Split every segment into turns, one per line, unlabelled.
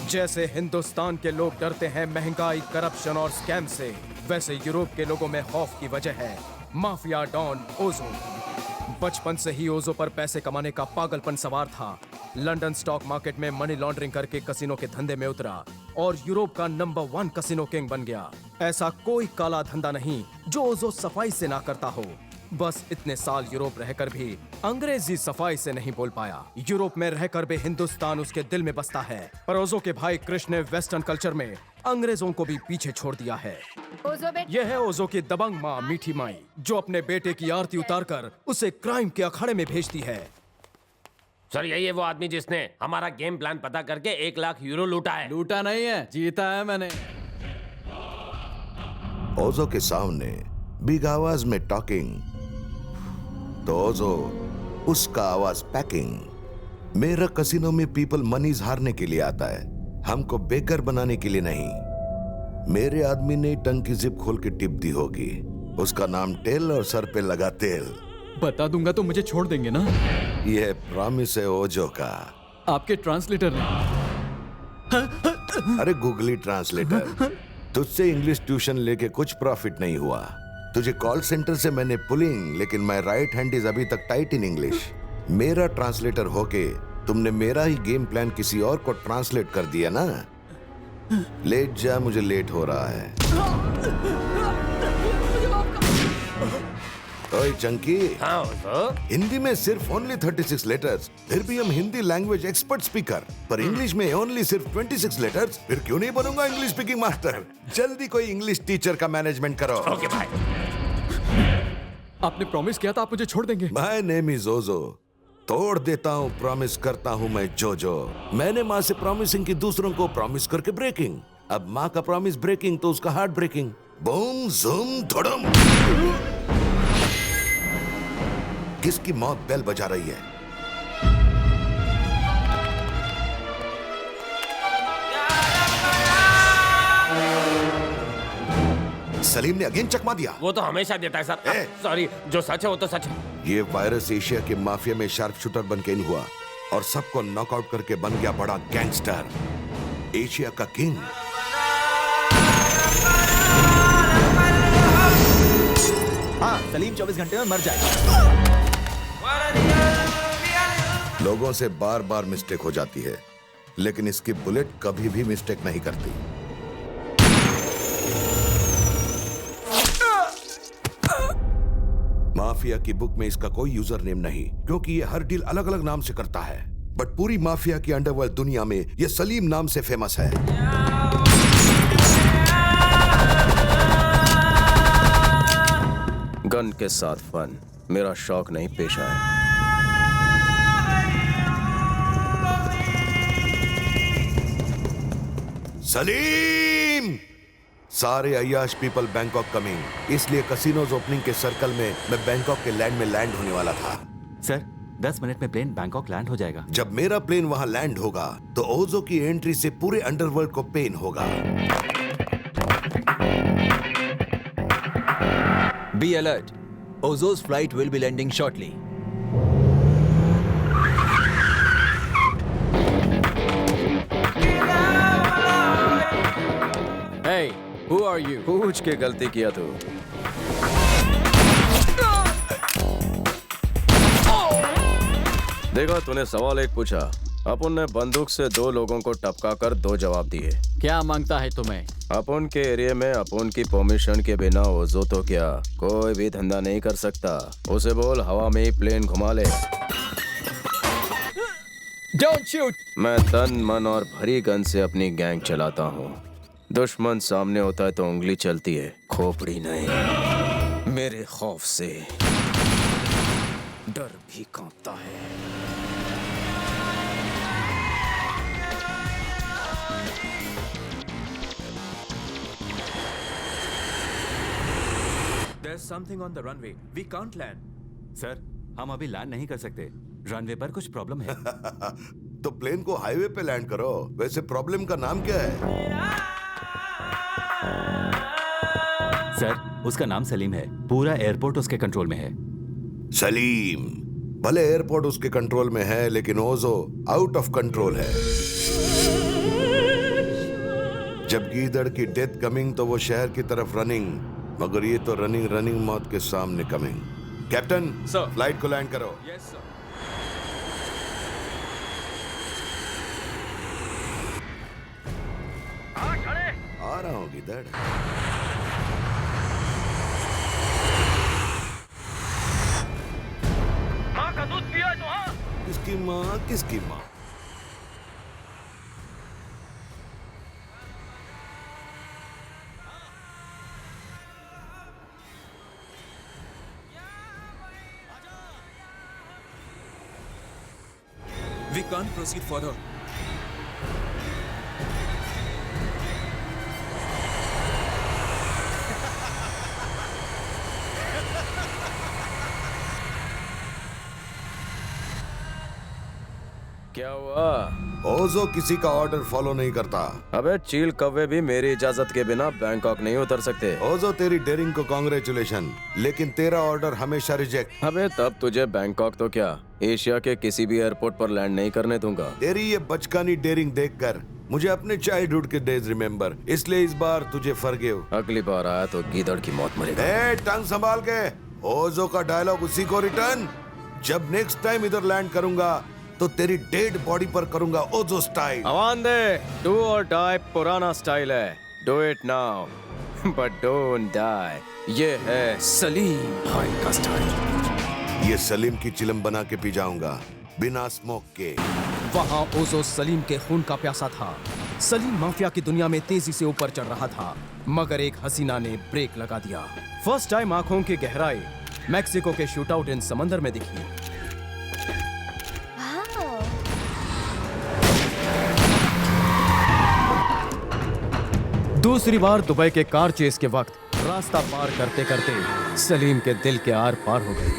जैसे हिंदुस्तान के लोग डरते हैं महंगाई, करप्शन और स्कैम से, वैसे यूरोप के लोगों में खौफ की वजह है माफिया डॉन ओजो। बचपन से ही ओजो पर पैसे कमाने का पागलपन सवार था। लंदन स्टॉक मार्केट में मनी लॉन्ड्रिंग करके कसिनो के धंधे में उतरा और यूरोप का नंबर 1 कसिनो किंग बन गया। ऐसा कोई काला धंधा नहीं जो ओजो सफाई से ना करता हो। बस इतने साल यूरोप रहकर भी अंग्रेजी सफाई से नहीं बोल पाया। यूरोप में रहकर भी हिंदुस्तान उसके दिल में बसता है। पर ओजो के भाई कृष ने वेस्टर्न कल्चर में अंग्रेजों को भी पीछे छोड़ दिया है। यह है ओजो की दबंग माँ मीठी माई, जो अपने बेटे की आरती उतारकर उसे क्राइम के अखाड़े में भेजती है।
सर, यही है वो आदमी जिसने हमारा गेम प्लान पता करके 1 लाख यूरो लूटा है।
लूटा नहीं है, जीता है मैंने।
ओजो के सामने बिग आवाज में टॉकिंग, तो ओजो उसका आवाज पैकिंग। मेरा कसिनो में पीपल मनीज हारने के लिए आता है, हमको बेकर बनाने के लिए नहीं। मेरे आदमी ने टंग की जिप खोल के टिप दी होगी, उसका नाम टेल और सर पे लगा तेल।
बता दूंगा तो मुझे छोड़ देंगे ना?
यह प्रॉमिस है ओजो का।
आपके ट्रांसलेटर ने।
अरे गूगली ट्रांसलेटर, तुझसे इंग्लिश ट्यूशन लेके कुछ प्रॉफिट नहीं हुआ। तुझे कॉल सेंटर से मैंने पुलिंग, लेकिन माय राइट हैंड इज अभी तक टाइट इन इंग्लिश। मेरा ट्रांसलेटर होके तुमने मेरा ही गेम प्लान किसी और को ट्रांसलेट कर दिया ना। लेट जा, मुझे लेट हो रहा है। ओए चंकी,
हाँ ओजो।
हिंदी में सिर्फ ओनली 36 लेटर्स, फिर भी हम हिंदी लैंग्वेज एक्सपर्ट स्पीकर, पर इंग्लिश में ओनली सिर्फ 26 लेटर्स। फिर क्यों नहीं बनूंगा इंग्लिश स्पीकिंग मास्टर? जल्दी कोई इंग्लिश टीचर का मैनेजमेंट करो।
ओके भाई।
आपने प्रॉमिस किया था आप मुझे छोड़ देंगे।
माय नेम इज ओजो। तोड़ देता हूँ, प्रॉमिस करता हूँ मैं जो। मैंने माँ से प्रॉमिसिंग की, दूसरों को प्रॉमिस करके ब्रेकिंग। अब माँ का प्रॉमिस ब्रेकिंग तो उसका हार्ट ब्रेकिंग। बूम जूम धड़म। किसकी मौत बेल बजा रही है? सलीम ने अगेन चकमा दिया।
वो तो हमेशा देता है सर। सॉरी, जो सच है वो तो सच है।
ये वायरस एशिया के माफिया में शार्प शूटर बन के इन हुआ और सबको नॉकआउट करके बन गया बड़ा गैंगस्टर, एशिया का किंग।
हाँ, सलीम 24 घंटे में मर जाएगा।
लोगों से बार बार मिस्टेक हो जाती है, लेकिन इसकी बुलेट कभी भी मिस्टेक नहीं करती। माफिया की बुक में इसका कोई यूजर नेम नहीं, क्योंकि ये हर डील अलग अलग नाम से करता है। बट पूरी माफिया की अंडरवर्ल्ड दुनिया में ये सलीम नाम से फेमस है।
गन के साथ फन मेरा शौक नहीं, पेशा है।
सलीम! सारे अय्याश पीपल बैंकॉक कमिंग, इसलिए कसिनोज ओपनिंग के सर्कल में मैं बैंकॉक के लैंड में लैंड होने वाला था।
सर, 10 मिनट में प्लेन बैंकॉक लैंड हो जाएगा।
जब मेरा प्लेन वहां लैंड होगा तो ओजो की एंट्री से पूरे अंडरवर्ल्ड को पेन होगा।
Be alert. Ozo's flight will be landing shortly.
Hey, who are you?
पूछ के गलती किया तू। देखो, तूने सवाल एक पूछा, अपन ने बंदूक से 2 लोगों को टपका कर 2 जवाब दिए।
क्या मांगता है तुम्हें?
अपन के एरिया में अपन की परमिशन के बिना ओजो तो क्या कोई भी धंधा नहीं कर सकता। उसे बोल हवा में ही प्लेन घुमा ले।
Don't shoot!
मैं तन मन और भरी गन से अपनी गैंग चलाता हूँ। दुश्मन सामने होता है तो उंगली चलती है, खोपड़ी नहीं। मेरे खौफ से डर भी कांपता है।
There's something on the runway. We can't land. Sir, हम अभी लैंड नहीं कर सकते। रनवे पर कुछ प्रॉब्लम है।
तो प्लेन को हाईवे पे लैंड करो। वैसे प्रॉब्लम का नाम क्या है?
सर उसका नाम सलीम है, पूरा एयरपोर्ट उसके कंट्रोल में है।
सलीम, भले एयरपोर्ट उसके कंट्रोल में है लेकिन ओजो आउट ऑफ कंट्रोल है। जब गीदड़ की डेथ कमिंग तो वो शहर की तरफ रनिंग, मगर ये तो रनिंग मौत के सामने कमिंग। Captain
sir.
फ्लाइट को लैंड करो। आ रहा हूँ गीदड़। किसकी माँ किसकी माँ?
We can't proceed further.
क्या हुआ?
ओजो किसी का ऑर्डर फॉलो नहीं करता।
अबे चील कौवे भी मेरी इजाजत के बिना बैंकॉक नहीं उतर सकते।
ओजो तेरी डेयरिंग को कांग्रेचुलेशन, लेकिन तेरा ऑर्डर हमेशा रिजेक्ट।
अबे तब तुझे बैंकॉक तो क्या एशिया के किसी भी एयरपोर्ट पर लैंड नहीं करने दूंगा।
तेरी ये बचकानी डेयरिंग देखकर मुझे अपने चाइल्डहुड के डेज रिमेम्बर, इसलिए इस बार तुझे फॉरगिव।
अगली बार आया तो गीदड़ की मौत मरेगा।
ए, टंग संभाल के। ओजो का डायलॉग उसी को रिटर्न। जब नेक्स्ट टाइम इधर लैंड करूंगा तो तेरी डेड बॉडी पर करूंगा ओजो स्टाइल।
आवाज दे, डू और डाई पुराना स्टाइल है। Do it now but don't die. ये है सलीम भाई का स्टाइल।
ये सलीम की चिलम बना के पी जाऊंगा बिना स्मोक के।
वहाँ ओजो सलीम के खून का प्यासा था। सलीम माफिया की दुनिया में तेजी से ऊपर चढ़ रहा था, मगर एक हसीना ने ब्रेक लगा दिया। फर्स्ट टाइम आंखों की गहराई मैक्सिको के शूटआउट इन समंदर में दिखी। दूसरी बार दुबई के कार चेस के वक्त रास्ता पार करते करते सलीम के दिल के आर पार हो गई।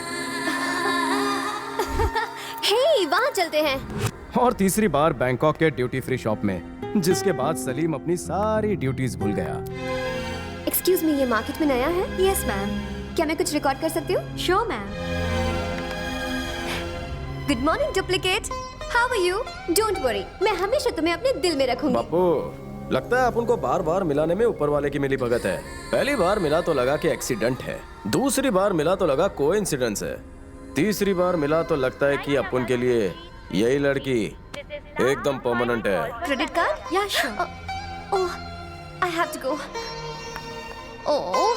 हे, वहाँ चलते हैं।
और तीसरी बार बैंकॉक के ड्यूटी फ्री शॉप में, जिसके बाद सलीम अपनी सारी ड्यूटीज भूल गया।
एक्सक्यूज मी, ये मार्केट में नया है? Yes ma'am. क्या मैं कुछ रिकॉर्ड कर सकती हूँ? Sure ma'am. Good morning duplicate, how are you? Don't worry, मैं हमेशा तुम्हें अपने दिल में रखूंगी।
बापू, लगता है अपन को बार बार मिलाने में ऊपर वाले की मिली भगत है। पहली बार मिला तो लगा कि एक्सीडेंट है, दूसरी बार मिला तो लगा कोइंसिडेंस है, तीसरी बार मिला तो लगता है कि अपन के लिए यही लड़की एकदम परमानेंट है।
Credit card? या sure. Oh, I have to go. Oh,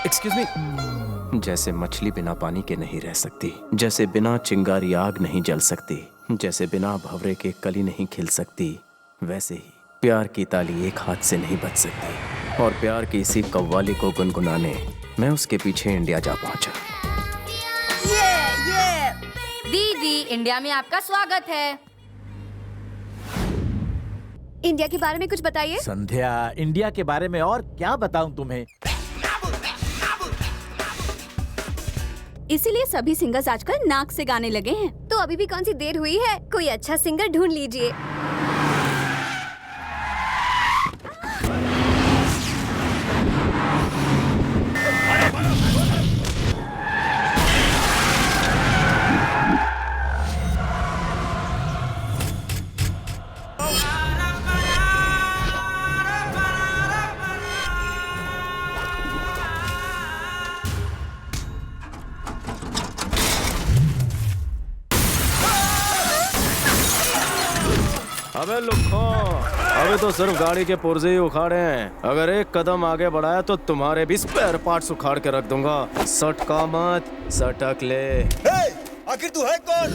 excuse me. जैसे मछली बिना पानी के नहीं रह सकती, जैसे बिना चिंगारी आग नहीं जल सकती, जैसे बिना भंवरे के कली नहीं खिल सकती, वैसे ही प्यार की ताली एक हाथ से नहीं बज सकती। और प्यार की इसी कव्वाली को गुनगुनाने मैं उसके पीछे इंडिया जा पहुंचा।
ये दीदी, इंडिया में आपका स्वागत है।
इंडिया के बारे में कुछ बताइए।
संध्या, इंडिया के बारे में और क्या बताऊं तुम्हें?
इसीलिए सभी सिंगर्स आजकल नाक से गाने लगे हैं।
तो अभी भी कौन सी देर हुई है? कोई अच्छा सिंगर ढूंढ लीजिए।
अबे लुक्खो, अबे तो सिर्फ गाड़ी के पुर्जे ही उखाड़े हैं। अगर एक कदम आगे बढ़ाया तो तुम्हारे भी स्पेयर पार्ट्स उखाड़ के रख दूंगा। सटका मत, सटक ले।
आखिर तू है कौन?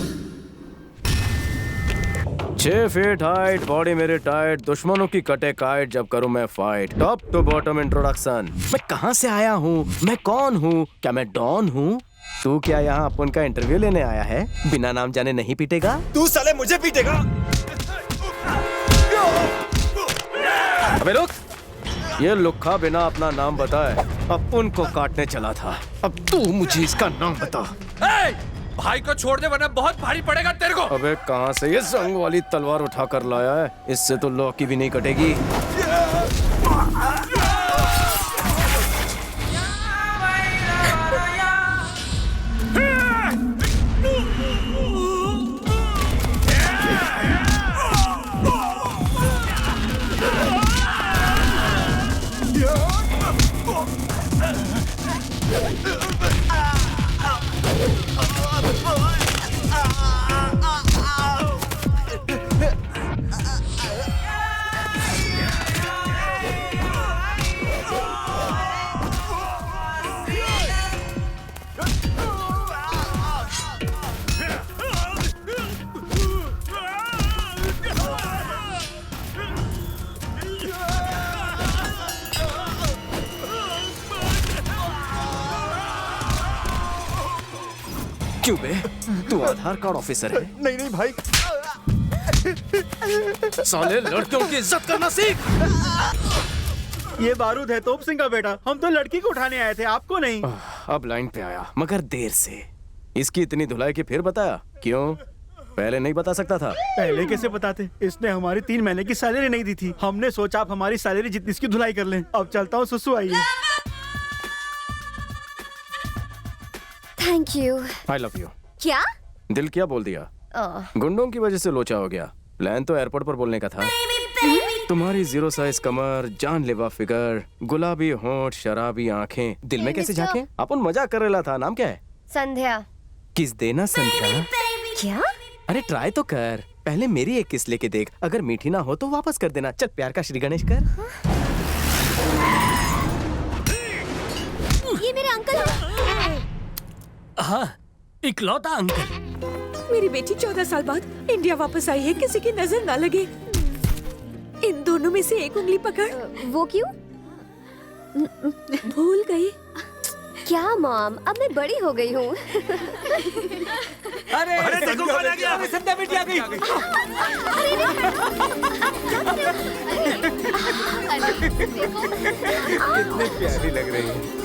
6 फीट हाइट, बॉडी मेरी टाइट, दुश्मनों की कटे काइट जब करूं मैं fight. Top to bottom introduction. मैं कहां से आया हूं, मैं कौन हूं, क्या मैं डॉन हूं? तू क्या यहाँ अपन का इंटरव्यू लेने आया है? बिना नाम जाने नहीं पीटेगा?
तू साले मुझे पीटेगा?
अबे रुक, ये लुक्खा बिना अपना नाम बताए अपन को काटने चला था। अब तू मुझे इसका नाम बता।
भाई को छोड़ दे वरना बहुत भारी पड़ेगा तेरे को।
अबे कहां से ये जंग वाली तलवार उठा कर लाया है? इससे तो लौकी भी नहीं कटेगी। क्यों बे? तू आधार कार्ड ऑफिसर है?
नहीं नहीं भाई,
साले लड़कियों की इज्जत करना सीख।
ये बारूद है तोप सिंह का बेटा। हम तो लड़की को उठाने आए थे, आपको नहीं।
अब लाइन पे आया, मगर देर से। इसकी इतनी धुलाई कि फिर बताया क्यों? पहले नहीं बता सकता था?
पहले कैसे बताते? इसने हमारी 3 महीने की सैलरी नहीं दी थी। हमने सोचा आप हमारी सैलरी जितनी इसकी धुलाई कर लें। अब चलता हूँ, सुसु आइए।
Thank you.
I love you.
क्या?
दिल क्या बोल दिया? गुंडों की वजह से लोचा हो गया। प्लान तो एयरपोर्ट पर बोलने का था। तुम्हारी 0 साइज कमर, जानलेवा फिगर, गुलाबी होंठ, शराबी आंखें, दिल में कैसे झांके? अपन मजाक कर रहा था। नाम क्या है?
संध्या।
किस देना संध्या?
क्या?
अरे ट्राई तो कर। पहले मेरी एक किस लेके देख। अगर मीठी ना हो तो वापस कर देना। चल प्यार का श्री गणेश कर।
ये मेरे अंकल।
हाँ, इकलौता अंकल।
मेरी बेटी 14 साल बाद इंडिया वापस आई है, किसी की नजर ना लगे। इन दोनों में से एक उंगली पकड़।
वो क्यों?
भूल गई
क्या मॉम? अब मैं बड़ी हो गई हूँ।
अरे देखो कौन आ गया? संध्या बेटी आ गई।
कितनी प्यारी लग रही है।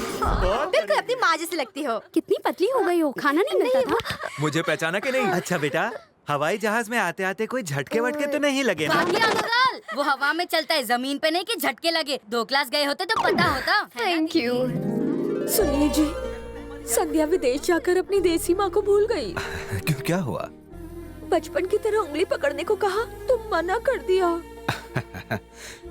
बिल्कुल अपनी माँ जैसी लगती हो। कितनी पतली हो गई हो, खाना नहीं मिलता था।
मुझे पहचाना कि नहीं? अच्छा बेटा, हवाई जहाज में आते आते कोई झटके वटके तो नहीं लगे ना?
बाकी अंकल, वो हवा में चलता है, जमीन पे नहीं कि झटके लगे। 2 क्लास गए होते तो पता होता।
Thank you.
सुनिए जी, संध्या विदेश जाकर अपनी देसी माँ को भूल गई।
क्यों, क्या हुआ?
बचपन की तरह उंगली पकड़ने को कहा, तुम मना कर दिया।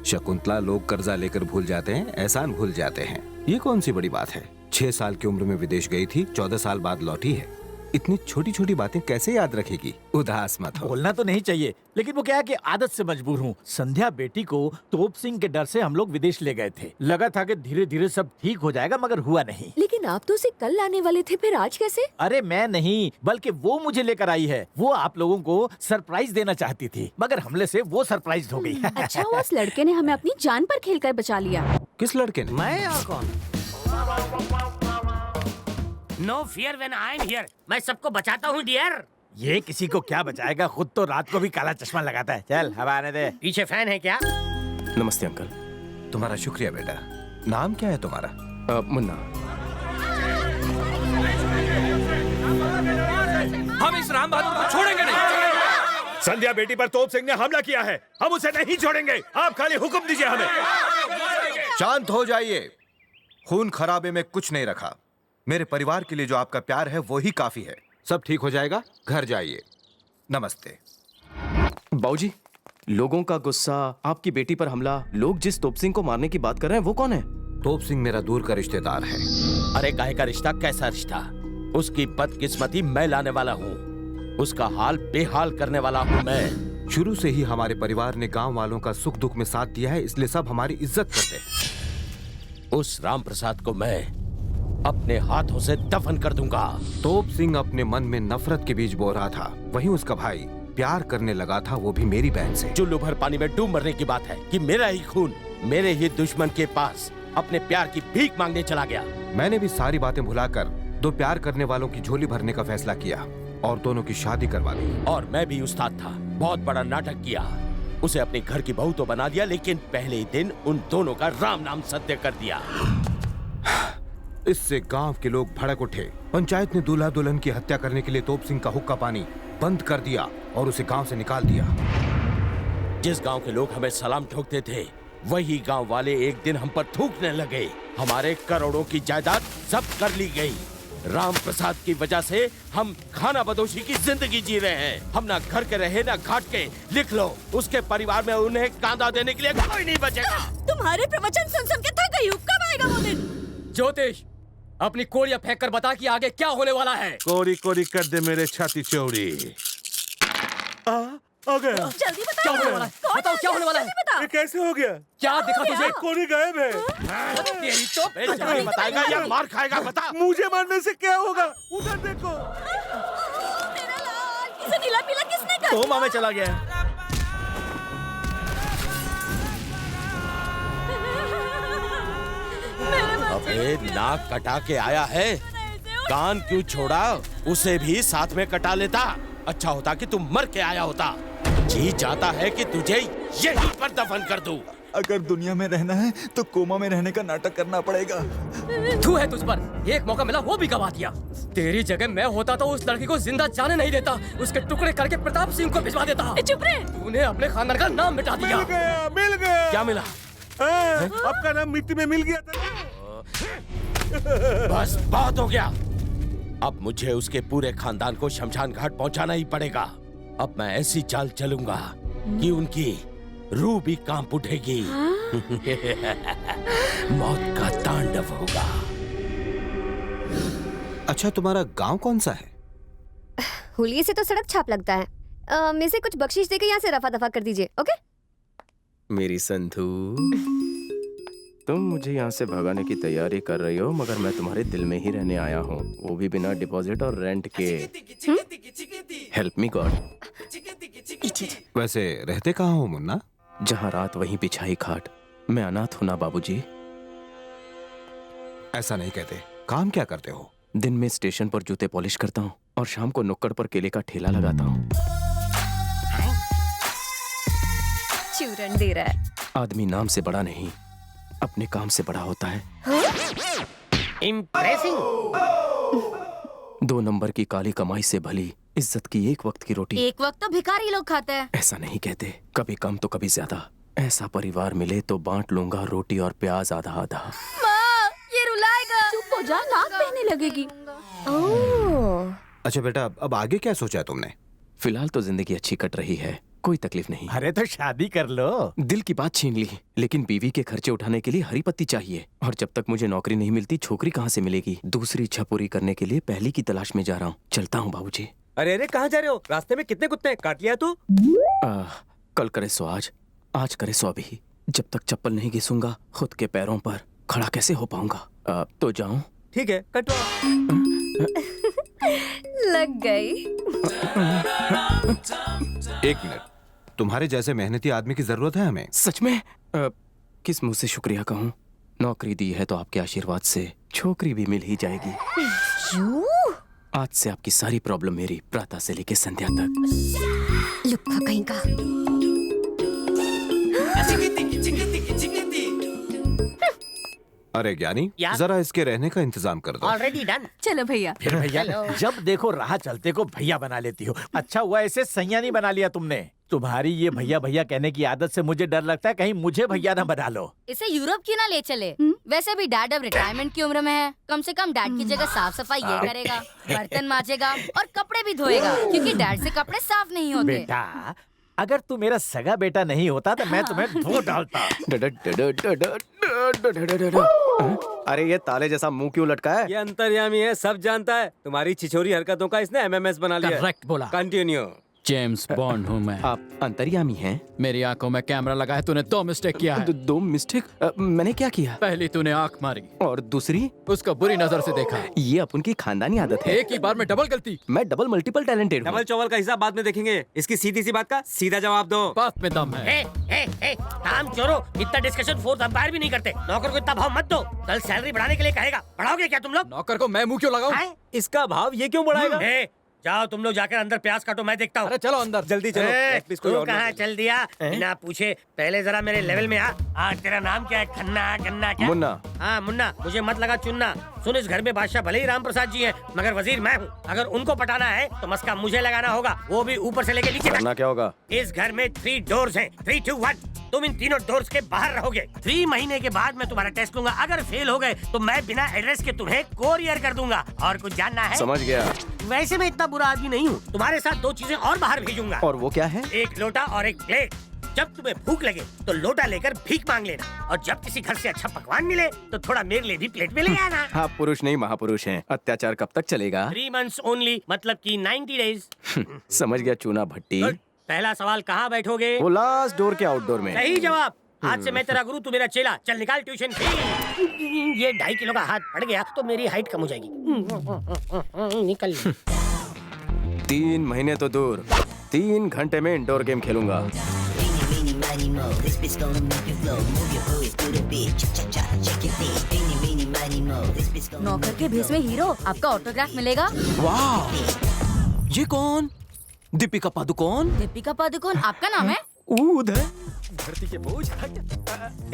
शकुंतला, लोग कर्जा लेकर भूल जाते हैं, एहसान भूल जाते हैं। ये कौन सी बड़ी बात है? 6 साल की उम्र में विदेश गई थी, 14 साल बाद लौटी है। इतनी छोटी छोटी बातें कैसे याद रखेगी? उदास मत हो।
बोलना तो नहीं चाहिए, लेकिन वो क्या है कि आदत से मजबूर हूँ। संध्या बेटी को तोप सिंह के डर से हम लोग विदेश ले गए थे। लगा था कि धीरे धीरे सब ठीक हो जाएगा, मगर हुआ नहीं।
लेकिन आप तो उसे कल लाने वाले थे, फिर आज कैसे?
अरे मैं नहीं, बल्कि वो मुझे लेकर आई है। वो आप लोगों को सरप्राइज देना चाहती थी, मगर हमले से वो सरप्राइज हो गई।
अच्छा हुआ उस लड़के ने हमें अपनी जान पर खेलकर बचा लिया।
किस लड़के ने?
मैं और कौन? No fear when I am here. मैं सबको बचाता हूँ डियर।
ये किसी को क्या बचाएगा, खुद तो रात को भी काला चश्मा लगाता है। चल हवा आने दे।
पीछे फैन है क्या?
नमस्ते अंकल।
तुम्हारा शुक्रिया बेटा। नाम क्या है तुम्हारा?
मुन्ना।
हम इस राम बहादुर को छोड़ेंगे नहीं।
संध्या बेटी पर तोप सिंह ने हमला किया है, हम उसे नहीं छोड़ेंगे। आप खाली हुक्म दीजिए हमें।
शांत हो जाइए। खून खराबे में कुछ नहीं रखा। मेरे परिवार के लिए जो आपका प्यार है वो ही काफी है। सब ठीक हो जाएगा, घर जाइए। नमस्ते।
बाबूजी, लोगों का गुस्सा, आपकी बेटी पर हमला, लोग जिस तोप सिंह को मारने की बात कर रहे हैं वो कौन है?
तोप सिंह मेरा दूर का रिश्तेदार है।
अरे काहे का रिश्ता, कैसा रिश्ता? उसकी बदकिस्मती मैं लाने वाला हूँ, उसका हाल बेहाल करने वाला हूँ मैं।
शुरू से ही हमारे परिवार ने गांव वालों का सुख दुख में साथ दिया है, इसलिए सब हमारी इज्जत करते हैं।
उस राम प्रसाद को मैं अपने हाथों से दफन कर दूंगा।
तोप सिंह अपने मन में नफरत के बीज बो रहा था, वहीं उसका भाई प्यार करने लगा था, वो भी मेरी बहन से।
चुल्लू भर पानी में डूब मरने की बात है कि मेरा ही खून मेरे ही दुश्मन के पास अपने प्यार की भीख मांगने चला गया।
मैंने भी सारी बातें भुलाकर 2 प्यार करने वालों की झोली भरने का फैसला किया और दोनों की शादी करवा दी।
और मैं भी उस्ताद था, बहुत बड़ा नाटक किया। उसे अपने घर की बहू तो बना दिया, लेकिन पहले ही दिन उन दोनों का राम नाम सत्य कर दिया।
इससे गांव के लोग भड़क उठे। पंचायत ने दूल्हा दुल्हन की हत्या करने के लिए तोप सिंह का हुक्का पानी बंद कर दिया और उसे गांव से निकाल दिया।
जिस गांव के लोग हमें सलाम ठोकते थे, वही गांव वाले एक दिन हम पर थूकने लगे। हमारे करोड़ों की जायदाद सब कर ली गई। राम प्रसाद की वजह से हम खाना बदोशी की जिंदगी जी रहे हैं। हम ना घर के रहे ना घाट के। लिख लो, उसके परिवार में उन्हें कांदा देने के लिए कोई नहीं बचेगा।
तुम्हारे प्रवचन सुन सुन के थक गई हूँ, कब आएगा वो दिन?
ज्योतिष, अपनी कोड़ियां फेंक कर बता कि आगे क्या होने वाला है।
कोरी कोरी कर दे मेरे छाती चौड़ी। आ गया।
जल्दी बता।
क्या होने वाला है? बताओ क्या होने वाला है?
ये कैसे हो गया?
क्या दिखा तुझे?
कोरी गायब है।
तेरी तो
बताएगा या मार खाएगा? बता।
मुझे मारने से क्या होगा? उधर देखो।
मेरा लाल, इसे नीला पीला किसने कर दिया?
कोमा में चला गया।
अबे नाक कटा के आया है, कान क्यों छोड़ा? उसे भी साथ में कटा लेता। अच्छा होता कि तुम मर के आया होता। जी चाहता है कि तुझे यहीं पर दफन कर दूं।
अगर दुनिया में रहना है तो कोमा में रहने का नाटक करना पड़ेगा।
तू है तुझ पर, एक मौका मिला वो भी गवा दिया। तेरी जगह मैं होता तो उस लड़की को जिंदा जाने नहीं देता, उसके टुकड़े करके प्रताप सिंह को भिजवा देता।
चुप रहे।
तूने अपने खानदान का नाम मिटा दिया।
मिल गया।
क्या मिला?
आपका नाम मिट्टी में मिल गया था।
बस बहुत हो गया। अब मुझे उसके पूरे खानदान को शमशान घाट पहुंचाना ही पड़ेगा। अब मैं ऐसी चाल चलूंगा कि उनकी रूह भी कांप उठेगी। मौत का तांडव होगा।
अच्छा, तुम्हारा गांव कौन सा है?
हुलिये से तो सड़क छाप लगता है। में से कुछ बख्शिश देकर यहाँ से रफा दफा कर दीजिए, ओके?
मेरी संधू, तुम मुझे यहाँ से भगाने की तैयारी कर रही हो, मगर मैं तुम्हारे दिल में ही रहने आया हूँ, वो भी बिना डिपॉजिट और रेंट के। Help me God.
वैसे रहते कहाँ हो मुन्ना?
जहाँ रात वहीं बिछाई खाट। मैं अनाथ हूँ ना बाबूजी।
ऐसा नहीं कहते। काम क्या करते हो?
दिन में स्टेशन पर जूते पॉलिश करता हूँ और शाम को नुक्कड़ पर केले का ठेला लगाता हूँ।
चूरन दे रहा है।
आदमी नाम से बड़ा नहीं, अपने काम से बड़ा होता है।
इम्प्रेसिंग।
2 नंबर की काली कमाई से भली इज्जत की एक वक्त की रोटी।
एक वक्त तो भिखारी लोग खाते हैं।
ऐसा नहीं कहते, कभी कम तो कभी ज्यादा। ऐसा परिवार मिले तो बांट लूंगा रोटी और प्याज आधा आधा।
माँ, ये रुलाएगा।
चुप हो जा, नाक बहने लगेगी।
अच्छा बेटा, अब आगे क्या सोचा है तुमने?
फिलहाल तो जिंदगी अच्छी कट रही है, कोई तकलीफ नहीं।
अरे तो शादी कर लो।
दिल की बात छीन ली, लेकिन बीवी के खर्चे उठाने के लिए हरी पत्ती चाहिए, और जब तक मुझे नौकरी नहीं मिलती छोकरी कहाँ से मिलेगी? दूसरी इच्छा पूरी करने के लिए पहली की तलाश में जा रहा हूँ। चलता हूँ बाबूजी।
अरे अरे, कहाँ जा रहे हो? रास्ते में कितने कुत्ते काट लिया तू?
कल करे सो आज, आज करे सो अभी। जब तक चप्पल नहीं घिसूंगा खुद के पैरों पर खड़ा कैसे हो पाऊंगा? तो जाऊं?
ठीक है, कटवा।
लग गई।
1 मिनट, तुम्हारे जैसे मेहनती आदमी की जरूरत है हमें।
सच में? किस मुंह से शुक्रिया कहूँ? नौकरी दी है तो आपके आशीर्वाद से छोकरी भी मिल ही जाएगी। आज से आपकी सारी प्रॉब्लम मेरी, प्रातः से लेके संध्या तक।
लुक्का कहीं का।
अरे ज्ञानी, जरा इसके रहने का इंतजाम कर दो।
Already done.
चलो भैया।
फिर भैया, जब देखो राह चलते को भैया बना लेती हो। अच्छा हुआ ऐसे सैया नहीं बना लिया तुमने। तुम्हारी ये भैया भैया कहने की आदत से मुझे डर लगता है कहीं मुझे भैया ना बना लो।
इसे यूरोप क्यों ना ले चले? वैसे भी डैड अब रिटायरमेंट की उम्र में है, कम से कम डैड की जगह साफ सफाई ये करेगा, बर्तन मांजेगा और कपड़े भी धोएगा, क्योंकि डैड से कपड़े साफ नहीं होते।
बेटा, अगर तू मेरा सगा बेटा नहीं होता तो मैं तुम्हें धो डालता।
अरे ये ताले जैसा मुंह क्यों लटका है?
ये अंतर्यामी है, सब जानता है। तुम्हारी छिछोरी हरकतों का इसने MMS बना लिया।
करेक्ट बोला।
कंटिन्यू।
जेम्स बॉन्ड हूँ मैं।
आप अंतर्यामी हैं?
मेरी आंखों में कैमरा लगा है, तूने 2 मिस्टेक किया है।
2 मिस्टेक? मैंने क्या किया?
पहली तूने आंख मारी
और दूसरी
उसको बुरी नजर से देखा।
ये अपन की खानदानी आदत है।
एक ही बार में डबल गलती।
मैं डबल मल्टीपल टैलेंटेड हूँ।
डबल चौवल का हिसाब बाद में देखेंगे। इसकी सीधी सी बात का सीधा जवाब दो।
बात में दम है।
काम चोरो, इतना डिस्कशन फोर्थ अंपायर भी नहीं करते। नौकर को इतना भाव मत दो, कल सैलरी बढ़ाने के लिए कहेगा। बढ़ाओगे क्या तुम लोग?
नौकर को मैं मुंह क्यों लगाऊं?
इसका भाव ये क्यों बढ़ाएगा?
जाओ तुम लोग जाकर अंदर प्याज काटो, मैं देखता हूँ।
अरे चलो अंदर,
जल्दी चलो।
तू कहाँ चल दिया? बिना पूछे पहले जरा मेरे लेवल में आ। आज तेरा नाम क्या है? खन्ना गन्ना क्या?
मुन्ना।
हाँ मुन्ना, मुझे मत लगा चुनना। सुन, इस घर में बादशाह भले ही राम प्रसाद जी हैं, मगर वजीर मैं हूँ। अगर उनको पटाना है तो मस्का मुझे लगाना होगा, वो भी ऊपर से लेके नीचे तक।
करना क्या होगा?
इस घर में 3 डोर्स हैं, 3, 2, 1। तुम इन तीनों डोर्स के बाहर रहोगे। 3 महीने के बाद मैं तुम्हारा टेस्ट लूंगा। अगर फेल हो गए तो मैं बिना एड्रेस के तुम्हें कोरियर कर दूंगा। और कुछ जानना है?
समझ गया।
वैसे मैं इतना बुरा आदमी नहीं हूँ। तुम्हारे साथ 2 चीजें और बाहर भेजूंगा।
और वो क्या है?
1 लोटा और 1 प्लेट। जब तुम्हें भूख लगे तो लोटा लेकर भीख मांग लेना, और जब किसी घर से अच्छा पकवान मिले तो थोड़ा मेरे लिए भी प्लेट में ले आना।
आप पुरुष नहीं महापुरुष हैं। अत्याचार कब तक चलेगा?
3 months ओनली, मतलब कि 90 डेज।
समझ गया चूना भट्टी।
पहला सवाल, कहाँ बैठोगे?
वो लास्ट डोर के आउटडोर में।
सही जवाब। आज से मैं तेरा गुरु, तू मेरा चेला। चल निकाल ट्यूशन फी। ये 2.5 किलो का हाथ पड़ गया तो मेरी हाइट कम हो जाएगी। निकल।
3 महीने तो दूर, 3 घंटे में इंडोर गेम खेलूंगा।
नौकर के भेष में हीरो, आपका ऑटोग्राफ मिलेगा।
वाह, ये कौन? दीपिका पादुकोण।
दीपिका पादुकोण आपका नाम है?
उधर धरती के बोझ।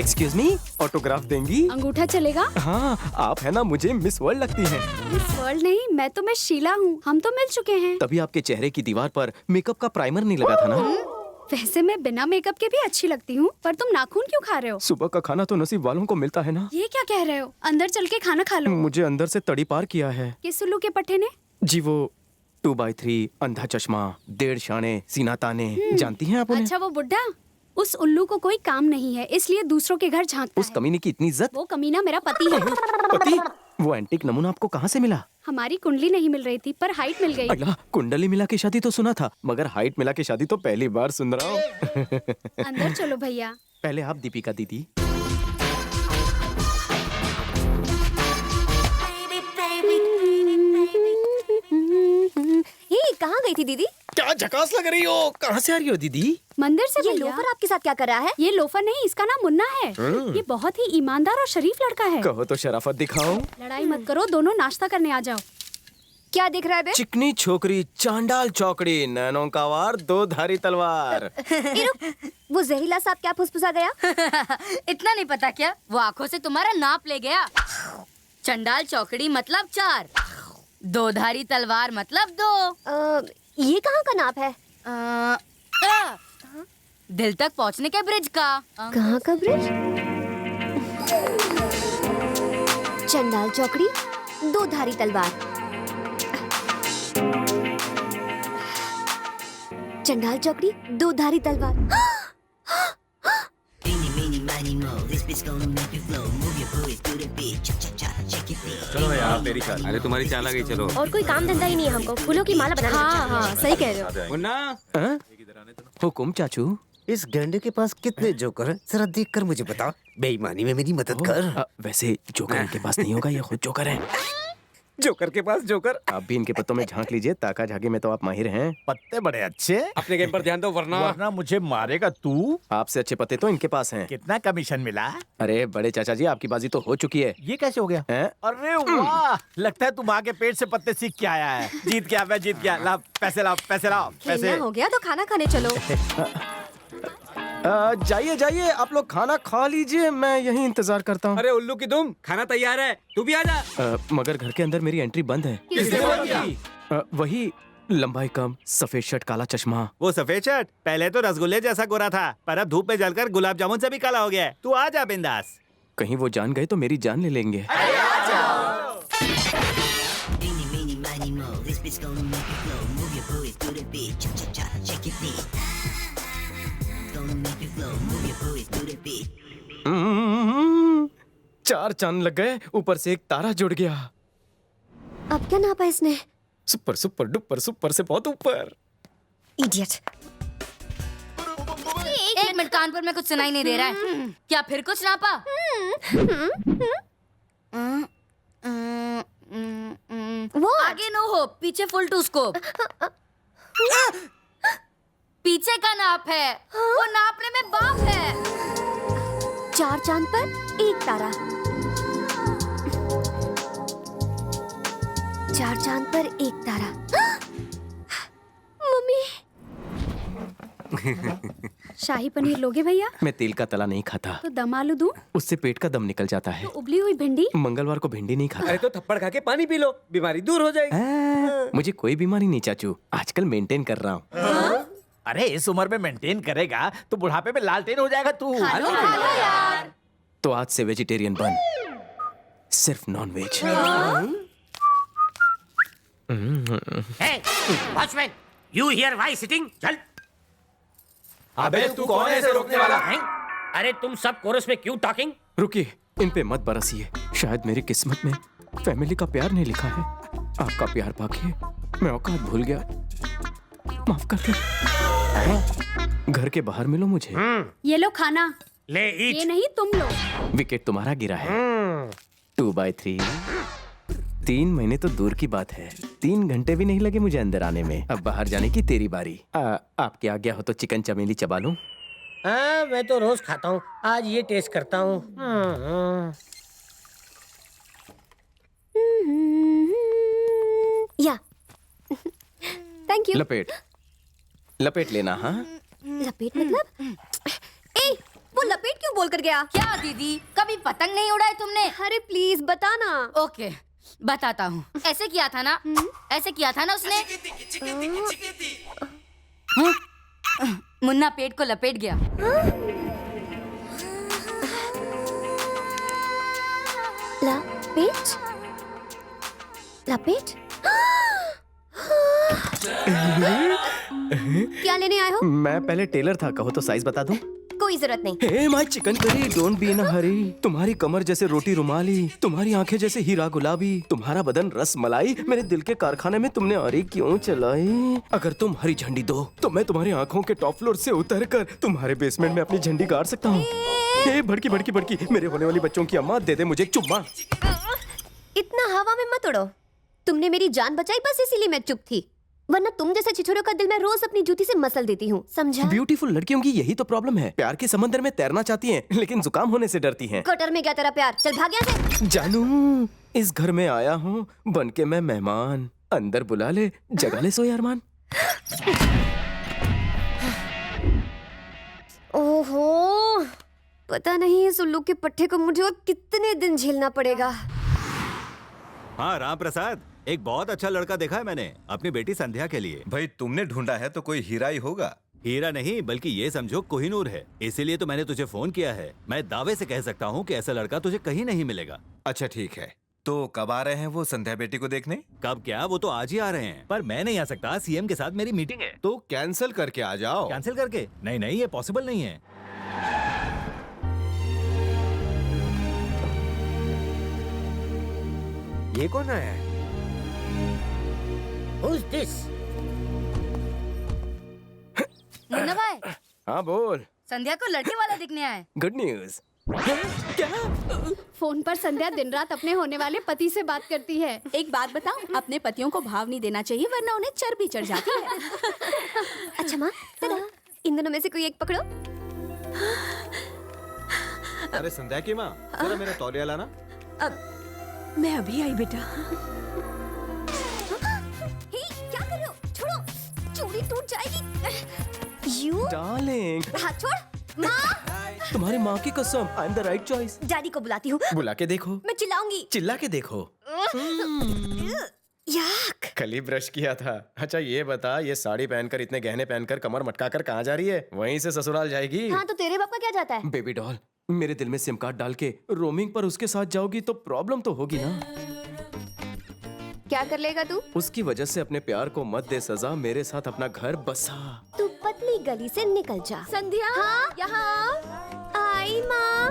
एक्सक्यूज मी, ऑटोग्राफ देंगी?
अंगूठा चलेगा?
हाँ, आप है ना मुझे मिस वर्ल्ड लगती हैं।
मिस वर्ल्ड नहीं, मैं शीला हूँ। हम तो मिल चुके हैं।
तभी आपके चेहरे की दीवार पर मेकअप का प्राइमर नहीं लगा था ना?
वैसे मैं बिना मेकअप के भी अच्छी लगती हूँ, पर तुम नाखून क्यों खा रहे हो?
सुबह का खाना तो नसीब वालों को मिलता है ना।
ये क्या कह रहे हो? अंदर चल के खाना खा लो।
मुझे अंदर से तड़ी पार किया है।
किस उल्लू के पट्टे ने?
जी वो 2x3, अंधा चश्मा, 1.5 शाने, सीना ताने, जानती हैं आप उन्हें?
अच्छा, वो बुड्ढा? उस उल्लू को कोई काम नहीं है, इसलिए दूसरों के घर झांकता
उस कमीने की इतनी इज्जत?
वो कमीना मेरा पति है।
पति? वो एंटीक नमूना आपको कहाँ से मिला?
हमारी कुंडली नहीं मिल रही थी, पर हाइट मिल गई।
अल्लाह, कुंडली मिला के शादी तो सुना था, मगर हाइट मिला के शादी तो पहली बार सुन रहा हूँ।
अंदर चलो भैया।
पहले आप दीपिका दीदी।
ये कहाँ गई थी दीदी?
क्या झकास लग रही हो? कहाँ से आ रही हो दीदी?
मंदिर से। ये लोफर आपके साथ क्या कर रहा है? ये लोफर नहीं, इसका नाम मुन्ना है। ये बहुत ही ईमानदार और शरीफ लड़का है।
कहो तो शराफत दिखाओ।
लड़ाई मत करो, दोनों नाश्ता करने आ जाओ। क्या दिख रहा है बे?
चिकनी छोकरी, चांडाल चौकड़ी, नैनों का वार, 2 धारी तलवार।
वो जहरीला सांप क्या फुसफुसा गया?
इतना नहीं पता क्या? वो आँखों से तुम्हारा नाप ले गया। चंडाल चौकड़ी मतलब 4, 2 धारी तलवार मतलब 2।
ये कहाँ का नाप है?
दिल तक पहुँचने के ब्रिज का।
कहाँ का ब्रिज? चंडाल चौकड़ी, 2 धारी तलवार। चंडाल चौकड़ी, 2 धारी तलवार।
चलो यार, मेरी चाल। अरे तुम्हारी चाल आ गई, चलो।
और कोई काम धंधा ही नहीं है हमको, फूलों की माला बनाना। हाँ, सही कह रहे हो।
मुन्ना,
हुकुम चाचू।
इस गंडे के पास कितने जोकर हैं? जरा देख कर मुझे बता। बेईमानी में मेरी मदद कर।
वैसे जोकर इनके पास नहीं होगा, ये खुद जोकर है।
जोकर के पास जोकर।
आप भी इनके पत्तों में झांक लीजिए, ताका झागे में तो आप माहिर हैं।
पत्ते बड़े अच्छे।
अपने गेम पर ध्यान दो,
वरना मुझे मारेगा तू।
आपसे अच्छे पत्ते तो इनके पास हैं।
कितना कमीशन मिला?
अरे बड़े चाचा जी, आपकी बाजी तो हो चुकी है।
ये कैसे हो गया? अरे वाह, लगता है तू माँ के पेट से पत्ते सीख के आया है। जीत गया, मैं जीत गया। ला पैसे, लाओ पैसे, लाओ पैसे।
हो गया तो खाना खाने चलो।
जाइए जाइए, आप लोग खाना खा लीजिए, मैं यहीं इंतजार करता हूँ।
अरे उल्लू की दुम, खाना तैयार है, तू भी आ जा।
मगर घर के अंदर मेरी एंट्री बंद है।
किसने बंद किया?
वही लंबाई कम, सफेद शर्ट, काला चश्मा।
वो सफेद शर्ट पहले तो रसगुल्ले जैसा गोरा था, पर अब धूप में जलकर गुलाब जामुन से भी काला हो गया है। तू आ जा बिंदास।
कहीं वो जान गए तो मेरी जान ले लेंगे। चार चांद लग गए, ऊपर से एक तारा जुड़ गया।
अब क्या नापा इसने?
सुपर सुपर डुपर सुपर से बहुत ऊपर।
इडियट।
एक मिनट, कान पर में कुछ सुनाई नहीं दे रहा है। क्या फिर कुछ नापा?
वो
आगे नो हो, पीछे फुल टू स्कोप। पीछे का नाप है, वो नापने में बाप है।
4 चांद पर 1 तारा। 4 चांद पर 1 तारा। मम्मी। शाही पनीर लोगे भैया?
मैं तेल का तला नहीं खाता।
तो दम आलू दूं?
उससे पेट का दम निकल जाता है।
तो उबली हुई भिंडी?
मंगलवार को भिंडी नहीं खाता।
अरे तो थप्पड़ खा के पानी पी लो, बीमारी दूर हो जाएगी।
मुझे कोई बीमारी नहीं चाचू, आजकल मेंटेन कर रहा हूँ।
अरे इस उम्र में मेंटेन करेगा तो बुढ़ापे में लालटेन हो जाएगा तू।
खा लो यार।
तो आज से वेजिटेरियन बन, सिर्फ non veg.
Watchman, you here why sitting? चल। अबे तू कौन है इसे रोकने वाला? अरे तुम सब कोरस में क्यों टॉकिंग?
रुकिए, इन पे मत बरसिए। शायद मेरी किस्मत में फैमिली का प्यार नहीं लिखा है। आपका प्यार पाके मैं औकात भूल गया। माफ कर दो। घर के बाहर मिलो मुझे।
ये लो खाना।
ले ईट।
ये नहीं तुम लो।
विकेट तुम्हारा गिरा है। 2/3। 3 महीने तो दूर की बात है। 3 घंटे भी नहीं लगे मुझे अंदर आने में। अब बाहर जाने की तेरी बारी। आपकी आज्ञा हो तो चिकन चमेली चबा लूं?
हाँ, मैं तो रोज खाता हूँ, आज ये टेस्ट करता हूँ।
या थैंक यू।
लपेट लेना। हाँ,
लपेट मतलब? ए, वो लपेट क्यों बोल कर गया?
क्या दीदी, कभी पतंग नहीं उड़ाई तुमने?
अरे प्लीज बताना।
ओके, बताता हूँ। ऐसे किया था ना? ऐसे किया था ना उसने? मुन्ना पेट को लपेट गया।
लपेट? लपेट? क्या लेने आए हो?
मैं पहले टेलर था, कहो तो साइज बता दूं?
कोई जरूरत नहीं।
Hey my chicken curry, don't be in a hurry. तुम्हारी कमर जैसे रोटी रुमाली, तुम्हारी आंखें जैसे हीरा गुलाबी, तुम्हारा बदन रस मलाई, मेरे दिल के कारखाने में तुमने आरी क्यों चलाई? अगर तुम हरी झंडी दो तो मैं तुम्हारी आंखों के टॉप फ्लोर से उतरकर तुम्हारे बेसमेंट में अपनी झंडी गाड़ सकता हूँ। हे भड़की भड़की भड़की, मेरे होने वाली बच्चों की अम्मा, दे दे मुझे एक चुम्मा।
इतना हवा में मत उड़ो। तुमने मेरी जान बचाई, बस इसीलिए मैं चुप थी, वरना तुम जैसे छिछोरों का दिल मैं रोज अपनी जूती से मसल देती हूँ, समझा?
ब्यूटीफुल लड़कियों की यही तो प्रॉब्लम है। प्यार के समंदर में तैरना चाहती हैं, लेकिन जुकाम होने से डरती हैं।
कटर में क्या तेरा प्यार? चल भाग यहाँ से।
जानू, इस घर में आया हूँ बन के मैं मेहमान। अंदर बुला ले, जगा ले सोए अरमान।
ओहो, पता नहीं इस उल्लू के पट्टे को मुझे और कितने दिन झेलना पड़ेगा।
हाँ राम प्रसाद, एक बहुत अच्छा लड़का देखा है मैंने अपनी बेटी संध्या के लिए।
भाई तुमने ढूंढा है तो कोई हीरा ही होगा।
हीरा नहीं बल्कि ये समझो कोहिनूर है, इसीलिए तो मैंने तुझे फोन किया है। मैं दावे से कह सकता हूँ कि ऐसा लड़का तुझे कहीं नहीं मिलेगा।
अच्छा ठीक है, तो कब आ रहे हैं वो संध्या बेटी को देखने?
कब क्या, वो तो आज ही आ रहे हैं, पर मैं नहीं आ सकता, सीएम के साथ मेरी मीटिंग है।
तो कैंसिल करके आ जाओ।
कैंसिल करके? नहीं नहीं, ये पॉसिबल नहीं है।
ये कौन आया है?
Who's this?
मुन्ना भाई,
हाँ बोल।
संध्या को लड़के वाला दिखने आए।
Good news.
फोन पर संध्या दिन रात अपने होने वाले पति से बात करती है। एक बात बताऊं, अपने पतियों को भाव नहीं देना चाहिए, वरना उन्हें चर्बी चढ़ जाती है।
अच्छा माँ, इन दोनों में से कोई एक पकड़ो।
अरे संध्या की माँ, जरा मेरा तौलिया लाना।
मैं अभी आई बेटा।
क्या कर रहे हो? छोड़ो, चूड़ी टूट जाएगी। यू
डार्लिंग,
हाथ छोड़। माँ,
तुम्हारी माँ की कसम, I am the right choice.
Daddy को बुलाती हूँ।
बुला के देखो।
मैं चिल्लाऊंगी।
चिल्ला के देखो।
याक।
कल ही ब्रश किया था। अच्छा ये बता, ये साड़ी पहनकर, इतने गहने पहनकर, कमर मटकाकर कहाँ जा रही है? वहीं से ससुराल जाएगी।
हाँ तो तेरे बाप का क्या जाता है?
बेबी डॉल, मेरे दिल में सिम कार्ड डाल के रोमिंग पर उसके साथ जाओगी तो प्रॉब्लम तो होगी ना।
क्या कर लेगा तू?
उसकी वजह से अपने प्यार को मत दे सजा, मेरे साथ अपना घर बसा।
तू पतली गली से निकल जा।
संध्या,
हाँ?
यहाँ
आई माँ।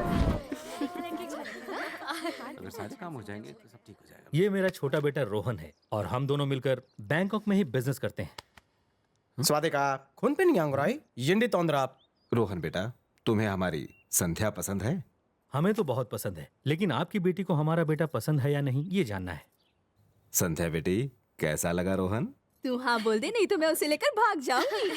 अगर सारे काम हो जाएंगे तो सब ठीक हो जाएगा।
ये मेरा छोटा बेटा रोहन है और हम दोनों मिलकर बैंकॉक में ही बिजनेस करते हैं।
स्वादिका खून पे नहीं आंगराई यिंडी तोंद्रा।
रोहन बेटा, तुम्हें हमारी संध्या पसंद है?
हमें तो बहुत पसंद है, लेकिन आपकी बेटी को हमारा बेटा पसंद है या नहीं, ये जानना है।
संध्या बेटी, कैसा लगा रोहन?
तू हाँ बोल दे, नहीं तो मैं उसे लेकर भाग जाऊंगी।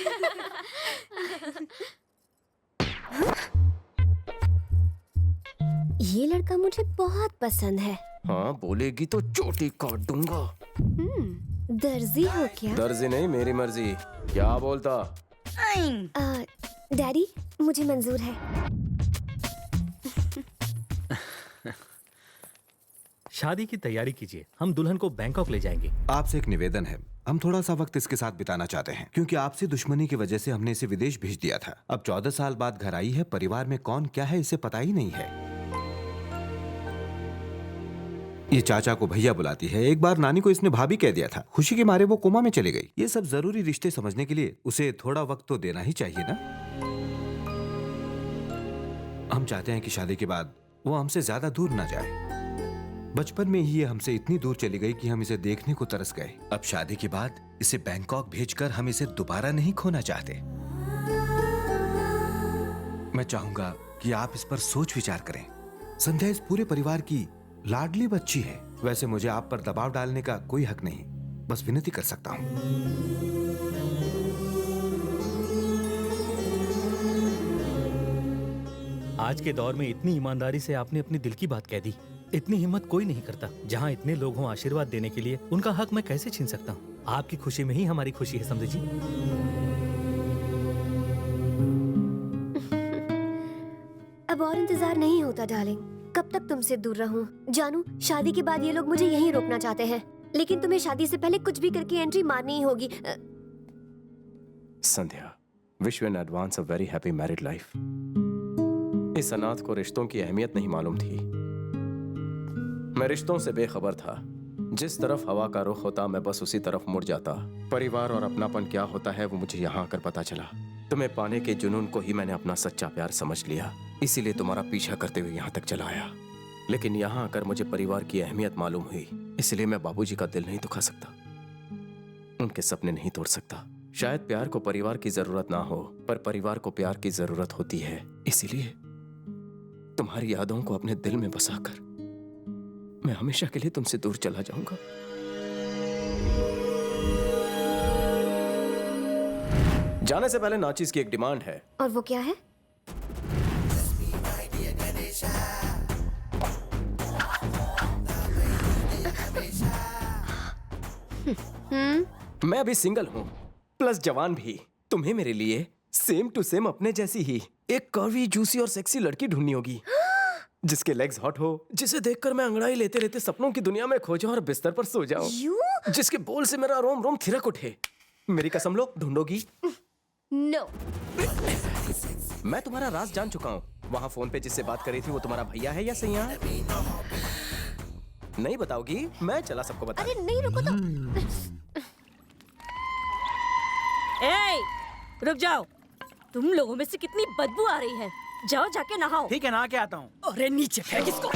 ये लड़का मुझे बहुत पसंद है।
हाँ बोलेगी तो चोटी काट दूंगा।
दर्जी हो क्या?
दर्जी नहीं, मेरी मर्जी। क्या बोलता?
डैडी, मुझे मंजूर है।
शादी की तैयारी कीजिए, हम दुल्हन को बैंकॉक ले जाएंगे।
आपसे एक निवेदन है, हम थोड़ा सा वक्त इसके साथ बिताना चाहते हैं, क्योंकि आपसे दुश्मनी की वजह से हमने इसे विदेश भेज दिया था। अब 14 साल बाद घर आई है, परिवार में कौन क्या है इसे पता ही नहीं है। ये चाचा को भैया बुलाती है, एक बार नानी को इसने भाभी कह दिया था, खुशी के मारे वो कोमा में चली गई। ये सब जरूरी रिश्ते समझने के लिए उसे थोड़ा वक्त तो देना ही चाहिए ना। हम चाहते हैं कि शादी के बाद वो हमसे ज्यादा दूर ना जाए। बचपन में ही ये हमसे इतनी दूर चली गई कि हम इसे देखने को तरस गए। अब शादी के बाद इसे बैंकॉक भेजकर हम इसे दोबारा नहीं खोना चाहते। मैं चाहूंगा कि आप इस पर सोच विचार करें। संध्या इस पूरे परिवार की लाडली बच्ची है। वैसे मुझे आप पर दबाव डालने का कोई हक नहीं, बस विनती कर सकता हूं।
आज के दौर में इतनी ईमानदारी से आपने अपनी दिल की बात कह दी। इतनी हिम्मत कोई नहीं करता। जहाँ इतने लोग हों आशीर्वाद देने के लिए, उनका हक मैं कैसे छीन सकता हूँ? आपकी खुशी में ही हमारी खुशी है समझी जी।
अब और इंतजार नहीं होता डार्लिंग। कब तक तुमसे दूर रहूं? जानू, शादी के बाद ये लोग मुझे यहीं रोकना चाहते हैं, लेकिन तुम्हें शादी से पहले कुछ भी करके एंट्री मारनी ही होगी।
Sandhya, wish you in advance a very happy married life. इस अनाथ को रिश्तों की अहमियत नहीं मालूम थी। मैं रिश्तों से बेखबर था। जिस तरफ हवा का रुख होता मैं बस उसी तरफ मुड़ जाता। परिवार और अपनापन क्या होता है वो मुझे यहाँ आकर पता चला। तुम्हें पाने के जुनून को ही मैंने अपना सच्चा प्यार समझ लिया, इसीलिए तुम्हारा पीछा करते हुए यहाँ तक चला आया। लेकिन यहाँ आकर मुझे परिवार की अहमियत मालूम हुई, इसलिए मैं बाबूजी का दिल नहीं दुखा सकता, उनके सपने नहीं तोड़ सकता। शायद प्यार को परिवार की जरूरत ना हो, पर परिवार को प्यार की जरूरत होती है। इसीलिए तुम्हारी यादों को अपने दिल में बसाकर मैं हमेशा के लिए तुमसे दूर चला जाऊंगा। जाने से पहले नाचीज की एक डिमांड है।
और वो क्या है?
मैं अभी सिंगल हूँ, प्लस जवान भी। तुम्हें मेरे लिए सेम टू सेम अपने जैसी ही एक कर्वी, जूसी और सेक्सी लड़की ढूंढनी होगी, जिसके लेग्स हॉट हो, जिसे देखकर मैं अंगड़ाई लेते लेते सपनों की दुनिया में खो जाऊं और बिस्तर पर सो जाऊं, जिसके बोल से मेरा रोम रोम थिरक उठे। मेरी कसम लो, ढूंढोगी?
नो।
मैं तुम्हारा राज जान चुका हूँ। वहाँ फोन पे जिससे बात करी थी वो तुम्हारा भैया है या सैया? नहीं बताओगी? मैं चला सबको बता।
अरे नहीं, रुको तो।
रुक जाओ। तुम लोगों में से कितनी बदबू आ रही है। जाओ जाके नहाओ।
ठीक है, नहा के आता हूँ।
अरे नीचे फेंक इसको।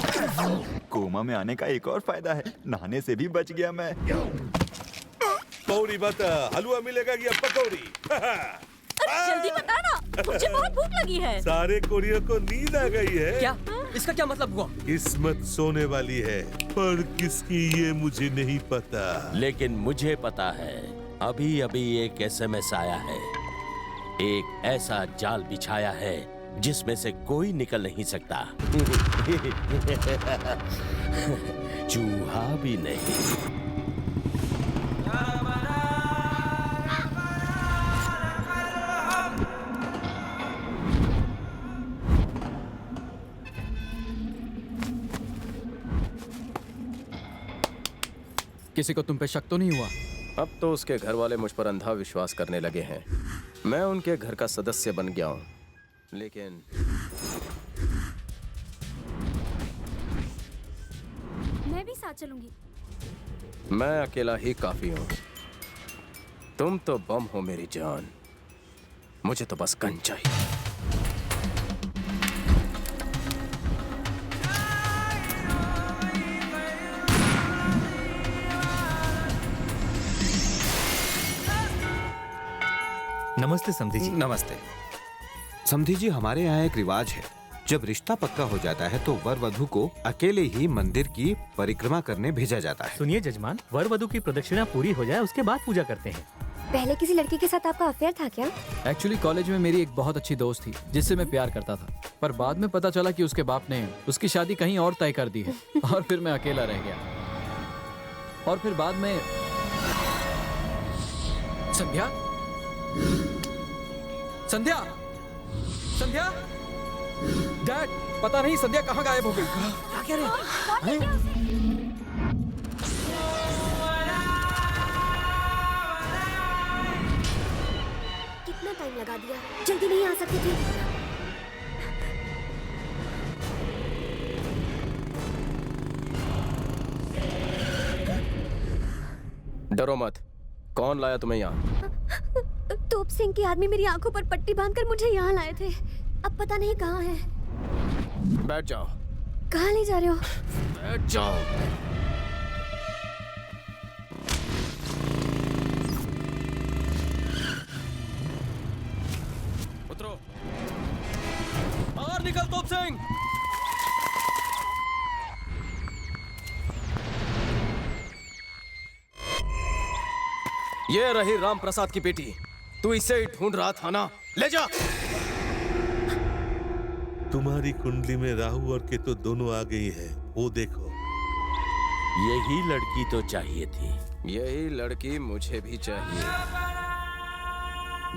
कोमा में आने का एक और फायदा है, नहाने से भी बच गया मैं।
पकौड़ी बता, हलवा मिलेगा या पकौड़ी?
जल्दी बता ना, मुझे बहुत भूख लगी है।
सारे कोरियर को नींद आ गई है।
क्या? इसका क्या मतलब हुआ?
किस्मत सोने वाली है, पर किसकी ये मुझे नहीं पता।
लेकिन मुझे पता है, अभी अभी एक SMS आया है। एक ऐसा जाल बिछाया है जिसमें से कोई निकल नहीं सकता। चूहा भी नहीं।
किसी को तुम पे शक तो नहीं हुआ? अब तो उसके घर वाले मुझ पर अंधा विश्वास करने लगे हैं। मैं उनके घर का सदस्य बन गया हूँ, लेकिन
मैं भी साथ चलूंगी।
मैं अकेला ही काफी हूँ। तुम तो बम हो मेरी जान, मुझे तो बस गन चाहिए।
नमस्ते समधी जी।
नमस्ते समधी जी। हमारे यहाँ एक रिवाज है, जब रिश्ता पक्का हो जाता है तो वर वधू को अकेले ही मंदिर की परिक्रमा करने भेजा जाता है।
सुनिए जजमान, वर वधू की प्रदक्षिणा पूरी हो जाए उसके बाद पूजा करते हैं।
पहले किसी लड़की के साथ आपका अफेयर था क्या?
एक्चुअली कॉलेज में मेरी एक बहुत अच्छी दोस्त थी जिससे मैं प्यार करता था, पर बाद में पता चला कि उसके बाप ने उसकी शादी कहीं और तय कर दी है और फिर मैं अकेला रह गया। और फिर बाद में
संध्या, संध्या, संध्या, डैड, पता नहीं संध्या कहाँ गायब हो गई। क्या कह रहे हैं?
कितना टाइम लगा दिया, जल्दी नहीं आ सकती थी?
डरो मत। कौन लाया तुम्हें यहाँ?
तोप सिंह के आदमी मेरी आंखों पर पट्टी बांधकर मुझे यहाँ लाए थे। अब पता नहीं कहाँ है।
बैठ जाओ।
कहाँ ले जा रहे हो?
बैठ जाओ। उतरो। बाहर निकल तोप सिंह। ये रही राम प्रसाद की बेटी। तू इसे ही ढूंढ रहा था ना? ले जा।
तुम्हारी कुंडली में राहु और केतु दोनों आ गई है, वो देखो।
यही लड़की तो चाहिए थी।
यही लड़की मुझे भी चाहिए।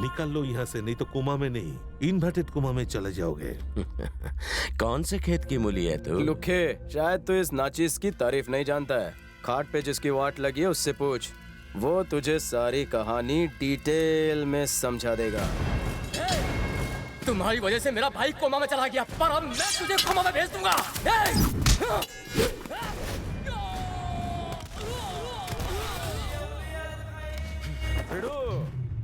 निकल लो यहाँ से, नहीं तो कोमा में नहीं, इन्वर्टेड कोमा में चले जाओगे।
कौन से खेत की मूली है तू?
लुखे, शायद तू इस नाचीज की तारीफ नहीं जानता है। खाट पे जिसकी वाट लगी है उससे पूछ, वो तुझे सारी कहानी डिटेल में समझा देगा।
तुम्हारी वजह से मेरा भाई कोमा में चला गया, पर अब मैं तुझे कोमा में भेज दूंगा।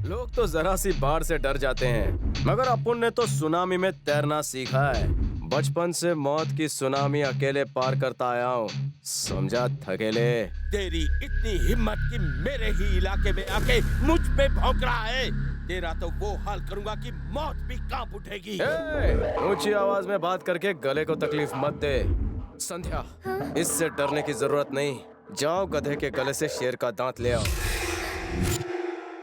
लोग तो जरा सी बाढ़ से डर जाते हैं, मगर अपुन ने तो सुनामी में तैरना सीखा है। बचपन से मौत की सुनामी अकेले पार करता आया हूँ, समझा थकेले।
तेरी इतनी हिम्मत कि मेरे ही इलाके में आके मुझ पे भौंक रहा है। तेरा तो वो हाल करूंगा कि मौत भी कांप उठेगी।
ऊंची आवाज में बात करके गले को तकलीफ मत दे। संध्या, इससे डरने की जरूरत नहीं। जाओ गधे के गले से शेर का दांत ले आओ।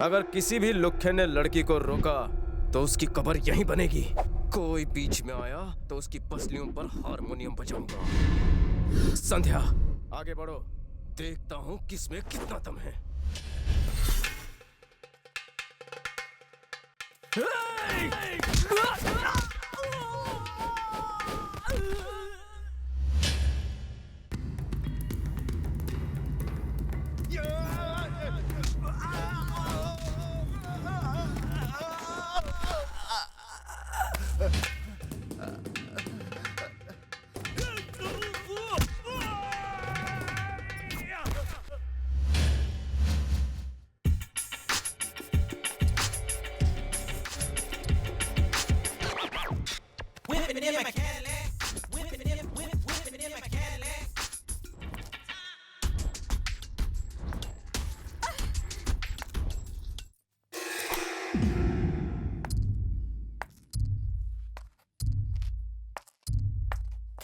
अगर किसी भी लुखे ने लड़की को रोका तो उसकी कब्र यहीं बनेगी। कोई बीच में आया तो उसकी पसलियों पर हारमोनियम बजाऊंगा। संध्या, आगे बढ़ो, देखता हूँ किसमें कितना दम है।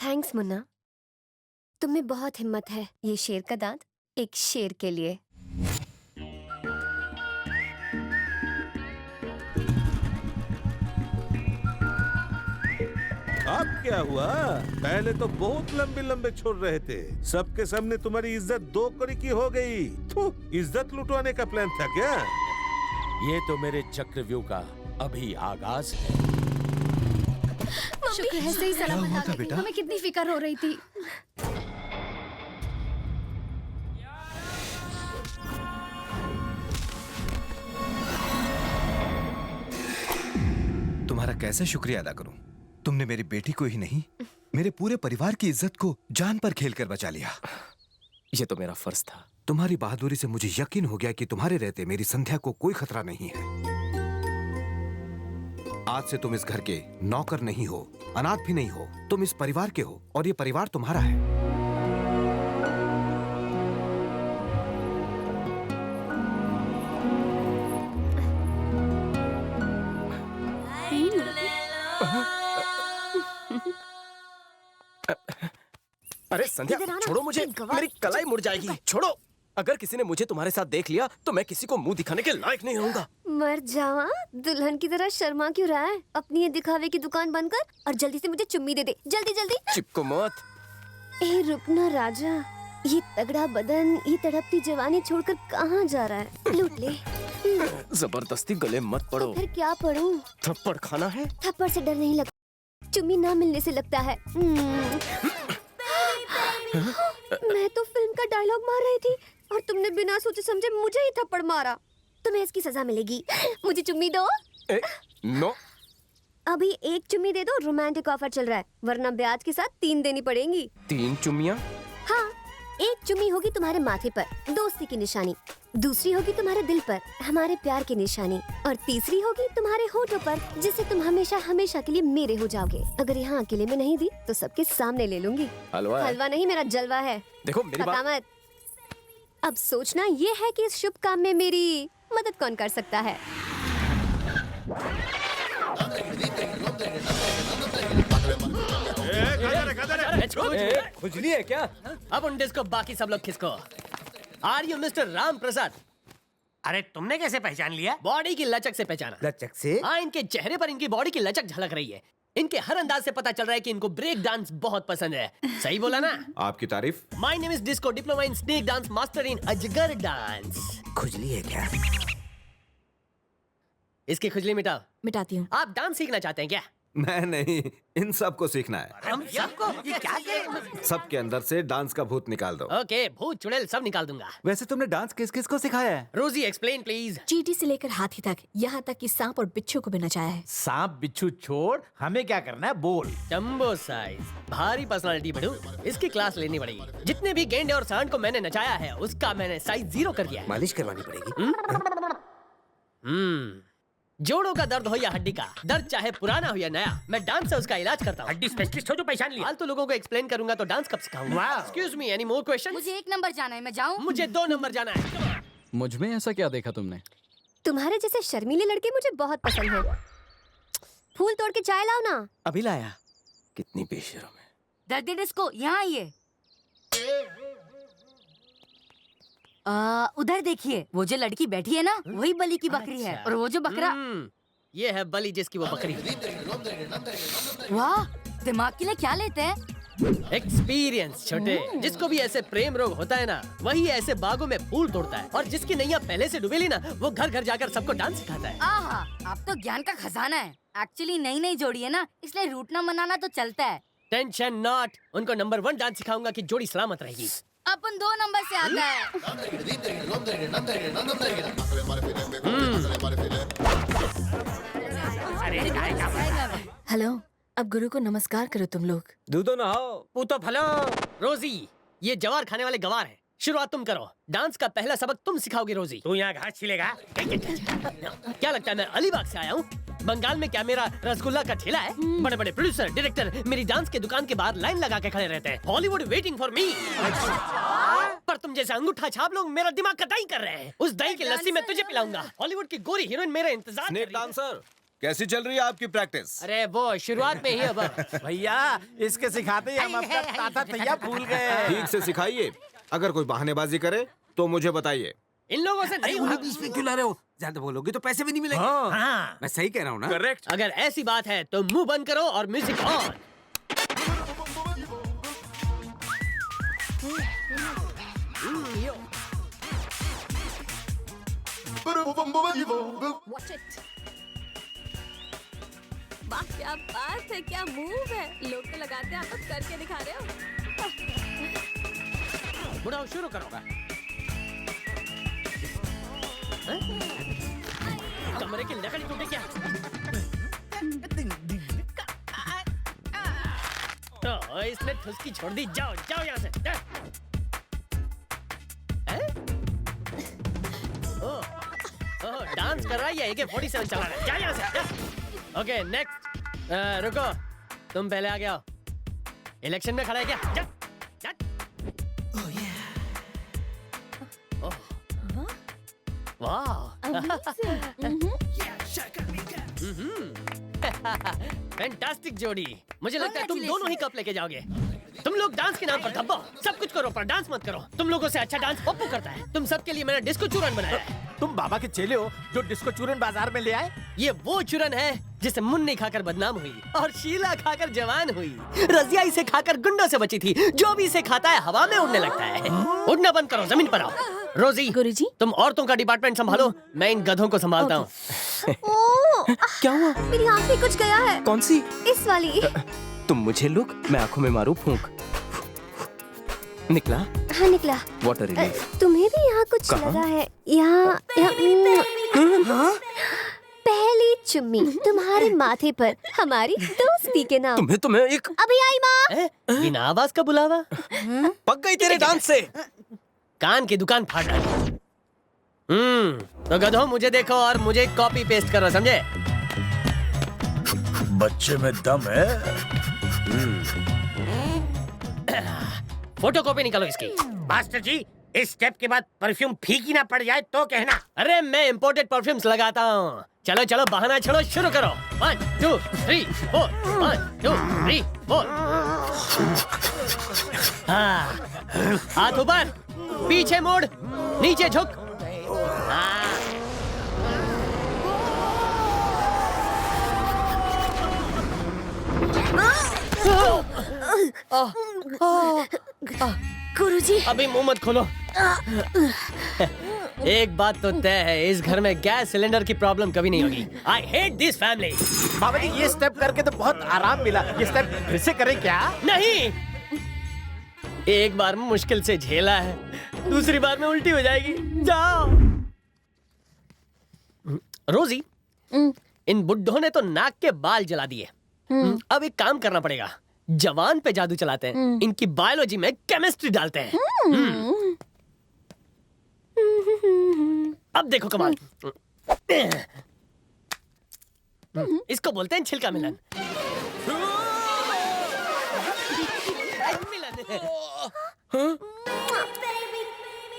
थैंक्स मुन्ना, तुम में बहुत हिम्मत है। ये शेर का दांत एक शेर के लिए।
अब क्या हुआ? पहले तो बहुत लंबे लंबे छोड़ रहे थे, सबके सामने तुम्हारी इज्जत दो कड़ी की हो गई। इज्जत लुटवाने का प्लान था क्या?
ये तो मेरे चक्रव्यूह का अभी आगाज है।
शुक्र है सही सलामत आ गई। हमें कितनी फिक्र हो रही थी।
तुम्हारा कैसे शुक्रिया अदा करूं? तुमने मेरी बेटी को ही नहीं, मेरे पूरे परिवार की इज्जत को जान पर खेलकर बचा लिया।
ये तो मेरा फर्ज था।
तुम्हारी बहादुरी से मुझे यकीन हो गया कि तुम्हारे रहते मेरी संध्या को कोई खतरा नहीं है। आज से तुम इस घर के नौकर नहीं हो, अनाथ भी नहीं हो, तुम इस परिवार के हो और ये परिवार तुम्हारा है।
अरे संध्या, छोड़ो मुझे, मेरी कलाई मुड़ जाएगी। छोड़ो। अगर किसी ने मुझे तुम्हारे साथ देख लिया तो मैं किसी को मुंह दिखाने के लायक नहीं रहूंगा।
मर जावा, दुल्हन की तरह शर्मा क्यों रहा है? अपनी ये दिखावे की दुकान बंद कर और जल्दी से मुझे चुम्मी दे दे। जल्दी जल्दी।
चिपको मत।
ए रुकना राजा, ये तगड़ा बदन, ये तड़पती जवानी छोड़कर कहाँ जा रहा है? लूट ले।
जबरदस्ती गले मत पड़ो।
फिर क्या पढ़ूं?
थप्पड़ खाना है?
थप्पड़ से डर नहीं लगता, चुम्मी ना मिलने से लगता है। मैं तो फिल्म का डायलॉग मार रही थी और तुमने बिना सोचे समझे मुझे ही थप्पड़ मारा। तुम्हें इसकी सजा मिलेगी। मुझे चुम्मी दो।
नो।
अभी एक चुम्मी दे दो, रोमांटिक ऑफर चल रहा है, वरना ब्याज के साथ 3 देनी पड़ेंगी।
3 चुम्मियां?
हाँ, एक चुम्मी होगी तुम्हारे माथे पर, दोस्ती की निशानी। दूसरी होगी तुम्हारे दिल पर, हमारे प्यार की निशानी। और तीसरी होगी तुम्हारे होठों पर, जिससे तुम हमेशा हमेशा के लिए मेरे हो जाओगे। अगर यहाँ अकेले में नहीं दी तो सबके सामने ले लूंगी।
हलवा है।
हलवा नहीं, मेरा जलवा है।
देखो मेरी
पता
बात।
मत। अब सोचना ये है कि इस शुभ काम में मेरी मदद कौन कर सकता है।
खुजली है क्या? अब उन डिस्को बाकी सब लोग किसको? Are you mister Ram Prasad?
अरे तुमने कैसे पहचान लिया?
बॉडी की लचक से पहचाना।
लचक से?
हाँ, इनके चेहरे पर इनकी बॉडी की लचक झलक रही है। इनके हर अंदाज से पता चल रहा है कि इनको ब्रेक डांस बहुत पसंद है। सही बोला ना?
आपकी तारीफ।
My name is disco, diploma in snake dance, master in अजगर डांस।
खुजली है क्या?
इसकी खुजली मिटाओ।
मिटाती हूँ।
आप डांस सीखना चाहते हैं क्या?
मैं नहीं, इन सबको सीखना है।
हम सबको? ये क्या करें?
सबके अंदर से डांस का भूत निकाल दो।
ओके, भूत चुड़ैल सब निकाल दूंगा।
वैसे तुमने डांस किस किस को सिखाया है?
रोजी एक्सप्लेन प्लीज।
चींटी से लेकर हाथी तक, यहाँ तक कि सांप और बिच्छू को भी नचाया है।
सांप बिच्छू छोड़, हमें क्या करना है बोल।
जंबो साइज, भारी पर्सनालिटी बड़ू, इसकी क्लास लेनी पड़ेगी। जितने भी गेंडे और सांड को मैंने नचाया है उसका मैंने साइज 0 कर दिया है।
मालिश करवानी पड़ेगी।
जोड़ों का दर्द हो या हड्डी का दर्द, चाहे पुराना हो या नया, मैं डांस से उसका इलाज करता हूँ।
हड्डी स्पेशलिस्ट हो जो पहचान लिया।
फालतू लोगों को एक्सप्लेन करूंगा तो डांस कब सिखाऊंगा? Excuse me, any more question?
मुझे 1 नंबर जाना है, मैं जाऊँ?
मुझे 2 नंबर जाना है।
मुझ में ऐसा क्या देखा तुमने?
तुम्हारे जैसे शर्मीले लड़के मुझे बहुत पसंद हैं। फूल तोड़ के चाय लाओ ना।
अभी लाया। कितनी बेशर्म है।
दर्द डिस्को, यहाँ आइए। उधर देखिए, वो जो लड़की बैठी है ना, वही बलि की बकरी है। और वो जो बकरा,
ये है बलि जिसकी वो बकरी।
वाह, दिमाग के लिए क्या लेते हैं?
एक्सपीरियंस छोटे। जिसको भी ऐसे प्रेम रोग होता है ना, वही ऐसे बागों में फूल तोड़ता है। और जिसकी नैया पहले से डुबेली ना, वो घर घर जाकर सबको डांस सिखाता है।
आहा, आप तो ज्ञान का खजाना है। एक्चुअली नई जोड़ी है ना, इसलिए रूठना मनाना तो चलता है।
टेंशन नॉट, उनको नंबर 1 डांस सिखाऊंगा कि जोड़ी सलामत रहेगी।
अपन 2 नंबर से आता है।
हेलो, अब गुरु को नमस्कार करो तुम लोग।
दूधो ना हो, पूतो फलो। रोजी, ये जवार खाने वाले गवार हैं। शुरुआत तुम करो। डांस का पहला सबक तुम सिखाओगे रोजी।
तू यहाँ घास छिलेगा?
क्या लगता है मैं अलीबाग से आया हूँ? बंगाल में क्या मेरा रसगुल्ला का ठेला है? बड़े बड़े प्रोड्यूसर, डायरेक्टर मेरी डांस के दुकान के बाहर लाइन लगा के खड़े रहते हैं। Hollywood waiting for me. पर तुम जैसे अंगूठा छाप लोग मेरा दिमाग का दही कर रहे हैं। उस दही की लस्सी मैं तुझे पिलाऊंगा। हॉलीवुड की गोरी हीरोइन मेरा इंतजार कर रही है।
डांसर, कैसी चल रही है आपकी प्रैक्टिस?
अरे वो शुरुआत में ही अब।
भैया, इसके सिखाते ही हम अपना ताता तैया भूल गए।
ठीक से सिखाइए। अगर कोई बहानेबाजी करे तो मुझे बताइए।
इन लोगों से नहीं होगा।
बीच में क्यों ला रहे हो? ज्यादा बोलोगे तो पैसे भी नहीं मिलेंगे।
हाँ।
मैं सही कह रहा हूँ ना?
करेक्ट। अगर ऐसी बात है तो मुंह बंद करो और म्यूजिक ऑन।
वाह, क्या बात है, क्या मूव है। लोग तो लगाते हैं, आप तो करके दिखा रहे हो।
बुढ़ाओ, शुरू करो। कमरे की लकड़ी टूटे क्या? तो इसने ठुसकी छोड़ दी। जाओ जाओ यहाँ से। ओह, डांस कर रहा है या AK-47 चला रहा है? जा यहाँ से। Okay, next. रुको, तुम पहले आ गया हो। इलेक्शन में खड़ा है क्या? जा, जा। फैंटास्टिक जोड़ी। मुझे लगता है तुम दोनों ही कप लेके जाओगे। तुम लोग डांस के नाम पर धब्बो, सब कुछ करो पर डांस मत करो। तुम लोगों से अच्छा डांस पप्पू करता है। तुम सबके लिए मैंने डिस्को चूरन बनाया है।
तुम बाबा के चेले हो जो डिस्को चूरन बाजार में ले आए?
ये वो चूरन है जिसे मुन्नी खाकर बदनाम हुई और शीला खाकर जवान हुई। रजिया इसे खाकर गुंडों से बची थी। जो भी इसे खाता है हवा में उड़ने लगता है। उड़ना बंद करो, जमीन पर आओ। रोजी,
गुरुजी,
तुम औरतों का डिपार्टमेंट संभालो, मैं इन गधों को संभालता हूँ।
क्या हुआ? मेरी आँख में कुछ गया है।
कौन सी?
इस वाली।
तुम मुझे लुक, मैं आंखों में मारू फूंक। निकला?
हाँ निकला।
Water relief.
तुम्हें भी यहाँ कुछ लगा है? यहाँ पहली चुम्मी तुम्हारे माथे पर हमारी दोस्ती के नाम।
तुम्हें एक
अभी आई माँ।
बिना आवाज का बुलावा
पक गई तेरे डांस से।
कान की दुकान फाड़ डाली। तो गधों मुझे देखो और मुझे कॉपी पेस्ट करो, समझे?
बच्चे में दम है।
फोटो कॉपी निकालो इसकी।
मास्टर जी, इस स्टेप के बाद परफ्यूम फीकी ना पड़ जाए तो कहना।
अरे मैं इंपोर्टेड परफ्यूम्स लगाता हूँ। चलो चलो बहाना छोड़ो, शुरू करो। 1 2 3 4 1 2 3 4। हाथ ऊपर, पीछे मोड़, नीचे झुक।
गुरुजी,
अभी मुंह मत खोलो। एक बात तो तय है, इस घर में गैस सिलेंडर की प्रॉब्लम कभी नहीं होगी। I hate this family.
बाबा जी, ये स्टेप करके तो बहुत आराम मिला। ये स्टेप फिर से करें क्या?
नहीं, एक बार में मुश्किल से झेला है, दूसरी बार में उल्टी हो जाएगी। जाओ। रोजी, इन बुड्ढों ने तो नाक के बाल जला दिए। अब एक काम करना पड़ेगा, जवान पे जादू चलाते हैं, इनकी बायोलॉजी में केमिस्ट्री डालते हैं। अब देखो कमाल। इसको बोलते हैं छिलका मिलन।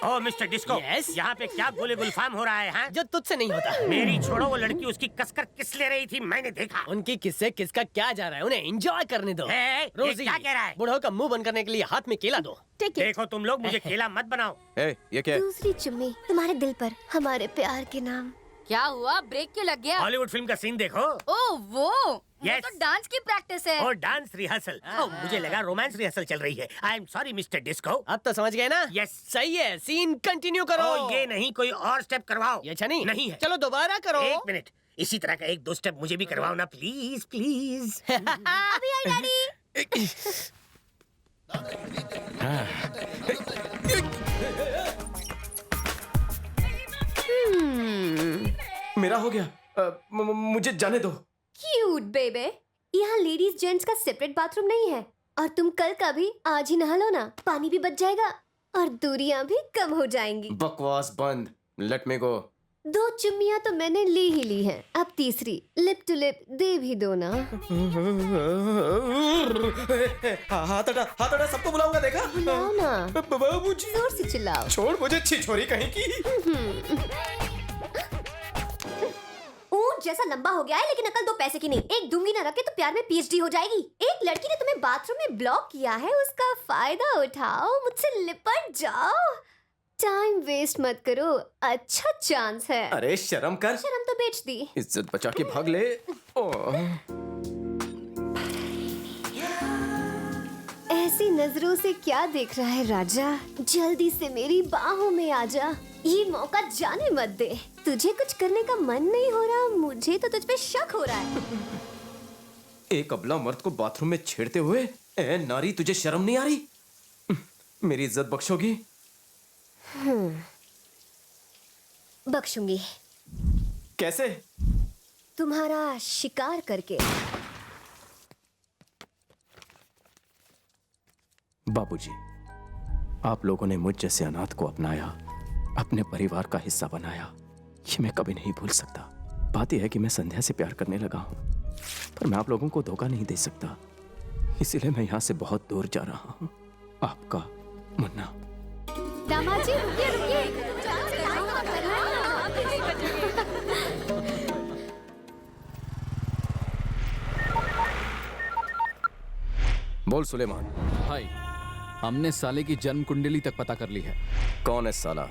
ओ मिस्टर डिस्को, यहाँ पे क्या गोले गुलफाम हो रहा है? हाँ?
जो तुझसे नहीं होता।
मेरी छोड़ो, वो लड़की उसकी कसकर किस ले रही थी, मैंने देखा।
उनकी किससे किसका क्या जा रहा है, उन्हें एंजॉय करने दो।
रोजी क्या कह रहा है?
बूढ़ों का मुंह बंद करने के लिए हाथ में केला दो।
देखो तुम लोग, मुझे केला मत बनाओ।
ये क्या है?
दूसरी चुम्मी तुम्हारे दिल पर हमारे प्यार के नाम।
क्या हुआ, ब्रेक क्यों लग गया?
हॉलीवुड फिल्म का सीन देखो।
ओह वो
Yes.
तो डांस की प्रैक्टिस है।
और डांस रिहर्सल। मुझे लगा रोमांस रिहर्सल चल रही है। I am sorry mister disco.
अब तो समझ गए ना?
यस,
सही है। सीन कंटिन्यू करो।
ये नहीं, कोई और स्टेप करवाओ।
ये अच्छा नहीं?
नहीं है।
चलो दोबारा करो।
एक मिनट, इसी तरह का 1-2 स्टेप मुझे भी करवाओ ना, प्लीज प्लीज।
अभी आई डैडी।
मेरा हो गया। मुझे जाने दो।
क्यूट बेबे, यहाँ लेडीज जेंट्स का सेपरेट बाथरूम नहीं है। और तुम कल का भी आज ही नहा लो ना, पानी भी बच जाएगा और दूरियां भी कम हो जाएंगी।
बकवास बंद, लेट मी गो।
2 चुम्मियां तो मैंने ली ही ली हैं, अब तीसरी लिप टू लिप दे भी दो ना।
हाथ हटा, सबको बुलाऊंगा, देखा?
बुलाओ ना,
बाबूजी।
जोर से चिल्लाओ।
छोड़ मुझे, छिछोरी कहीं की।
ऊंट जैसा लंबा हो गया है, लेकिन अकल 2 पैसे की नहीं। एक दूंगी ना रखे तो प्यार में पीएचडी हो जाएगी। एक लड़की ने तुम्हें बाथरूम में ब्लॉक किया है, उसका फायदा उठाओ, मुझसे लिपट जाओ। टाइम वेस्ट मत करो, अच्छा चांस है।
अरे शर्म कर।
शर्म तो बेच दी।
इज्जत बचा के भाग ले।
ऐसी नजरों से क्या देख रहा है राजा? जल्दी से मेरी बाहों में आजा, ये मौका जाने मत दे। तुझे कुछ करने का मन नहीं हो रहा, मुझे तो तुझ पे शक हो रहा है।
एक अबला मर्द को बाथरूम में छेड़ते हुए, ए नारी, तुझे शर्म नहीं आ रही? मेरी इज्जत बख्शोगी?
बख्शूंगी।
कैसे?
तुम्हारा शिकार करके।
बाबूजी, आप लोगों ने मुझ जैसे अनाथ को अपनाया, अपने परिवार का हिस्सा बनाया, ये मैं कभी नहीं भूल सकता। बात यह है कि मैं संध्या से प्यार करने लगा हूं, पर मैं आप लोगों को धोखा नहीं दे सकता, इसीलिए मैं यहाँ से बहुत दूर जा रहा हूँ। आपका मुन्ना।
दामाद जी, रुकिए रुकिए।
बोल सुलेमान।
भाई, हमने साले की जन्म कुंडली तक पता कर ली है।
कौन है साला?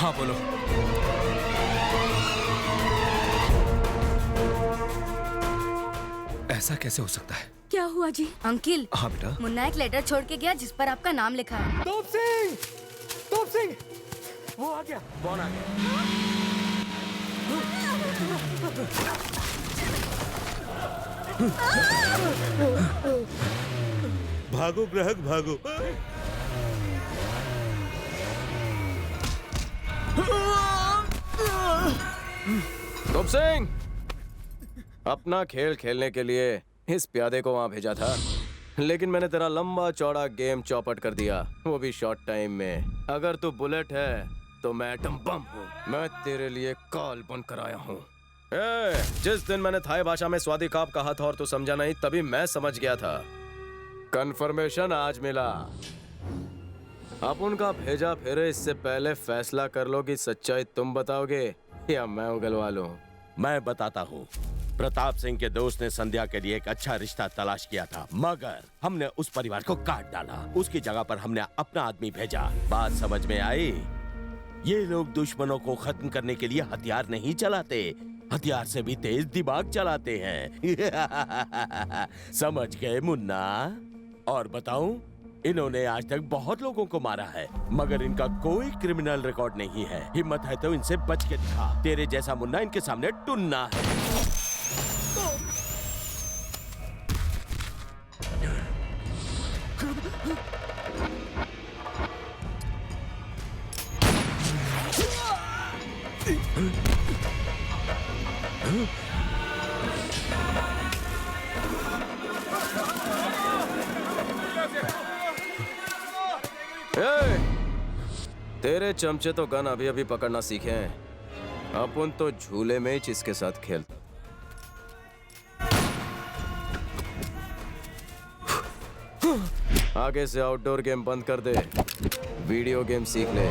हाँ बोलो। ऐसा कैसे हो सकता है?
क्या हुआ जी?
अंकिल,
हाँ बेटा।
मुन्ना एक लेटर छोड़ के गया जिस पर आपका नाम लिखा है।
तोप सिंह, वो आ गया।
कौन आ गया?
भागो ग्राहक भागो।
तोप सिंह, अपना खेल खेलने के लिए इस प्यादे को वहां भेजा था, लेकिन मैंने तेरा लंबा चौड़ा गेम चौपट कर दिया, वो भी शॉर्ट टाइम में। अगर तू बुलेट है तो मैं एटम बम हूँ। मैं तेरे लिए कॉल बन कर आया हूँ। जिस दिन मैंने थाई भाषा में स्वादी काप कहा था और तू समझा नहीं, तभी मैं समझ गया था। कंफर्मेशन आज मिला। अब उनका भेजा फिर इससे पहले फैसला कर लो कि सच्चाई तुम बताओगे या मैं उगलवा लूं।
मैं बताता हूँ। प्रताप सिंह के दोस्त ने संध्या के लिए एक अच्छा रिश्ता तलाश किया था, मगर हमने उस परिवार को काट डाला। उसकी जगह पर हमने अपना आदमी भेजा। बात समझ में आई? ये लोग दुश्मनों को खत्म करने के लिए हथियार नहीं चलाते, हथियार से भी तेज दिमाग चलाते हैं। समझ गए मुन्ना? और बताऊं, इन्होंने आज तक बहुत लोगों को मारा है, मगर इनका कोई क्रिमिनल रिकॉर्ड नहीं है। हिम्मत है तो इनसे बच के दिखा। तेरे जैसा मुन्ना इनके सामने टुन्ना है।
तेरे चमचे तो गन अभी अभी पकड़ना सीखे हैं। अपन तो झूले में ही इसके साथ खेलते। आगे से आउटडोर गेम बंद कर दे, वीडियो गेम सीख ले।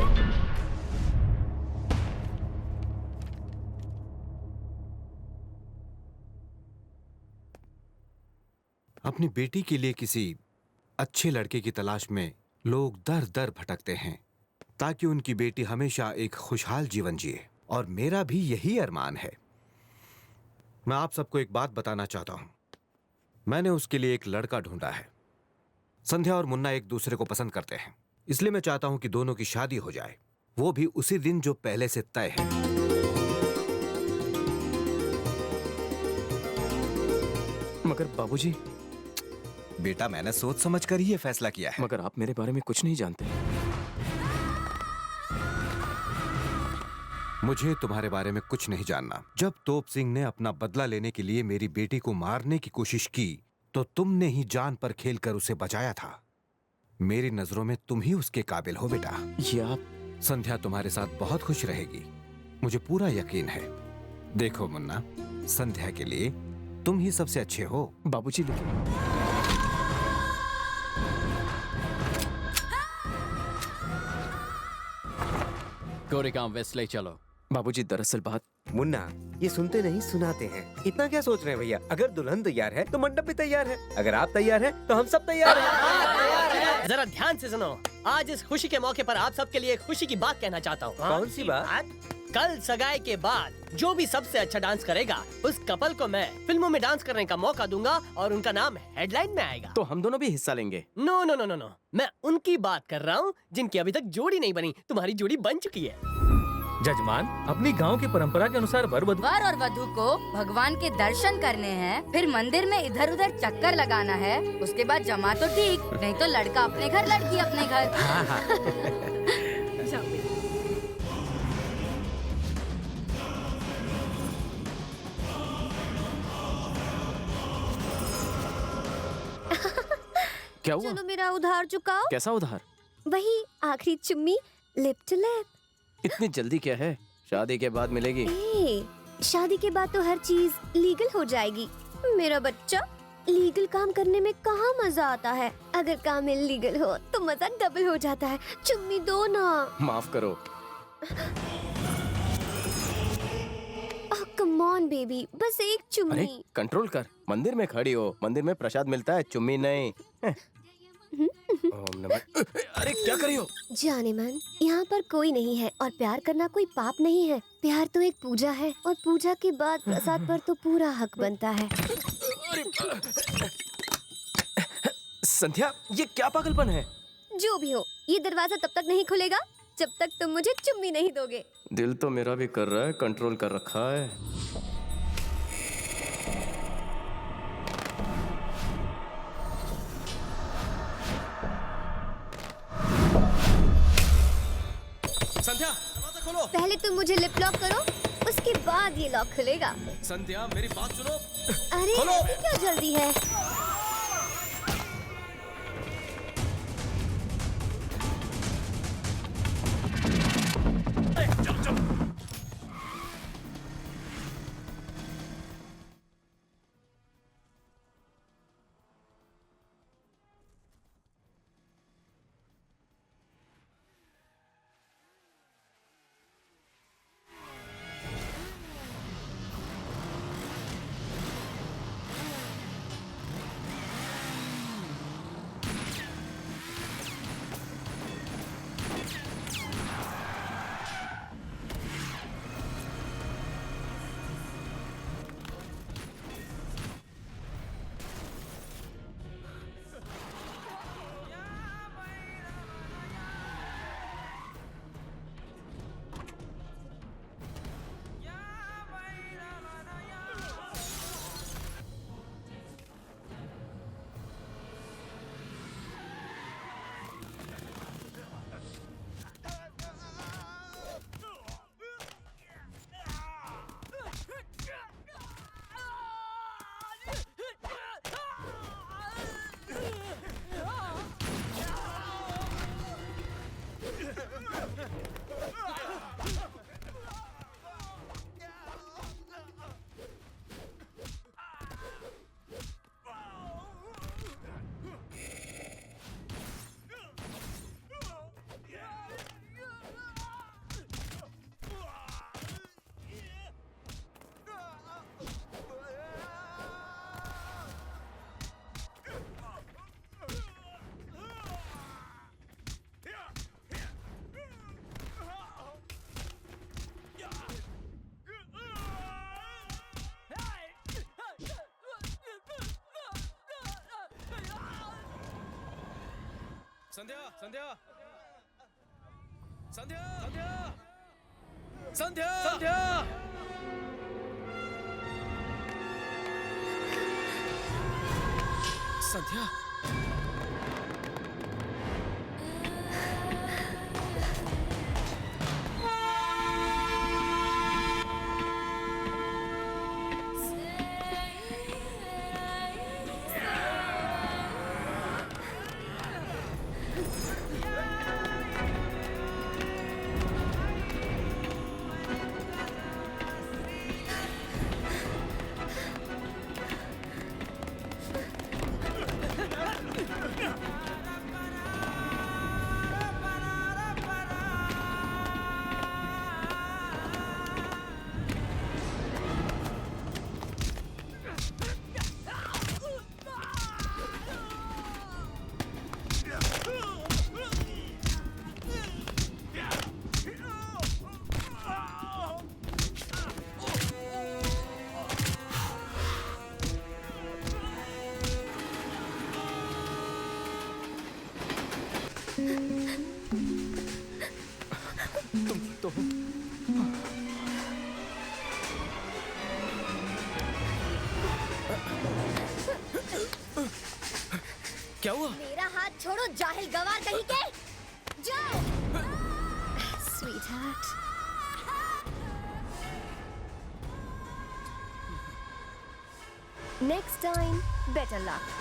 अपनी बेटी के लिए किसी अच्छे लड़के की तलाश में लोग दर दर भटकते हैं ताकि उनकी बेटी हमेशा एक खुशहाल जीवन जिए, और मेरा भी यही अरमान है। मैं आप सबको एक बात बताना चाहता हूं। मैंने उसके लिए एक लड़का ढूंढा है। संध्या और मुन्ना एक दूसरे को पसंद करते हैं, इसलिए मैं चाहता हूं कि दोनों की शादी हो जाए, वो भी उसी दिन जो पहले से तय है।
मगर बाबूजी।
बेटा, मैंने सोच समझ कर ही ये फैसला किया है।
मगर आप मेरे बारे में कुछ नहीं जानते।
मुझे तुम्हारे बारे में कुछ नहीं जानना। जब तोप सिंह ने अपना बदला लेने के लिए मेरी बेटी को मारने की कोशिश की, तो तुमने ही जान पर खेलकर उसे बचाया था। मेरी नजरों में तुम ही उसके काबिल हो बेटा।
ये आप।
संध्या तुम्हारे साथ बहुत खुश रहेगी, मुझे पूरा यकीन है। देखो मुन्ना, संध्या के लिए तुम ही सबसे अच्छे हो।
बाबूजी, लेकिन
गोरेगांव वेस्ट ले चलो।
बाबूजी, दरअसल बात।
मुन्ना, ये सुनते नहीं सुनाते हैं। इतना क्या सोच रहे हैं भैया? अगर दुल्हन तैयार है तो मंडप भी तैयार है। अगर आप तैयार हैं तो हम सब तैयार हैं।
जरा ध्यान से सुनो। आज इस खुशी के मौके पर आप सबके लिए एक खुशी की बात कहना चाहता हूँ।
कौन सी बात?
कल सगाई के बाद जो भी सबसे अच्छा डांस करेगा, उस कपल को मैं फिल्मों में डांस करने का मौका दूंगा और उनका नाम हेडलाइन में आएगा।
तो हम दोनों भी हिस्सा लेंगे?
No no no no no, मैं उनकी बात कर रहा हूँ जिनकी अभी तक जोड़ी नहीं बनी। तुम्हारी जोड़ी बन चुकी है।
जजमान, अपनी गांव की परंपरा के अनुसार वर
और वधू को भगवान के दर्शन करने हैं, फिर मंदिर में इधर उधर चक्कर लगाना है, उसके बाद जमा तो ठीक, नहीं तो लड़का अपने घर, लड़की अपने घर।
क्या हुआ?
चलो मेरा उधार चुकाओ।
कैसा उधार?
वही आखिरी चुम्मी, लिप टू लिप।
इतनी जल्दी क्या है? शादी के बाद मिलेगी।
शादी के बाद तो हर चीज लीगल हो जाएगी। मेरा बच्चा, लीगल काम करने में कहाँ मजा आता है। अगर काम इलीगल हो तो मजा डबल हो जाता है। चुम्मी दो ना।
माफ करो।
कम ऑन बेबी, बस एक चुम्मी।
अरे कंट्रोल कर। मंदिर में खड़ी हो, मंदिर में प्रसाद मिलता है, चुम्मी नहीं। ओम नमः। अरे क्या कर रही हो?
जाने मन, यहाँ पर कोई नहीं है और प्यार करना कोई पाप नहीं है। प्यार तो एक पूजा है और पूजा के बाद प्रसाद पर तो पूरा हक बनता है।
संध्या, ये क्या पागलपन है?
जो भी हो, ये दरवाजा तब तक नहीं खुलेगा जब तक तुम मुझे चुम्मी नहीं दोगे।
दिल तो मेरा भी कर रहा है, कंट्रोल कर रखा है। संध्या, दरवाजा खोलो।
पहले तुम मुझे लिप लॉक करो, उसके बाद ये लॉक खुलेगा।
संध्या, मेरी बात सुनो।
अरे
खोलो।
अभी क्या जल्दी है?
संध्या, संध्या, संध्या, संध्या, संध्या, संध्या, संध्या। तुम तो क्या हुआ?
मेरा हाथ छोड़ो जाहिल गवार कहीं के। जाओ। Sweetheart. Next time, better luck.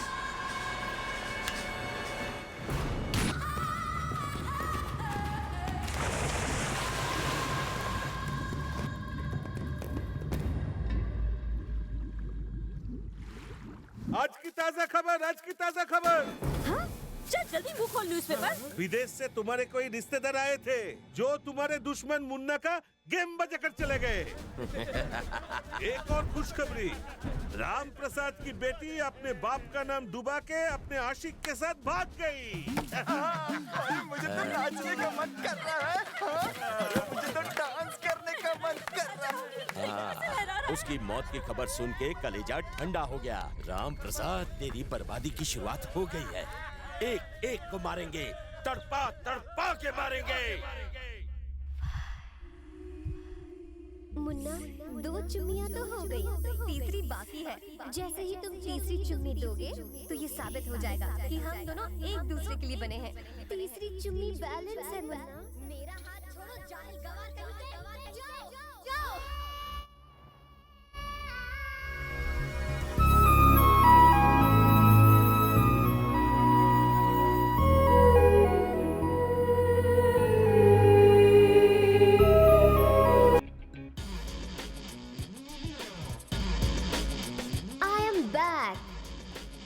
आज की ताजा खबर, आज की ताजा खबर।
हाँ? चल जल्दी मुंह खोल न्यूज़पेपर।
विदेश से तुम्हारे कोई रिश्तेदार आए थे जो तुम्हारे दुश्मन मुन्ना का गेम बजाकर चले गए। एक और खुशखबरी, राम प्रसाद की बेटी अपने बाप का नाम डुबा के अपने आशिक के साथ भाग गई।
मुझे तो नाचने का मन कर रहा है। मुझे तो डांस करने का मन कर रहा है।
उसकी मौत की खबर सुन के कलेजा ठंडा हो गया। राम प्रसाद, तेरी बर्बादी की शुरुआत हो गई है। एक एक को मारेंगे, तड़पा तड़पा के मारेंगे।
मुन्ना, 2 चुम्मियां तो हो गई, तीसरी बाकी है। जैसे ही तुम तीसरी चुम्मी दोगे तो ये साबित हो जाएगा कि हम दोनों एक दूसरे के लिए बने हैं। तीसरी चुम्मी बैलेंस है मुन्ना। मेरा हाथ छोड़ो, जाहिल गवार कहीं के गवार है। जाओ, जाओ।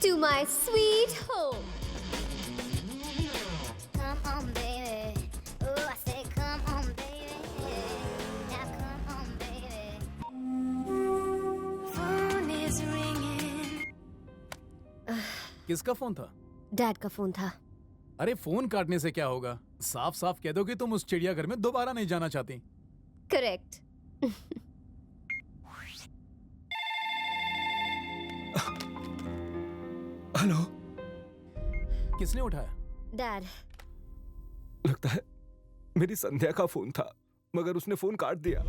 To my sweet home.
Come on, baby. Oh, I say come on, baby. Now come on, baby. Phone is ringing.
किसका फोन था?
डैड का फोन था।
अरे फोन काटने से क्या होगा? साफ साफ कह दो कि तुम उस चिड़ियाघर में दोबारा नहीं जाना चाहती।
करेक्ट।
हेलो,
किसने उठाया?
डैड।
लगता है मेरी संध्या का फोन था, मगर उसने फोन काट दिया।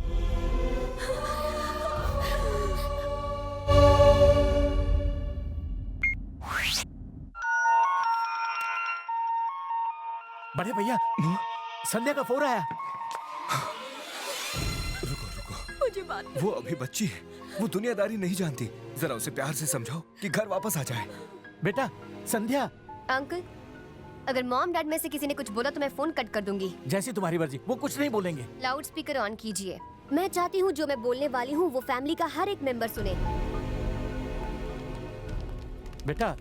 बड़े भैया, संध्या का फोन आया।
मुझे बात
वो अभी बच्ची है, वो दुनियादारी नहीं जानती। जरा उसे प्यार से समझाओ कि घर वापस आ जाए।
बेटा, संध्या।
अंकल, अगर मॉम डैड में से किसी ने कुछ बोला तो मैं फोन कट कर दूंगी।
जैसी तुम्हारी मर्जी, वो कुछ नहीं बोलेंगे।
लाउड स्पीकर ऑन कीजिए। मैं चाहती हूँ जो मैं बोलने वाली हूँ वो फैमिली का हर एक मेंबर सुने।
बेटा,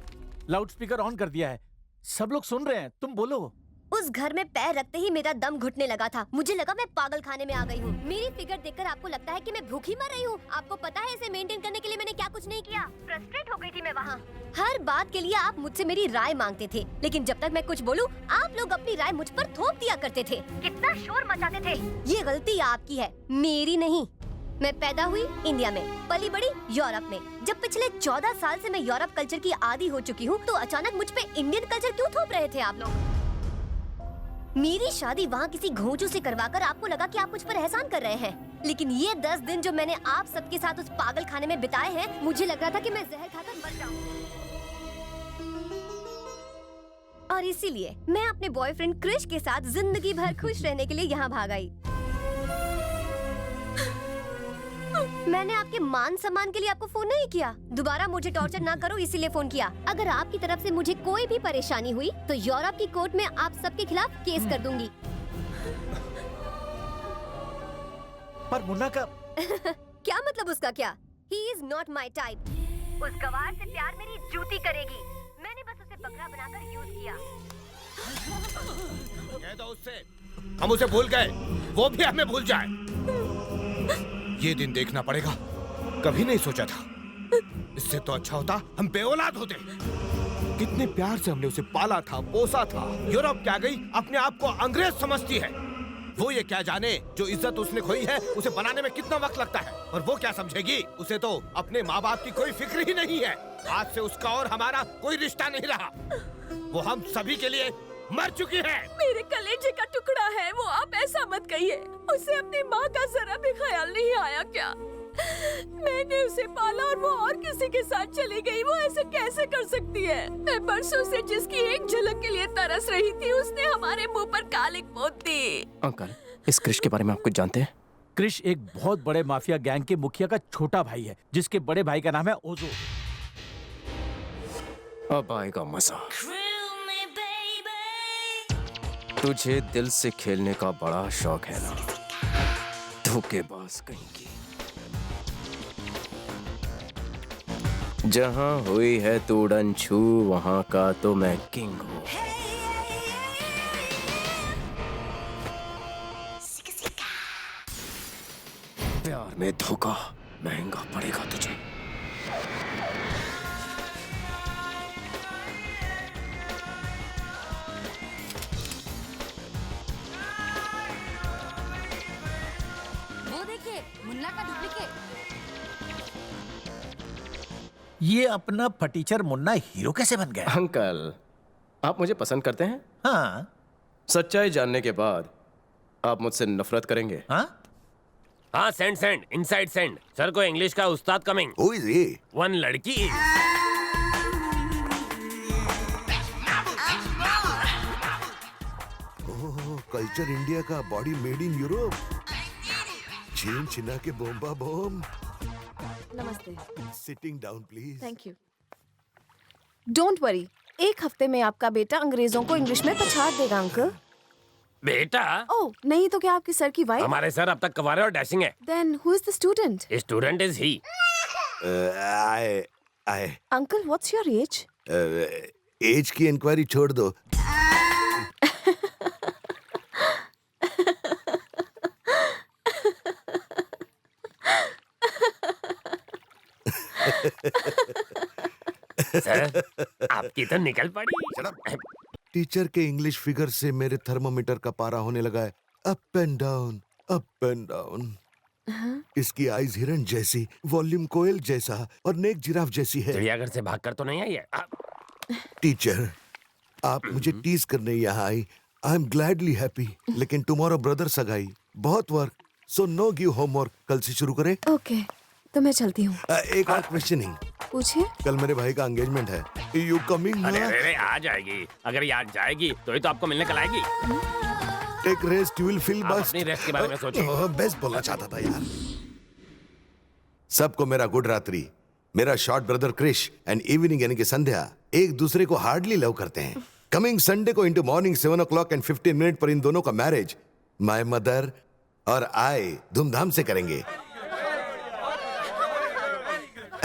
लाउड स्पीकर ऑन कर दिया है, सब लोग सुन रहे हैं, तुम बोलो।
उस घर में पैर रखते ही मेरा दम घुटने लगा था। मुझे लगा मैं पागल खाने में आ गई हूँ। मेरी फिगर देखकर आपको लगता है कि मैं भूखी मर रही हूँ। आपको पता है इसे मेंटेन करने के लिए मैंने क्या कुछ नहीं किया। फ्रस्ट्रेट हो गई थी मैं वहाँ। हर बात के लिए आप मुझसे मेरी राय मांगते थे, लेकिन जब तक मैं कुछ बोलूँ आप लोग अपनी राय मुझ पर थोप दिया करते थे। कितना शोर मचाते थे। ये गलती आपकी है, मेरी नहीं। मैं पैदा हुई इंडिया में, पली बड़ी यूरोप में। जब पिछले 14 साल से मैं यूरोप कल्चर की आदी हो चुकी हूँ तो अचानक मुझ पे इंडियन कल्चर क्यों थोप रहे थे आप लोग? मेरी शादी वहाँ किसी घोंचू से करवाकर आपको लगा कि आप मुझ पर एहसान कर रहे हैं, लेकिन ये 10 दिन जो मैंने आप सबके साथ उस पागल खाने में बिताए हैं, मुझे लग रहा था कि मैं जहर खाकर मर जाऊं। और इसीलिए मैं अपने बॉयफ्रेंड क्रिश के साथ जिंदगी भर खुश रहने के लिए यहाँ भाग आई। मैंने आपके मान सम्मान के लिए आपको फोन नहीं किया। दोबारा मुझे टॉर्चर ना करो इसीलिए फोन किया। अगर आपकी तरफ से मुझे कोई भी परेशानी हुई तो यूरोप की कोर्ट में आप सबके खिलाफ केस कर दूंगी।
पर मुन्ना का
क्या मतलब उसका क्या? He is not my type. उस गवार से प्यार मेरी जूती करेगी। मैंने बस उसे बकरा बनाकर यूज किया।
कह दो उससे, हम उसे भूल गए, वो भी हमें भूल जाए।
ये दिन देखना पड़ेगा। कभी नहीं सोचा था। इससे तो अच्छा होता हम बेऔलाद होते। कितने प्यार से हमने उसे पाला था, पोसा था। यूरोप क्या गई, अपने आप को अंग्रेज समझती है। वो ये क्या जाने जो इज्जत उसने खोई है उसे बनाने में कितना वक्त लगता है। और वो क्या समझेगी, उसे तो अपने माँ बाप की कोई फिक्र ही नहीं है। आज से उसका और हमारा कोई रिश्ता नहीं रहा। वो हम सभी के लिए मर चुकी है।
मेरे कलेजे का टुकड़ा है वो, आप ऐसा मत कहिए। उसे अपनी माँ का जरा भी ख्याल नहीं आया क्या? मैंने उसे पाला और वो और किसी के साथ चली गई। वो ऐसे कैसे कर सकती है? मैं बरसों से जिसकी एक झलक के लिए तरस रही थी, उसने हमारे मुंह पर कालिक पोत दी।
अंकल, इस क्रिश के बारे में आप कुछ जानते हैं?
क्रिश एक बहुत बड़े माफिया गैंग के मुखिया का छोटा भाई है, जिसके बड़े भाई का नाम है ओजो।
अब आएगा मजा। तुझे दिल से खेलने का बड़ा शौक है ना, धोखेबाज कहीं की। जहां हुई है तू उड़न छू, वहां का तो मैं किंग हूँ। प्यार में धोखा महंगा पड़ेगा तुझे।
वो देखिए मुन्ना का डुप्लीकेट।
ये अपना फटीचर मुन्ना हीरो कैसे बन गया?
अंकल, आप मुझे पसंद करते हैं?
हाँ।
सच्चाई जानने के बाद आप मुझसे नफरत करेंगे?
हाँ सेंड इनसाइड सेंड। सर को इंग्लिश का उस्ताद coming.
Who is he?
One लड़की
कल्चर इंडिया का बॉडी मेड इन यूरोप। छीन छिना के बोम्बा बोम।
नमस्ते।
Sitting down please.
Thank you. Don't worry, एक हफ्ते में आपका बेटा अंग्रेजों को इंग्लिश में पछाड़ देगा अंकल।
बेटा?
ओह नहीं तो क्या आपकी सर की वाइफ?
हमारे सर अब तक कवारे और डैशिंग है।
Then who is the student?
Student is he.
I
uncle what's your age?
Age की इंक्वायरी छोड़ दो।
सर आपकी तो निकल पड़ी।
टीचर के इंग्लिश फिगर से मेरे थर्मोमीटर का पारा होने लगा है। Up and down, up and down. इसकी आईज हिरन जैसी, वॉल्यूम कोयल जैसा और नेक जिराफ जैसी है।
चिड़ियाघर से भागकर तो नहीं आई है?
टीचर, आप मुझे टीज करने यहाँ आई। आई एम ग्लैडली हैप्पी, लेकिन टुमारो ब्रदर सगाई, बहुत work, so know give homework. कल से शुरू करें?
ओके, तो मैं चलती हूँ।
एक और क्वेश्चनिंग।
पूछिए।
कल मेरे भाई का एंगेजमेंट है। You coming?
अरे आ जाएगी। अगर ये आज जाएगी तो ही तो आपको मिलने कल आएगी।
Take rest, you will feel best.
अपनी रेस्ट के बारे में सोचो।
बेस्ट बोलना चाहता था यार। सबको मेरा गुड रात्रि। मेरा short brother Krish and evening यानी कि संध्या एक दूसरे को हार्डली लव करते हैं। कमिंग संडे को into morning 7 o'clock and 15 minutes पर इन दोनों का मैरिज माय मदर और आई धूमधाम से करेंगे।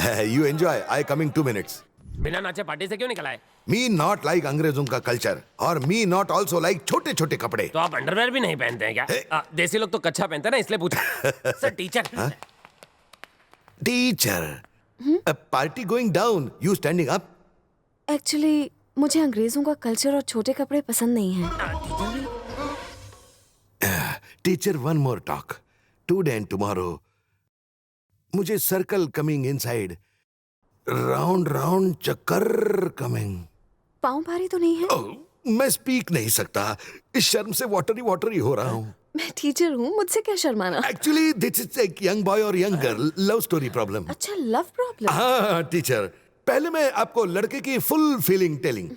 You enjoy. I coming 2 minutes.
बिना नाचे पार्टी से क्यों निकल आए?
Me not like अंग्रेजों का कल्चर और me not also like छोटे छोटे कपड़े।
तो आप अंडरवेयर भी नहीं पहनते हैं क्या? देसी लोग तो कच्छा पहनते हैं ना, इसलिए पूछा। Sir teacher.
Teacher, party going down, you standing up.
Actually मुझे अंग्रेजों का कल्चर और छोटे कपड़े पसंद नहीं हैं।
Teacher, one more talk. Today and tomorrow मुझे circle coming inside, round round चक्कर कमिंग।
पाँव भारी तो नहीं है?
मैं स्पीक नहीं सकता, इस शर्म से वाटरी हो रहा हूँ।
मैं टीचर हूँ, मुझसे क्या शर्माना?
एक्चुअली दिस इज एक यंग बॉय और young girl love story problem.
अच्छा, लव प्रॉब्लम?
हाँ टीचर, पहले मैं आपको लड़के की फुल फीलिंग टेलिंग।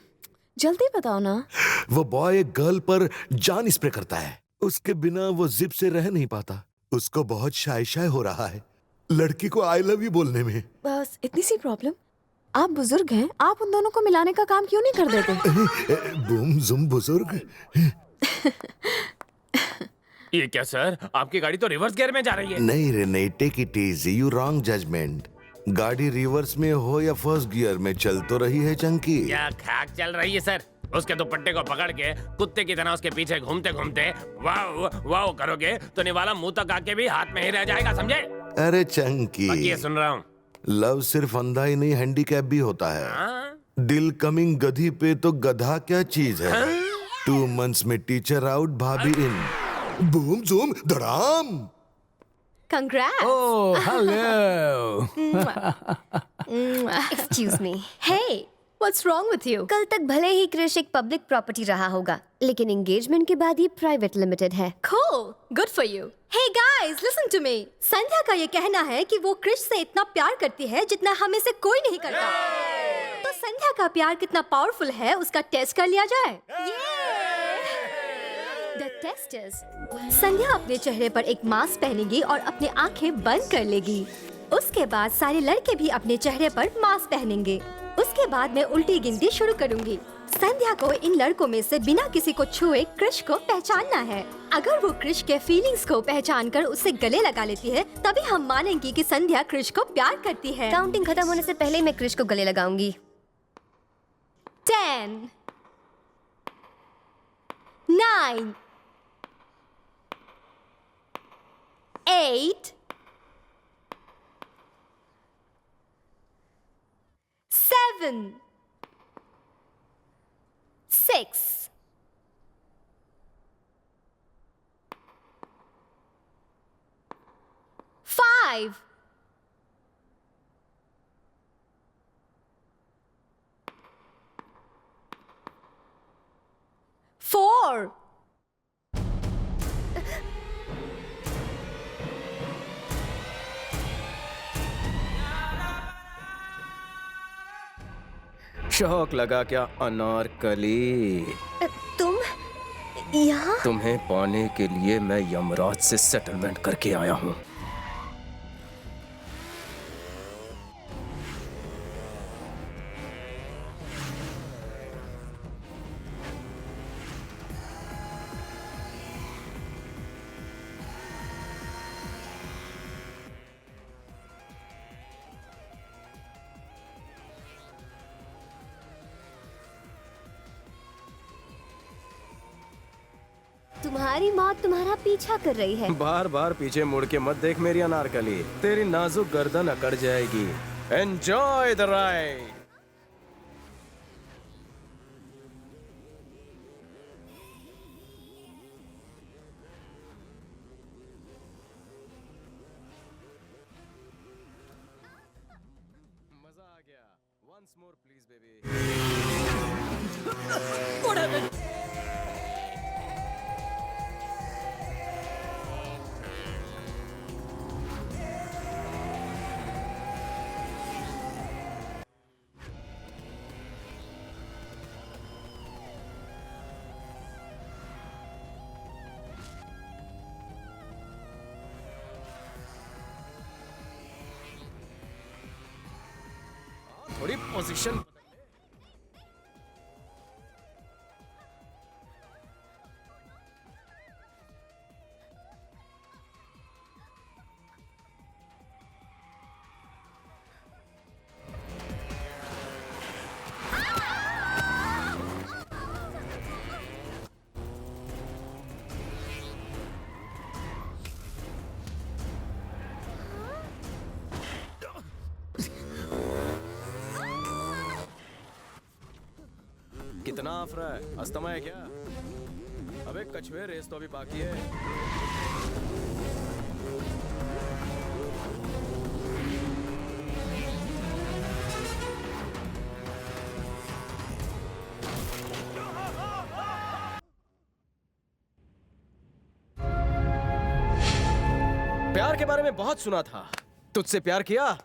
जल्दी बताओ ना।
वो बॉय गर्ल पर जान स्प्रे करता है, उसके बिना वो जिप से रह नहीं पाता। उसको बहुत शाय हो रहा है लड़की को आई लव यू बोलने में।
बस इतनी सी प्रॉब्लम। आप बुजुर्ग हैं, आप उन दोनों को मिलाने का काम क्यों नहीं कर देते?
बूम जुम बुजुर्ग।
ये क्या सर, आपकी गाड़ी तो रिवर्स गियर में जा रही है।
नहीं रे नहीं, take it easy, you wrong judgement. गाड़ी रिवर्स में हो या फर्स्ट गियर में चल तो रही है चंकी।
क्या खाक चल रही है सर? उसके दुपट्टे को पकड़ के कुत्ते की तरह उसके पीछे घूमते घूमते वाह वाह करोगे तो निवाला मुंह तक आके भी हाथ में ही रह जाएगा, समझे?
अरे चंकी,
ये सुन रहा हूँ।
लव सिर्फ अंधा ही नहीं, हैंडीकैप भी होता है। दिल कमिंग गधी पे तो गधा क्या चीज है। 2 months में टीचर आउट, भाभी इन, बूम जूम धड़ाम।
Congrats.
Oh, hello.
Excuse me. Hey, what's wrong with you? कल तक भले ही क्रिश एक पब्लिक प्रॉपर्टी रहा होगा, लेकिन एंगेजमेंट के बाद ये प्राइवेट लिमिटेड है।
Cool, good for you. Hey guys, listen to me. संध्या का ये कहना है कि वो क्रिश से इतना प्यार करती है जितना हमें से कोई नहीं करता। तो संध्या का प्यार कितना पावरफुल है उसका टेस्ट कर लिया जाए। The test is, संध्या अपने चेहरे पर एक मास्क पहनेगी और अपनी आंखें बंद कर लेगी। उसके बाद सारे लड़के भी अपने चेहरे पर मास्क पहनेंगे। उसके बाद मैं उल्टी गिनती शुरू करूंगी। संध्या को इन लड़कों में से बिना किसी को छुए क्रिश को पहचानना है। अगर वो क्रिश के फीलिंग्स को पहचान कर उससे गले लगा लेती है, तभी हम मानेंगे कि संध्या क्रिश को प्यार करती है।
काउंटिंग खत्म होने से पहले मैं क्रिश को गले लगाऊंगी।
10, 9, 8, 7 6 5 4
शौक लगा क्या अनारकली?
तुम यहाँ?
तुम्हें पाने के लिए मैं यमराज से सेटलमेंट करके आया हूँ।
तुम्हारी मौत तुम्हारा पीछा कर रही है।
बार बार पीछे मुड़ के मत देख मेरी अनारकली, तेरी नाजुक गर्दन अकड़ जाएगी। Enjoy the ride. मजा आ गया। Once more please baby। थोड़ी पोजीशन कितना आफरा है? अस्थमा है क्या? अबे कछुए, रेस तो अभी बाकी है। प्यार के बारे में बहुत सुना था। तुझसे प्यार किया,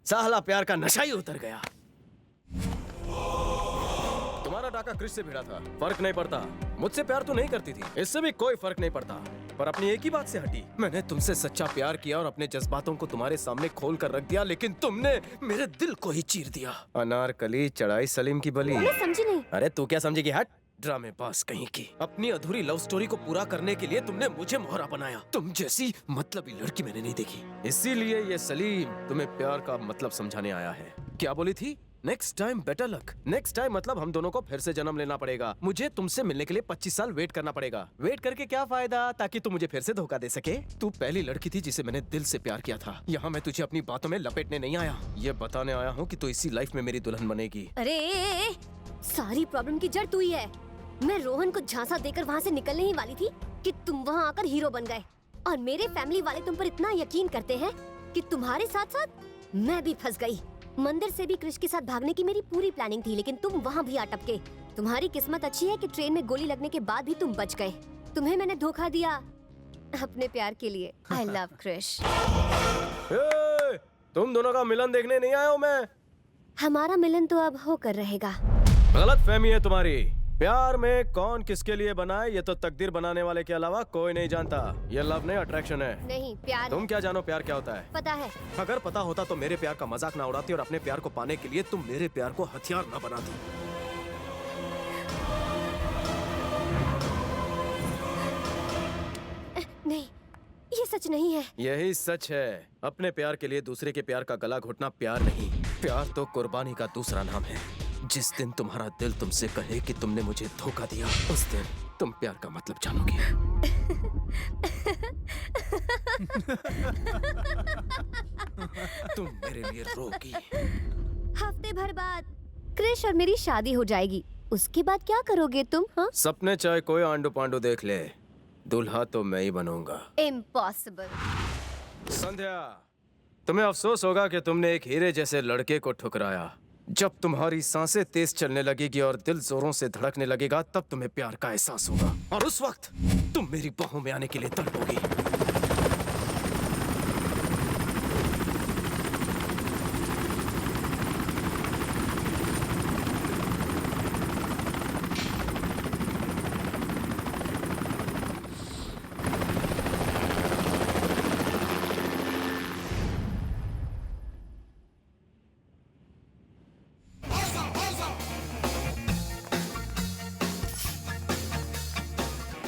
साला प्यार का नशा ही उतर गया। तुम्हारा टाका क्रिश से भिड़ा था, फर्क नहीं पड़ता। मुझसे प्यार तो नहीं करती थी, इससे भी कोई फर्क नहीं पड़ता। पर अपनी एक ही बात से हटी। मैंने तुमसे सच्चा प्यार किया और अपने जज्बातों को तुम्हारे सामने खोल कर रख दिया, लेकिन तुमने मेरे दिल को ही चीर दिया। अनारकली चढ़ाई सलीम की बली।
मैं समझी नहीं।
अरे तू क्या समझेगी? हट, ड्रामेबाज कहीं की। अपनी अधूरी लव स्टोरी को पूरा करने के लिए तुमने मुझे मोहरा बनाया। तुम जैसी मतलबी लड़की मैंने नहीं देखी। इसीलिए ये सलीम तुम्हें प्यार का मतलब समझाने आया है। क्या बोली थी? Next time better luck. Next time मतलब हम दोनों को फिर से जन्म लेना पड़ेगा। मुझे तुमसे मिलने के लिए 25 साल वेट करना पड़ेगा। वेट करके क्या फायदा, ताकि तू मुझे फिर से धोखा दे सके। तू पहली लड़की थी जिसे मैंने दिल से प्यार किया था। यहाँ मैं तुझे अपनी बातों में लपेटने नहीं आया, ये बताने आया हूँ कि तू इसी लाइफ में मेरी दुल्हन बनेगी।
अरे सारी प्रॉब्लम की जड़ तू ही है। मैं रोहन को झांसा देकर वहाँ से निकलने ही वाली थी कि तुम वहाँ आकर हीरो बन गए। और मेरे फैमिली वाले तुम पर इतना यकीन करते हैं कि तुम्हारे साथ साथ मैं भी फंस गई। मंदिर से भी क्रिश के साथ भागने की मेरी पूरी प्लानिंग थी, लेकिन तुम वहाँ भी अटके। तुम्हारी किस्मत अच्छी है कि ट्रेन में गोली लगने के बाद भी तुम बच गए। तुम्हें मैंने धोखा दिया अपने प्यार के लिए। I love Krish.
तुम दोनों का मिलन देखने नहीं आया हूँ मैं।
हमारा मिलन तो अब होकर रहेगा।
गलत फहमी है तुम्हारी। प्यार में कौन किसके लिए बनाए ये तो तकदीर बनाने वाले के अलावा कोई नहीं जानता। ये लव नहीं, अट्रैक्शन है।
नहीं, प्यार।
तुम क्या जानो प्यार क्या होता है?
पता है।
अगर पता होता तो मेरे प्यार का मजाक ना उड़ाती और अपने प्यार को पाने के लिए तुम मेरे प्यार को हथियार ना बनाती।
नहीं, ये सच नहीं है।
यही सच है। अपने प्यार के लिए दूसरे के प्यार का गला घोटना प्यार नहीं, प्यार तो कुर्बानी का दूसरा नाम है। जिस दिन तुम्हारा दिल तुमसे कहे कि तुमने मुझे धोखा दिया, उस दिन तुम प्यार का मतलब जानोगी। तुम मेरे लिए रोगी।
हफ्ते भर बाद क्रिश और मेरी शादी हो जाएगी। उसके बाद क्या करोगे तुम? हाँ,
सपने चाहे कोई आंडू पांडू देख ले, दूल्हा तो मैं ही बनूंगा।
इम्पॉसिबल।
संध्या, तुम्हें अफसोस होगा कि तुमने एक हीरे जैसे लड़के को ठुकराया। जब तुम्हारी सांसें तेज चलने लगेगी और दिल जोरों से धड़कने लगेगा, तब तुम्हें प्यार का एहसास होगा और उस वक्त तुम मेरी बाहों में आने के लिए तड़पोगी।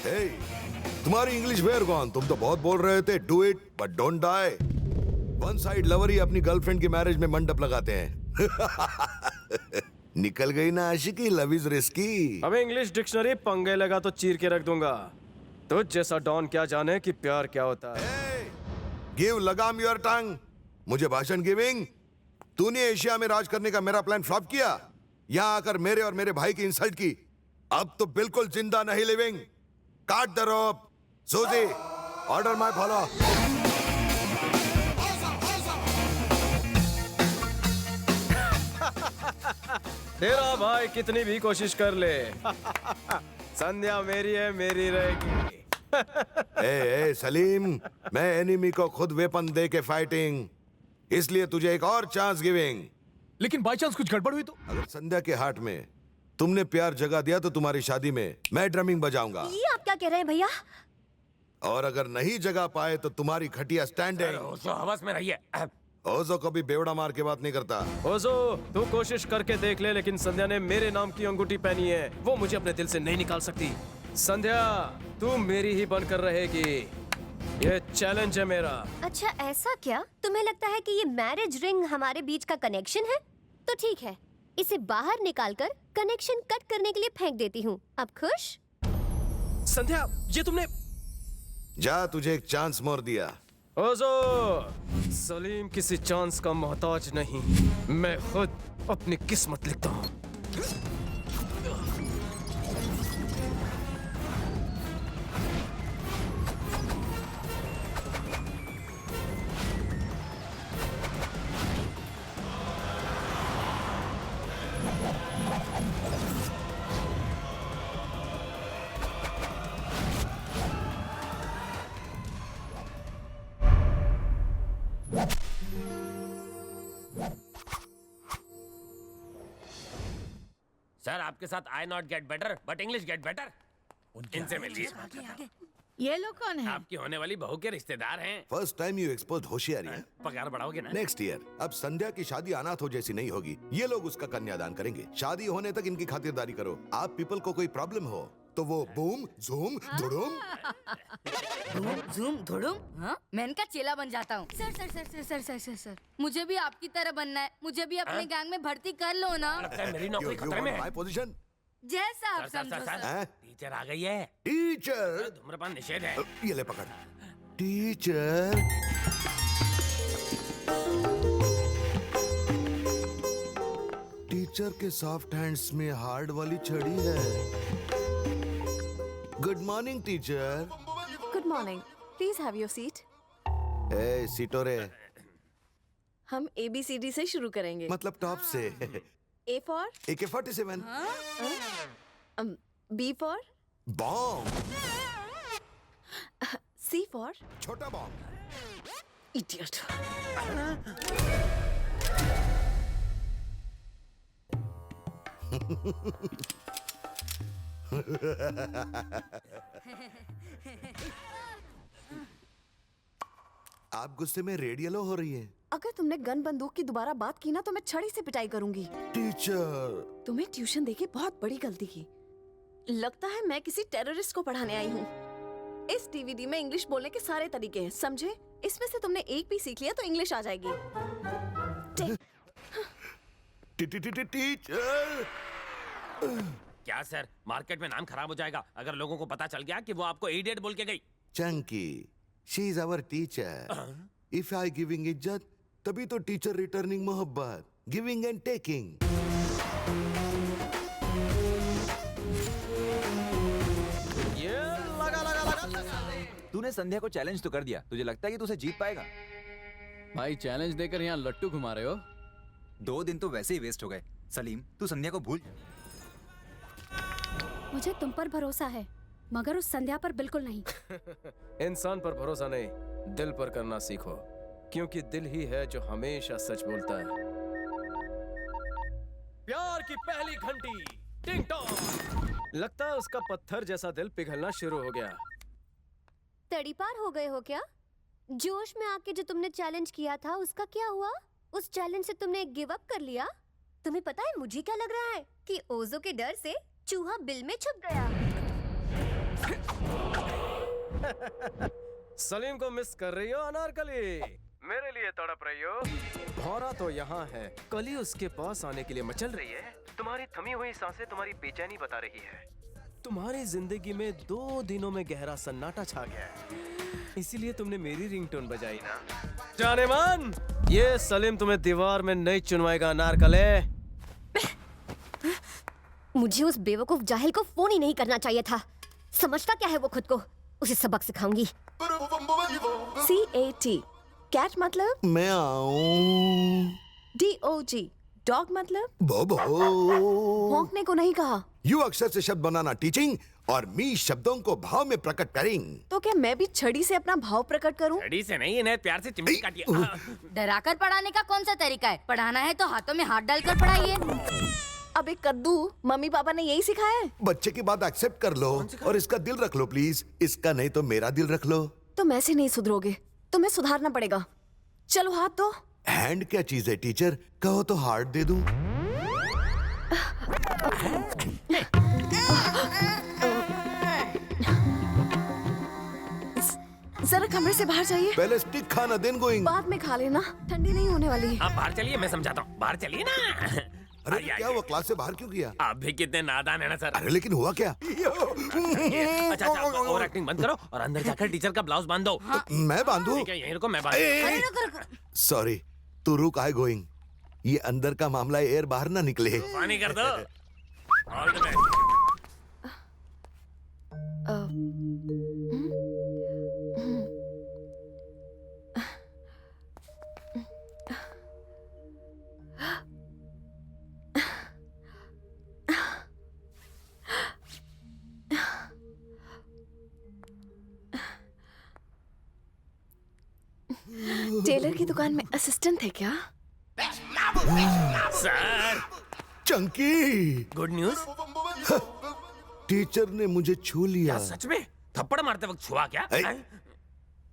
Hey, तुम्हारी इंग्लिश वेयर गॉन। तुम तो बहुत बोल रहे थे do it but don't die. One side lover ही अपनी गर्लफ्रेंड की मैरिज में मंडप लगाते हैं। निकल गई ना आशिकी, लव इज रिस्की।
अब इंग्लिश डिक्शनरी पंगे लगा तो चीर के रख दूंगा। तुझ जैसा डॉन क्या जाने कि प्यार क्या होता है।
गिव लगाम योर टंग। मुझे भाषण गिविंग। तूने एशिया में राज करने का मेरा प्लान फ्लॉप किया, यहाँ आकर मेरे और मेरे भाई की इंसल्ट की। अब तो बिल्कुल जिंदा नहीं लिविंग। काट द रोप। सूजी, ऑर्डर माय फॉलो।
तेरा भाई कितनी भी कोशिश कर ले, संध्या मेरी है, मेरी रहेगी।
ए सलीम, मैं एनिमी को खुद वेपन दे के फाइटिंग, इसलिए तुझे एक और चांस गिविंग।
लेकिन बाई चांस कुछ गड़बड़ हुई तो?
अगर संध्या के हार्ट में तुमने प्यार जगा दिया तो तुम्हारी शादी में मैं ड्रमिंग बजाऊंगा।
ये आप क्या कह रहे हैं भैया?
और अगर नहीं जगा पाए तो तुम्हारी खटिया स्टैंडिंग।
ओजो हवस में रहिए।
ओजो कभी बेवड़ा मार के बात नहीं करता।
ओजो, तू कोशिश करके देख ले, लेकिन संध्या ने मेरे नाम की अंगूठी पहनी है, वो मुझे अपने दिल से नहीं निकाल सकती। संध्या, तू मेरी ही बनकर रहेगी, ये चैलेंज है मेरा।
अच्छा ऐसा क्या? तुम्हें लगता है कि ये मैरिज रिंग हमारे बीच का कनेक्शन है? तो ठीक है, इसे बाहर निकालकर कनेक्शन कट करने के लिए फेंक देती हूँ। अब खुश?
संध्या, ये तुमने...
जा, तुझे एक चांस मोर दिया।
ओजो, सलीम किसी चांस का मोहताज नहीं, मैं खुद अपनी किस्मत लिखता हूँ।
सर, आपके साथ I not get better but English get better. इनसे मिलिए।
ये लोग कौन है?
आपकी होने वाली बहू के रिश्तेदार हैं।
फर्स्ट टाइम यू एक्सपोज होशियारी है।
पगार बढ़ाओगे ना?
Next year. अब संध्या की शादी अनाथों जैसी नहीं होगी, ये लोग उसका कन्यादान करेंगे। शादी होने तक इनकी खातिरदारी करो। आप पीपल को कोई प्रॉब्लम हो तो वो बूम झूम धुड़ुम
झूम धुड़ुम, हाँ? मैं इनका चेला बन जाता हूँ। Sir sir sir sir sir sir sir sir मुझे भी आपकी तरह बनना है। मुझे भी अपने गैंग में भर्ती कर लो ना।
लगता है मेरी नौकरी खतरे में है।
My position.
जैसा आप समझो सर।
टीचर आ गई है।
टीचर,
धूम्रपान निषेध है।
ये ले पकड़। टीचर, टीचर के सॉफ्ट हैंड्स में हार्ड वाली छड़ी है। Good morning teacher.
Good morning, please have your seat.
ए सिटोरे।
हम ABCD से शुरू करेंगे।
मतलब टॉप से।
A for
AK-47।
B for
bomb.
C for
छोटा बॉम्ब।
इडियट।
आप गुस्से में रेडियलो हो रही है।
अगर तुमने गन बंदूक की दोबारा बात की ना तो मैं छड़ी से पिटाई करूंगी।
टीचर,
तुम्हें ट्यूशन देके बहुत बड़ी गलती की। लगता है मैं किसी टेररिस्ट को पढ़ाने आई हूँ। इस DVD में इंग्लिश बोलने के सारे तरीके हैं, समझे? इसमें से तुमने एक भी सीख लिया तो इंग्लिश आ जाएगी।
टीचर।
क्या सर, मार्केट में नाम खराब हो जाएगा अगर लोगों को पता चल गया कि वो आपको इडियट बोल के गई।
Chunky, she is our teacher. If I giving इज्जत तभी तो टीचर रिटर्निंग मोहब्बत, गिविंग एंड टेकिंग।
तूने संध्या को चैलेंज तो कर दिया, तुझे लगता है कि तू उसे जीत पाएगा?
भाई चैलेंज देकर यहाँ लट्टू घुमा रहे हो।
2 दिन तो वैसे ही वेस्ट हो गए। सलीम, तू संध्या को भूल।
मुझे तुम पर भरोसा है, मगर उस संध्या पर बिल्कुल नहीं।
इंसान पर भरोसा नहीं, दिल पर करना सीखो, क्योंकि दिल ही है जो हमेशा सच बोलता है। प्यार की पहली घंटी टिंग टॉन्ग। लगता है उसका पत्थर जैसा दिल पिघलना शुरू हो गया।
तड़ीपार हो गए हो क्या? जोश में आके जो तुमने चैलेंज किया था उसका क्या हुआ? उस चैलेंज से तुमने गिव अप कर लिया? तुम्हें पता है मुझे क्या लग रहा है कि ओजो के डर से चूहा बिल में छुप गया।
सलीम को मिस कर रही हो अनारकली? मेरे लिए तड़प रही हो? भौरा तो यहाँ है, कली उसके पास आने के लिए मचल रही है। तुम्हारी थमी हुई सांसें तुम्हारी बेचैनी बता रही है। तुम्हारी जिंदगी में 2 दिनों में गहरा सन्नाटा छा गया है, इसीलिए तुमने मेरी रिंगटोन बजाई ना। जाने मन, ये सलीम तुम्हें दीवार में नहीं चुनवाएगा अनारकले।
मुझे उस बेवकूफ जाहिल को फोन ही नहीं करना चाहिए था। समझता क्या है वो खुद को? उसे सबक सिखाऊंगी।
CAT कैट मतलब?
मैं आऊं।
DOG डॉग मतलब?
बोबो।
भौंकने को नहीं कहा।
यू अक्षर से शब्द बनाना टीचिंग और मी शब्दों को भाव में प्रकट करेंग।
तो क्या मैं भी छड़ी से अपना भाव प्रकट करूं?
छड़ी से नहीं, इन्हें प्यार से चिमटी काटिए।
डराकर पढ़ाने का कौन सा तरीका है? पढ़ाना है तो हाथों में हाथ डालकर पढ़ाइए।
अबे कद्दू, मम्मी पापा ने यही सिखाया है।
बच्चे की बात एक्सेप्ट कर लो और इसका दिल रख लो प्लीज। इसका नहीं तो मेरा दिल रख लो।
तुम ऐसे नहीं सुधरोगे, तुम्हें सुधारना पड़ेगा। चलो हाथ दो।
हैंड क्या चीज है टीचर? कहो तो हार्ट दे दूं।
जरा कमरे से बाहर जाइए।
पहले स्टिक खाना देन गोइंग।
बाद में खा लेना, ठंडी नहीं होने वाली।
आप बाहर चलिए, मैं समझाता हूँ। बाहर चलिए ना।
अरे क्या हुआ? क्लास से बाहर क्यों किया?
आप भी कितने नादान है ना सर।
अरे लेकिन हुआ क्या?
अच्छा, और एक्टिंग बंद करो और अंदर जाकर टीचर का ब्लाउज बांध दो।
मैं बांधूं?
ठीक है, यहीं रुको, मैं बांध।
सॉरी, तू रुक। I going. ये अंदर का मामला है, एयर बाहर ना निकले।
पानी कर दो। All the best.
टेलर की दुकान में असिस्टेंट थे क्या?
Sir.
Chunky,
good news.
Teacher ने मुझे छू लिया।
क्या सच में? थप्पड़ मारते वक्त छुआ क्या?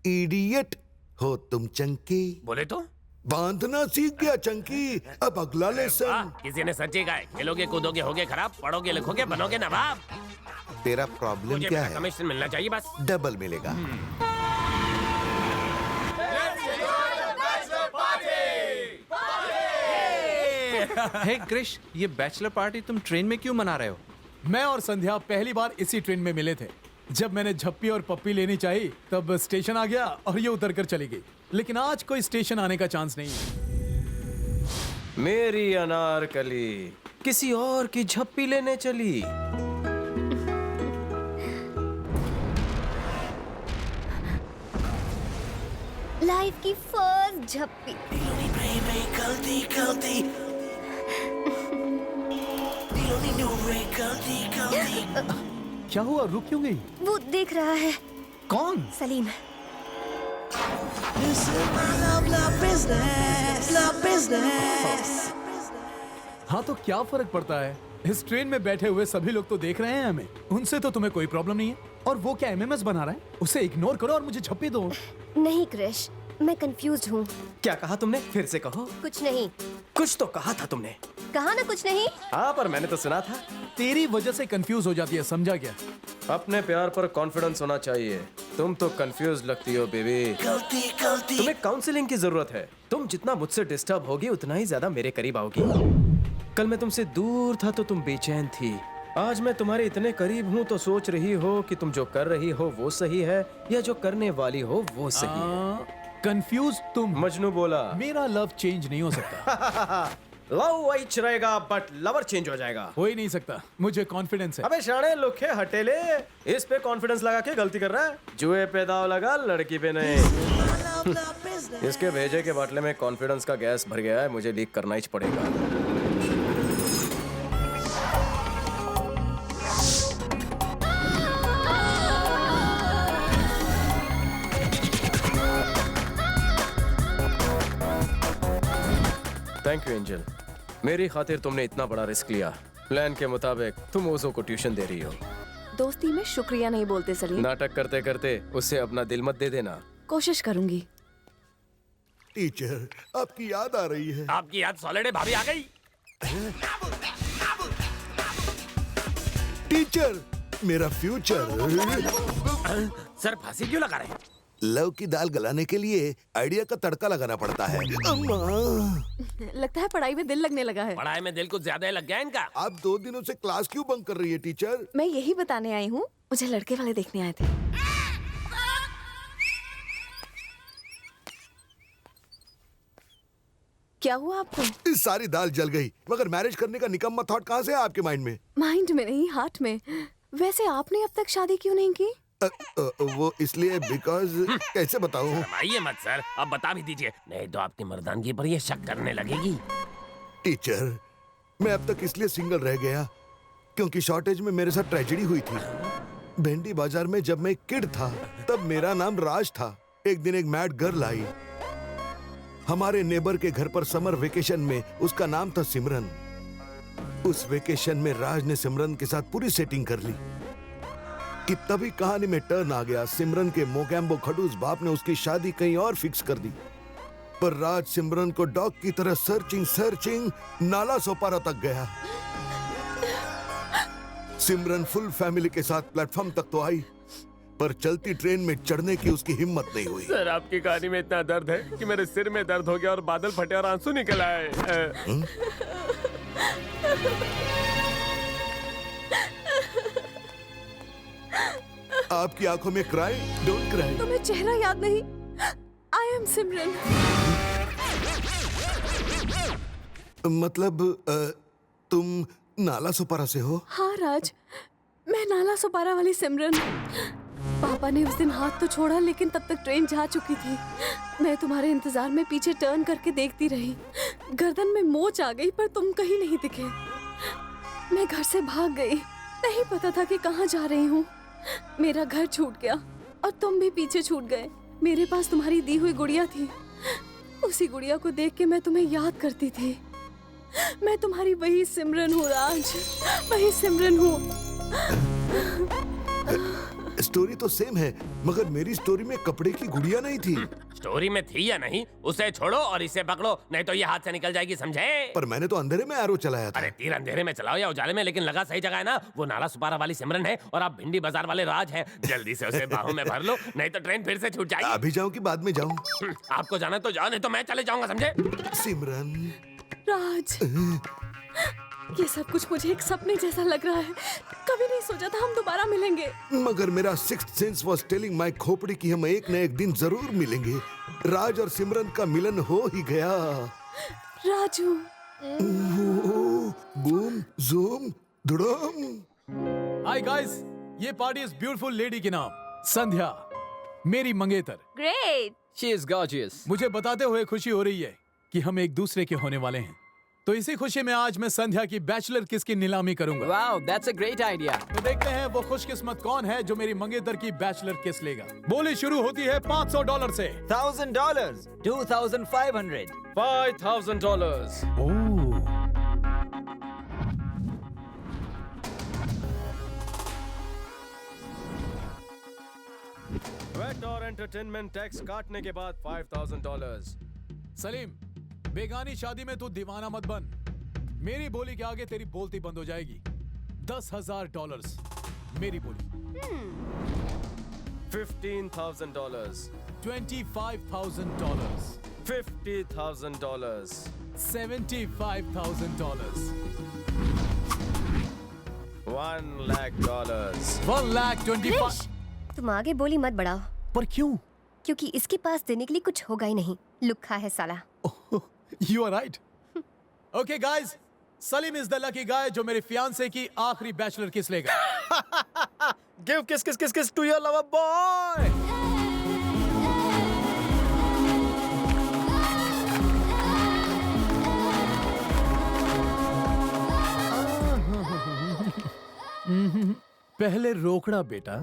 इडियट हो तुम चंकी।
बोले तो
बांधना सीख गया चंकी। अब अगला लेसन।
किसी ने सच्ची कहा है, खेलोगे कूदोगे होगे खराब, पढ़ोगे लिखोगे बनोगे नवाब।
तेरा प्रॉब्लम
मुझे
क्या
मेरा
है?
कमीशन मिलना चाहिए बस।
डबल मिलेगा।
हे क्रिश, ये बैचलर पार्टी तुम ट्रेन में क्यों मना रहे हो?
मैं और संध्या पहली बार इसी ट्रेन में मिले थे। जब मैंने झप्पी और पप्पी लेनी चाहिए तब स्टेशन आ गया और ये उतर कर चली गई। लेकिन आज कोई स्टेशन आने का चांस नहीं है।
मेरी अनारकली किसी और की झप्पी लेने चली।
लाइफ की फर्स्ट झप्पी।
गलती गलती
क्या हुआ? रुक क्यों गई?
वो देख रहा है।
कौन?
सलीम।
हाँ तो क्या फर्क पड़ता है? इस ट्रेन में बैठे हुए सभी लोग तो देख रहे हैं हमें। उनसे तो तुम्हें कोई प्रॉब्लम नहीं है। और वो क्या एमएमएस बना रहा है? उसे इग्नोर करो और मुझे झप्पी दो।
नहीं क्रिश, मैं कंफ्यूज हूँ।
क्या कहा तुमने? फिर से कहो।
कुछ नहीं।
कुछ तो कहा था तुमने।
कहा ना कुछ नहीं।
हाँ, पर मैंने तो सुना था।
तेरी वजह से कंफ्यूज हो जाती है, समझा क्या?
अपने प्यार पर कॉन्फिडेंस होना चाहिए। तुम तो कंफ्यूज लगती हो बेबी। तुम्हें काउंसलिंग की जरूरत है। तुम जितना मुझसे डिस्टर्ब होगी उतना ही ज्यादा मेरे करीब आओगी। कल मैं तुमसे दूर था तो तुम बेचैन थी। आज मैं तुम्हारे इतने करीब हूँ तो सोच रही हो कि तुम जो कर रही हो वो सही है या जो करने वाली हो वो सही है।
कंफ्यूज तुम।
मजनू बोला।
मेरा लव चेंज नहीं हो सकता।
लव वही रहेगा बट लवर चेंज हो जाएगा।
हो ही नहीं सकता, मुझे कॉन्फिडेंस है।
अबे शाणे लुखे हटेले, इस पे कॉन्फिडेंस लगा के गलती कर रहा है। जुए पे दाव लगा, लड़की पे नहीं। इसके भेजे के बाटले में कॉन्फिडेंस का गैस भर गया है, मुझे लीक करना ही पड़ेगा। थैंक यू एंजल, मेरी खातिर तुमने इतना बड़ा रिस्क लिया। प्लान के मुताबिक तुम ओजो को ट्यूशन दे रही हो।
दोस्ती में शुक्रिया नहीं बोलते सलीम।
नाटक करते करते उससे अपना दिल मत दे देना।
कोशिश करूंगी।
टीचर, आपकी याद आ रही है।
आपकी याद सॉलिड है, भाभी आ गई।
टीचर, मेरा फ्यूचर।
सर फांसी क्यों लगा रहे हैं?
लव की दाल गलाने के लिए आइडिया का तड़का लगाना पड़ता है।
लगता है पढ़ाई में दिल लगने लगा है।
पढ़ाई में दिल कुछ ज्यादा ही लग गया इनका।
आप 2 दिनों से क्लास क्यों बंक कर रही है टीचर?
मैं यही बताने आई हूँ, मुझे लड़के वाले देखने आए थे। क्या हुआ आपको?
इस सारी दाल जल गई, मगर मैरिज करने का निकम्मा थॉट कहाँ से है आपके माइंड में?
माइंड में नहीं, हार्ट में। वैसे आपने अब तक शादी क्यों नहीं की?
वो इसलिए बिकॉज कैसे बताऊं?
शर्माइए मत सर, अब बता भी दीजिए, नहीं तो आपकी मर्दानगी पर ये शक करने लगेगी।
टीचर, मैं अब तक इसलिए सिंगल रह गया क्योंकि शॉर्टेज में मेरे साथ ट्रेजेडी हुई थी। भेंडी बाजार में जब मैं किड था तब मेरा नाम राज था। एक दिन एक मैड गर्ल आई हमारे नेबर के घर पर समर वेकेशन में। उसका नाम था सिमरन। उस वेकेशन में राज ने सिमरन के साथ पूरी सेटिंग कर ली कि तभी कहानी में टर्न आ गया। सिमरन के मोगैम्बो खडूस बाप ने उसकी शादी कहीं और फिक्स कर दी, पर राज सिमरन को डॉग की तरह सर्चिंग नाला सोपारा तक गया। सिमरन फुल फैमिली के साथ प्लेटफॉर्म तक तो आई, पर चलती ट्रेन में चढ़ने की उसकी हिम्मत नहीं हुई।
सर, आपकी कहानी में इतना दर्द है कि मेरे सिर में दर्द हो गया और बादल फटे और आंसू निकल आए।
आपकी आंखों में क्राई, डोंट क्राई।
तुम्हें चेहरा याद नहीं? आई एम सिमरन।
मतलब तुम नाला सोपारा से हो?
हाँ राज, मैं नाला सोपारा वाली सिमरन। पापा ने उस दिन हाथ तो छोड़ा, लेकिन तब तक ट्रेन जा चुकी थी। मैं तुम्हारे इंतजार में पीछे टर्न करके देखती रही। गर्दन में मोच आ गई, पर तुम कहीं नहीं दिखे। मैं घर से भाग गई, नहीं पता था कि कहाँ जा रही हूँ। मेरा घर छूट गया और तुम भी पीछे छूट गए। मेरे पास तुम्हारी दी हुई गुड़िया थी। उसी गुड़िया को देख के मैं तुम्हें याद करती थी। मैं तुम्हारी वही सिमरन हूँ राज, वही सिमरन हूँ।
स्टोरी तो सेम है, मगर मेरी स्टोरी में कपड़े की गुड़िया नहीं थी।
स्टोरी में थी या नहीं, उसे छोड़ो और इसे पकड़ो, नहीं तो ये हाथ से निकल जाएगी, समझे?
पर मैंने तो अंधेरे में एरो चलाया था।
अरे तीर अंधेरे में चलाओ या उजाले में, लेकिन लगा सही जगह है ना। वो नाला सुपारा वाली सिमरन है और आप भिंडी बाजार वाले राज हैं। जल्दी से उसे बाहों में भर लो, नहीं तो ट्रेन फिर से छूट जाएगी।
अभी जाऊं कि बाद में जाऊं?
आपको जाना तो जाओ, नहीं तो मैं चले जाऊंगा, समझे?
सिमरन,
राज, ये सब कुछ मुझे एक सपने जैसा लग रहा है। कभी नहीं सोचा था हम दोबारा मिलेंगे।
मगर मेरा sixth sense was telling my खोपड़ी कि हम एक न एक दिन जरूर मिलेंगे। राज और सिमरन का मिलन हो ही गया।
राजू,
बूम जूम धुड़म।
हाय गाइस, ये पार्टी इस ब्यूटीफुल लेडी के नाम संध्या, मेरी मंगेतर।
Great,
she is gorgeous. मुझे बताते हुए खुशी हो रही है कि हम एक दूसरे के होने वाले हैं। तो इसी खुशी में आज मैं संध्या की बैचलर किस की नीलामी करूंगा।
Wow, that's a great idea.
तो देखते हैं वो खुशकिस्मत कौन है जो मेरी मंगेतर की बैचलर किस लेगा। बोली शुरू होती है $500 से।
$1,000, $2,500,
$5,000। वेट और एंटरटेनमेंट टैक्स काटने के बाद $5,000।
सलीम, बेगानी शादी में तू दीवाना मत बन। मेरी बोली के आगे तेरी बोलती बंद हो जाएगी। $10,000 मेरी बोली।
$15,000,
$25,000,
$50,000,
$75,000,
$1,00,000,
$1,25,000।
तुम आगे बोली मत बढ़ाओ।
पर क्यों?
क्योंकि इसके पास देने के लिए कुछ होगा ही नहीं। लुक्खा है साला।
You are right. Okay guys, Salim is the lucky guy जो मेरे फियांसे की आखिरी बैचलर किस लेगा।
गिव किस किस किस किस टू योर लवर बॉय।
पहले रोकड़ा बेटा।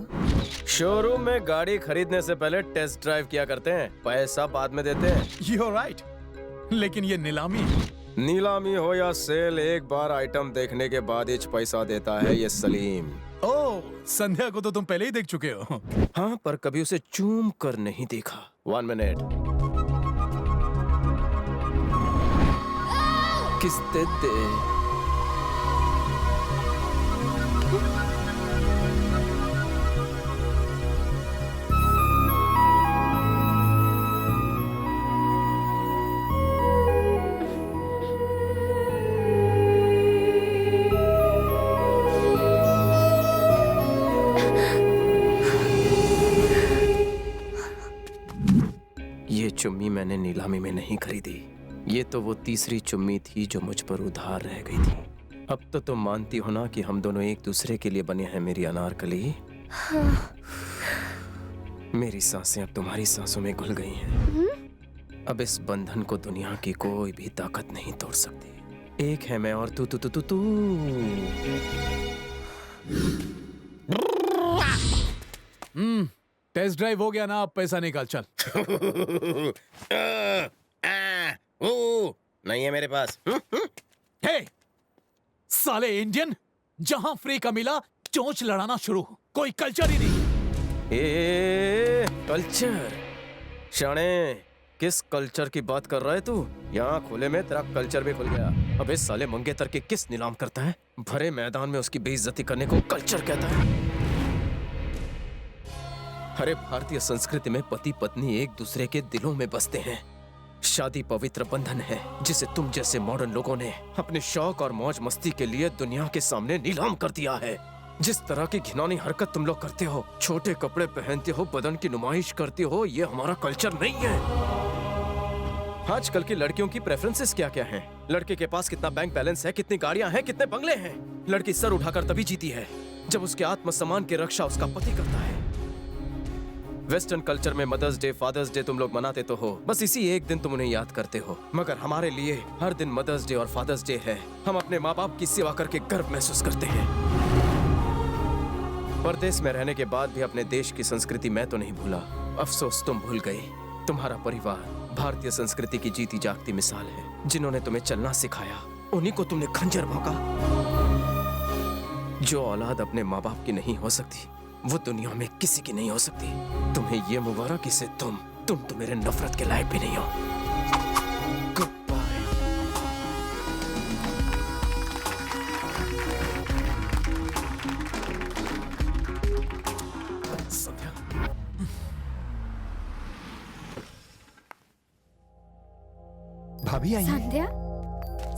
शोरूम में गाड़ी खरीदने से पहले टेस्ट ड्राइव किया करते हैं, पैसा बाद में देते हैं।
You're right, लेकिन ये नीलामी है।
नीलामी हो या सेल, एक बार आइटम देखने के बाद ही पैसा देता है ये सलीम।
ओह, संध्या को तो तुम पहले ही देख चुके हो।
हाँ, पर कभी उसे चूम कर नहीं देखा। 1 मिनट। किस देते? ये चुम्मी मैंने नीलामी में नहीं खरीदी। ये तो वो तीसरी चुम्मी थी जो मुझ पर उधार रह गई थी। अब तो तुम मानती हो ना कि हम दोनों एक दूसरे के लिए बने हैं मेरी अनारकली। मेरी सांसें अब तुम्हारी सांसों में घुल गई हैं। अब इस बंधन को दुनिया की कोई भी ताकत नहीं तोड़ सकती। एक है मैं और तू तू तू तू तू।
टेस्ट ड्राइव हो गया ना, अब पैसा निकाल चल।
नहीं है मेरे पास।
हे, साले इंडियन, जहां फ्री का मिला चोंच लड़ाना शुरू। कोई कल्चर ही नहीं।
कल्चर? शाणे, किस कल्चर की बात कर रहा है तू? यहाँ खुले में तेरा कल्चर भी खुल गया। अबे साले मंगेतर के किस नीलाम करता है? भरे मैदान में उसकी बेइज्जती करने को कल्चर कहता है? अरे भारतीय संस्कृति में पति पत्नी एक दूसरे के दिलों में बसते हैं। शादी पवित्र बंधन है जिसे तुम जैसे मॉडर्न लोगों ने अपने शौक और मौज मस्ती के लिए दुनिया के सामने नीलाम कर दिया है। जिस तरह की घिनौनी हरकत तुम लोग करते हो, छोटे कपड़े पहनते हो, बदन की नुमाइश करते हो, ये हमारा कल्चर नहीं है। आजकल की लड़कियों की प्रेफरेंसेस क्या क्या हैं? लड़के के पास कितना बैंक बैलेंस है, कितनी गाड़ियां हैं, कितने बंगले हैं। लड़की सर उठाकर तभी जीती है जब उसके आत्मसम्मान की रक्षा उसका पति करता है। वेस्टर्न कल्चर में मदर्स डे, फादर्स डे तुम लोग मनाते तो हो, बस इसी एक दिन तुम उन्हें याद करते हो। मगर हमारे लिए हर दिन मदर्स डे और फादर्स डे है। हम अपने माँ बाप की सेवा करके गर्व महसूस करते हैं। परदेश में रहने के बाद भी अपने देश की संस्कृति मैं तो नहीं भूला। अफसोस तुम भूल गई। तुम्हारा परिवार भारतीय संस्कृति की जीती जागती मिसाल है। जिन्होंने तुम्हें चलना सिखाया, उन्हीं को तुमने खंजर भोंका। जो औलाद अपने माँ बाप की नहीं हो सकती, वो दुनिया में किसी की नहीं हो सकती। तुम्हें ये मुबारक इसे तुम तो मेरे नफरत के लायक भी नहीं हो।
भाभी आई है।
संध्या?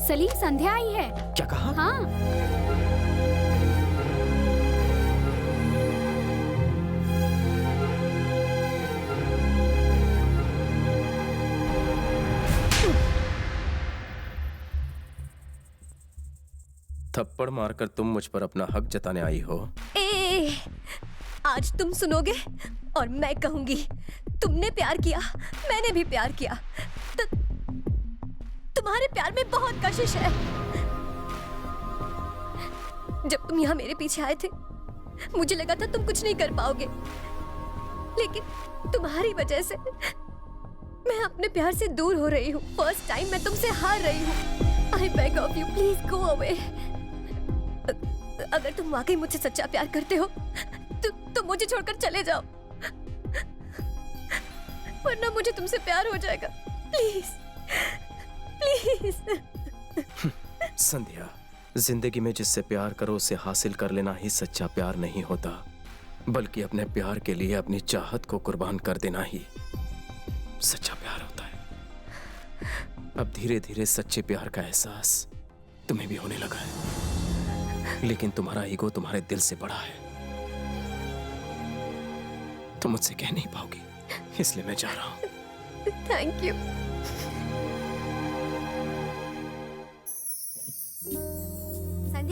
सलीम, संध्या आई है।
क्या कहा?
हाँ।
थप्पड़ मारकर तुम मुझ पर अपना हक जताने आई हो?
आज तुम सुनोगे और मैं कहूंगी। तुमने प्यार किया, मैंने भी प्यार किया। तुम्हारे प्यार में बहुत कशिश है। जब तुम यहाँ मेरे पीछे आए थे, मुझे लगा था तुम कुछ नहीं कर पाओगे, लेकिन तुम्हारी वजह से मैं अपने प्यार से दूर हो रही हूँ। फर्स्ट टाइम मैं तुमसे हार रही हूँ। I beg of you, please go away। अगर तुम वाकई मुझसे सच्चा प्यार करते हो तो मुझे छोड़कर चले जाओ, वरना मुझे तुमसे प्यार हो जाएगा। Please please.
संध्या, जिंदगी में जिससे प्यार करो उसे हासिल कर लेना ही सच्चा प्यार नहीं होता, बल्कि अपने प्यार के लिए अपनी चाहत को कुर्बान कर देना ही सच्चा प्यार होता है। अब धीरे धीरे सच्चे प्यार का एहसास तुम्हें भी होने लगा है, लेकिन तुम्हारा ईगो तुम्हारे दिल से बड़ा है। तुम मुझसे कह नहीं पाओगी, इसलिए मैं जा रहा हूं।
Thank you.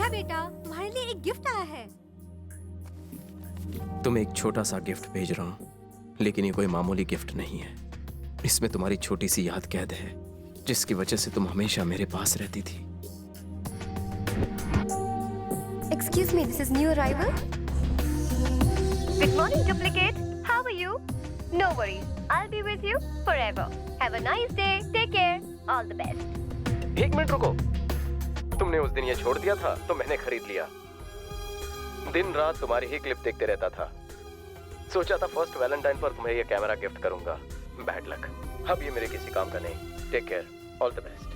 संध्या बेटा, तुम्हारे लिए एक गिफ्ट आया है।
तुम्हें एक छोटा सा गिफ्ट भेज रहा हूँ, लेकिन ये कोई मामूली गिफ्ट नहीं है। इसमें तुम्हारी छोटी सी याद कैद है, जिसकी वजह से तुम हमेशा मेरे पास रहती थी।
Excuse me, this is new arrival. Good morning, duplicate. How are you? No worries, I'll be with you forever. Have a nice day. Take care. All the best.
एक मिनट रुको, तुमने उस दिन ये छोड़ दिया था तो मैंने खरीद लिया। दिन रात तुम्हारी ही क्लिप देखते रहता था। सोचा था फर्स्ट वैलेंटाइन पर तुम्हें ये कैमरा गिफ्ट करूंगा। बैड लक, अब ये मेरे किसी काम का नहीं। Take care, all the best.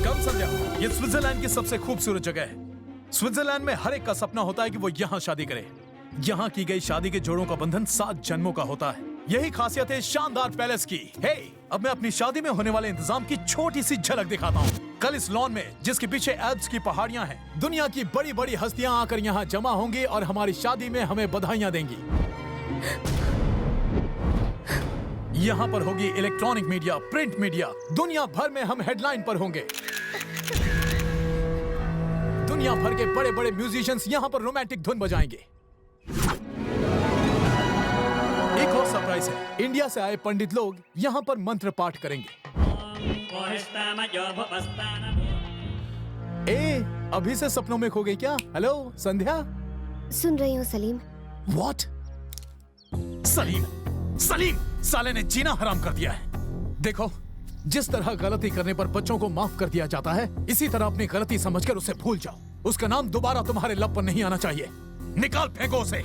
Come Sandhya, ये स्विट्जरलैंड की सबसे खूबसूरत जगह है। स्विट्जरलैंड में हर एक का सपना होता है कि वो यहाँ शादी करे। यहाँ की गई शादी के जोड़ों का बंधन 7 जन्मों का होता है। यही खासियत है शानदार पैलेस की। हे, अब मैं अपनी शादी में होने वाले इंतजाम की छोटी सी झलक दिखाता हूँ। कल इस लॉन में, जिसके पीछे एल्प्स की पहाड़ियाँ हैं, दुनिया की बड़ी बड़ी हस्तियाँ आकर यहाँ जमा होंगी और हमारी शादी में हमें बधाइयाँ देंगी। यहाँ पर होगी इलेक्ट्रॉनिक मीडिया, प्रिंट मीडिया, दुनिया भर में हम हेडलाइन पर होंगे। दुनिया भर के बड़े बड़े म्यूजिशियंस यहाँ पर रोमांटिक धुन बजाएंगे। एक और सरप्राइज है, इंडिया से आए पंडित लोग यहाँ पर मंत्र पाठ करेंगे। अभी से सपनों में खो गई क्या? हेलो संध्या,
सुन रही हूँ सलीम।
व्हाट? सलीम, सलीम साले ने जीना हराम कर दिया है। देखो, जिस तरह गलती करने पर बच्चों को माफ कर दिया जाता है, इसी तरह अपनी गलती समझकर उसे भूल जाओ। उसका नाम दोबारा तुम्हारे लब पर नहीं आना चाहिए। निकाल फेंको उसे।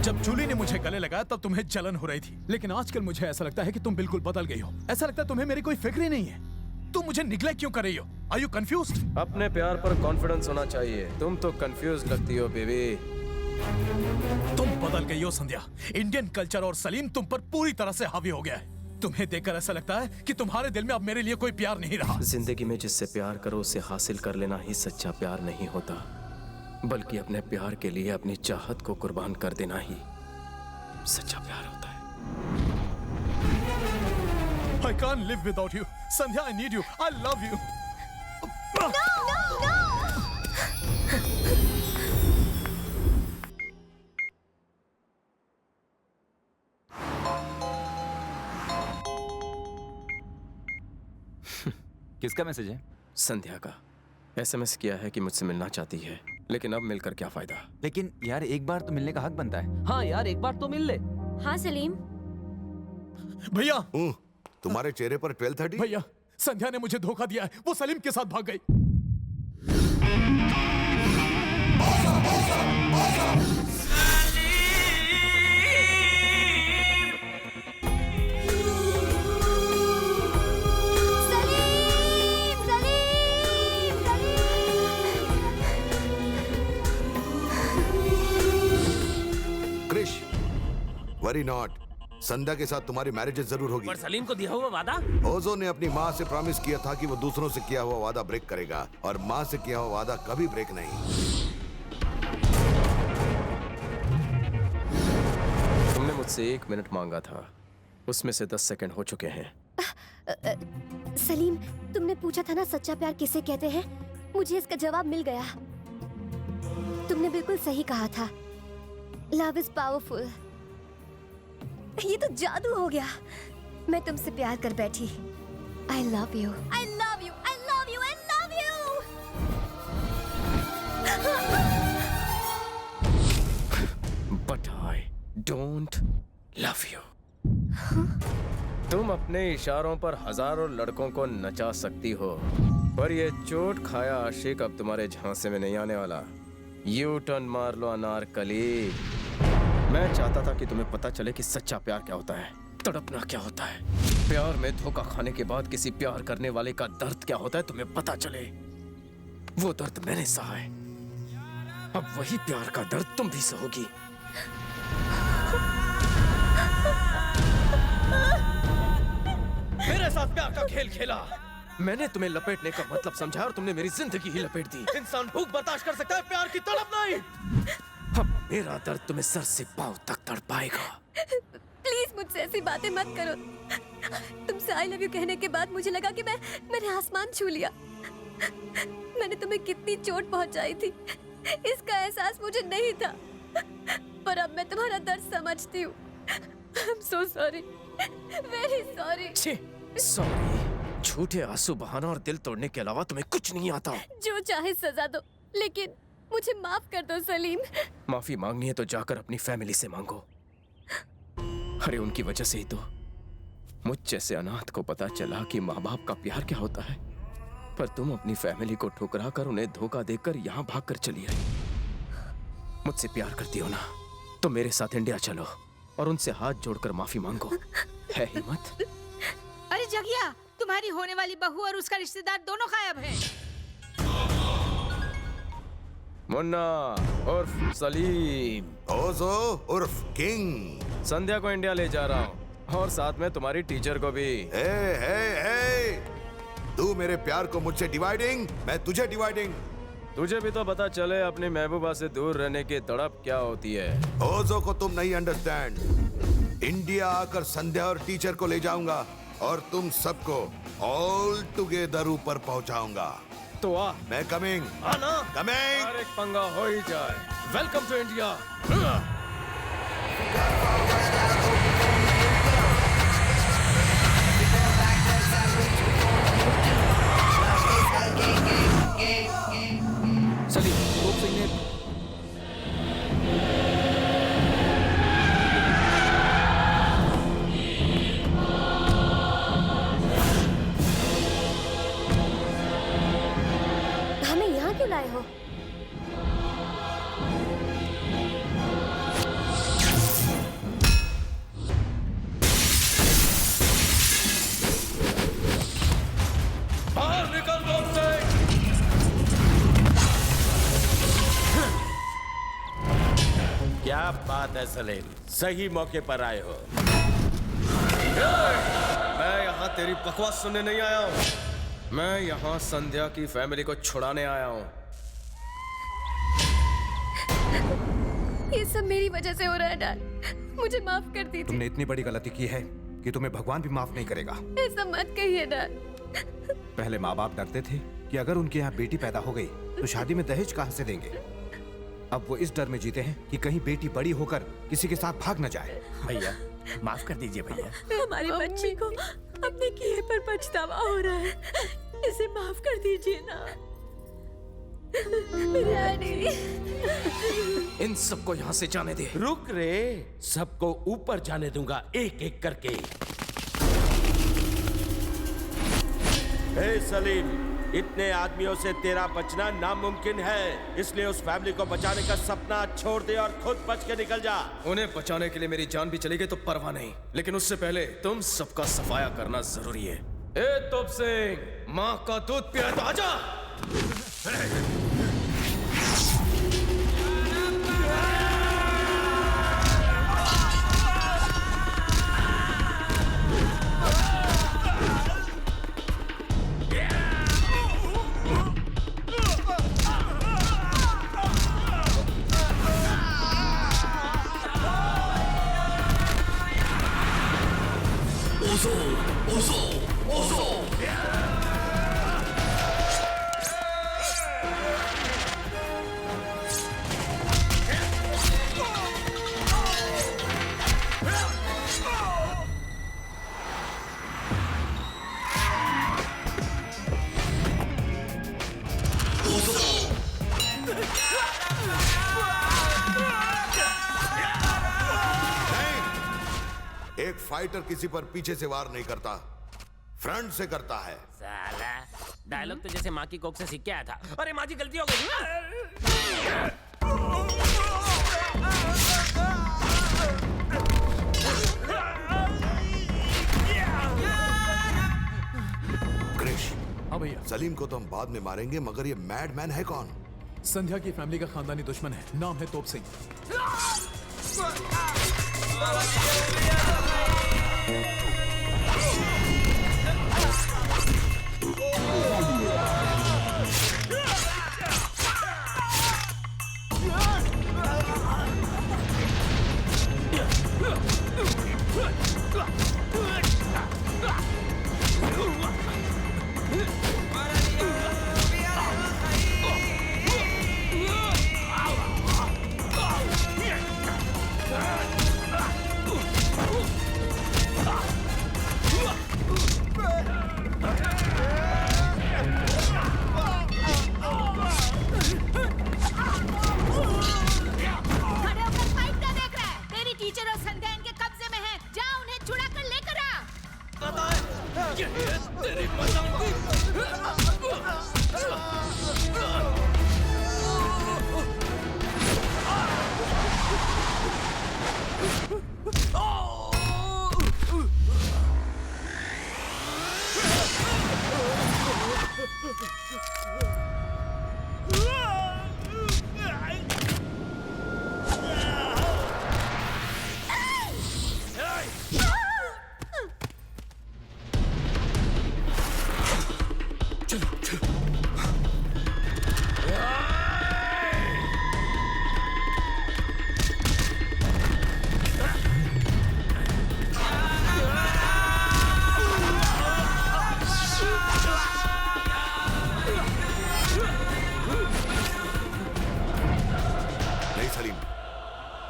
जब जूली ने मुझे गले लगाया तब तुम्हें जलन हो रही थी, लेकिन आजकल मुझे ऐसा लगता है कि तुम बिल्कुल बदल गई हो। ऐसा लगता है तुम्हें मेरी कोई फिक्र ही नहीं है। तुम मुझे निग्लेक्ट क्यों कर रही हो? Are you confused?
अपने प्यार पर कॉन्फिडेंस होना चाहिए। तुम तो कंफ्यूज लगती हो बेबी।
तुम बदल गई हो संध्या। इंडियन कल्चर और सलीम तुम पर पूरी तरह से हावी हो गया है। तुम्हें देखकर ऐसा लगता है कि तुम्हारे दिल में अब मेरे लिए कोई प्यार नहीं रहा।
जिंदगी में जिससे प्यार करो उसे हासिल कर लेना ही सच्चा प्यार नहीं होता, बल्कि अपने प्यार के लिए अपनी चाहत को कुर्बान कर देना ही सच्चा प्यार होता है।
I can't live without you. Sandhya, I need you. I love you.
No, no, no!
किसका मैसेज है?
संध्या का। एसएमएस किया है कि मुझसे मिलना चाहती है, लेकिन अब मिलकर क्या फायदा?
लेकिन यार एक बार तो मिलने का हक बनता है।
हाँ यार, एक बार तो मिल ले।
हाँ सलीम।
भैया,
तुम्हारे चेहरे पर 12:30?
भैया, संध्या ने मुझे धोखा दिया है। वो सलीम के साथ भाग गई।
Krrish, worry not. संध्या के साथ तुम्हारी मैरिज जरूर होगी।
पर सलीम को दिया हुआ वादा?
ओजो ने अपनी माँ से प्रॉमिस किया था कि वो दूसरों से किया हुआ वादा ब्रेक करेगा, और माँ से किया हुआ वादा कभी ब्रेक नहीं।
तुमने मुझसे 1 मिनट मांगा था, उसमें से 10 सेकंड हो चुके हैं।
सलीम, तुमने पूछा था ना सच्चा प्यार किसे कहते हैं? मुझे इसका जवाब मिल गया। तुमने बिल्कुल सही कहा था। Love is powerful. ये तो जादू हो गया। मैं तुमसे प्यार कर बैठी। I love you. I love you. I love you. I love you.
But I don't love you. तुम अपने इशारों पर हजारों लड़कों को नचा सकती हो, पर ये चोट खाया आशिक अब तुम्हारे झांसे में नहीं आने वाला। यू टर्न मार लो अनारकली। मैं चाहता था कि तुम्हें पता चले कि सच्चा प्यार क्या होता है, तड़पना क्या होता है, प्यार में धोखा खाने के बाद किसी प्यार करने वाले का दर्द क्या होता है तुम्हें पता चले। वो दर्द मैंने सहा है, अब वही प्यार का दर्द तुम भी सहोगी। मेरे साथ प्यार का खेल खेला। मैंने तुम्हें लपेटने का मतलब समझा और तुमने मेरी जिंदगी ही लपेट दी। इंसान भूख बर्दाश्त कर सकता है, प्यार की तड़प नहीं। अब मेरा दर्द तुम्हें सर से पांव तक तड़पाएगा।
प्लीज मुझसे ऐसी बातें मत करो। तुमसे आई लव यू कहने के बाद मुझे लगा कि मैंने आसमान छू लिया। मैंने तुम्हें कितनी चोट पहुंचाई थी इसका एहसास मुझे नहीं था, पर अब मैं तुम्हारा दर्द समझती हूँ। I'm so sorry, very sorry।
Sorry. झूठे आंसू बहाना और दिल तोड़ने के अलावा तुम्हें कुछ नहीं आता।
जो चाहे सजा दो, लेकिन मुझे माफ कर दो सलीम।
माफी मांगनी है तो जाकर अपनी फैमिली से मांगो। अरे उनकी वजह से ही तो मुझ जैसे अनाथ को पता चला कि माँ बाप का प्यार क्या होता है। पर तुम अपनी फैमिली को ठुकरा कर, उन्हें धोखा देकर यहाँ भाग कर चली आई। मुझसे प्यार करती हो ना तो मेरे साथ इंडिया चलो और उनसे हाथ जोड़कर माफी मांगो। है हिम्मत?
अरे जगिया, तुम्हारी होने वाली बहू और उसका रिश्तेदार दोनों गायब हैं।
मुन्ना उर्फ सलीम,
ओजो उर्फ किंग,
संध्या को इंडिया ले जा रहा हूँ और साथ में तुम्हारी टीचर को भी।
हे, तू मेरे प्यार को मुझसे डिवाइडिंग, मैं तुझे डिवाइडिंग।
तुझे भी तो पता चले अपनी महबूबा से दूर रहने की तड़प क्या होती है।
ओजो को तुम नहीं अंडरस्टैंड। इंडिया आकर संध्या और टीचर को ले जाऊंगा और तुम सबको ऑल टुगेदर ऊपर पहुंचाऊंगा।
तो आ,
मैं कमिंग।
आना
कमिंग।
और एक पंगा हो ही जाए। Welcome to India.
सलीम, तोप सिंह ने
हमें यहाँ क्यों लाए हो?
बाहर निकल तोप सिंह।
क्या बात है सलीम, सही मौके पर आए हो।
मैं यहाँ तेरी बकवास सुनने नहीं आया हूँ। मैं यहाँ संध्या की फैमिली को छुड़ाने आया हूँ।
ये सब मेरी वजह से हो रहा है डैड, मुझे माफ कर दीजिए।
तुमने इतनी बड़ी गलती की है कि तुम्हें भगवान भी माफ नहीं करेगा।
ऐसा मत कहिए डैड।
पहले माँ बाप डरते थे कि अगर उनके यहाँ बेटी पैदा हो गई तो शादी में दहेज कहाँ से देंगे। अब वो इस डर में जीते हैं कि कहीं बेटी बड़ी होकर किसी के साथ भाग न जाए।
भैया माफ कर दीजिए भैया।
हमारी बच्ची को अपने किए पर पछतावा हो रहा है, इसे माफ कर दीजिए ना।
इन सबको यहाँ से जाने दे।
रुक रे, सबको ऊपर जाने दूंगा एक एक करके। हे सलीम, इतने आदमियों से तेरा बचना नामुमकिन है, इसलिए उस फैमिली को बचाने का सपना छोड़ दे और खुद बच के निकल जा।
उन्हें बचाने के लिए मेरी जान भी चली गई तो परवाह नहीं, लेकिन उससे पहले तुम सबका सफाया करना जरूरी है। ए तोप सिंह, माँ का दूध पिया तो आजा।
एक फाइटर किसी पर पीछे से वार नहीं करता, फ्रंट से करता है।
साला डायलॉग तो जैसे माँ की कोख से सीख के आया था। अरे माँ जी गलती हो गई।
क्रिश,
हाँ भैया।
सलीम को तो हम बाद में मारेंगे, मगर ये मैडमैन है कौन?
संध्या की फैमिली का खानदानी दुश्मन है, नाम है तोप सिंह।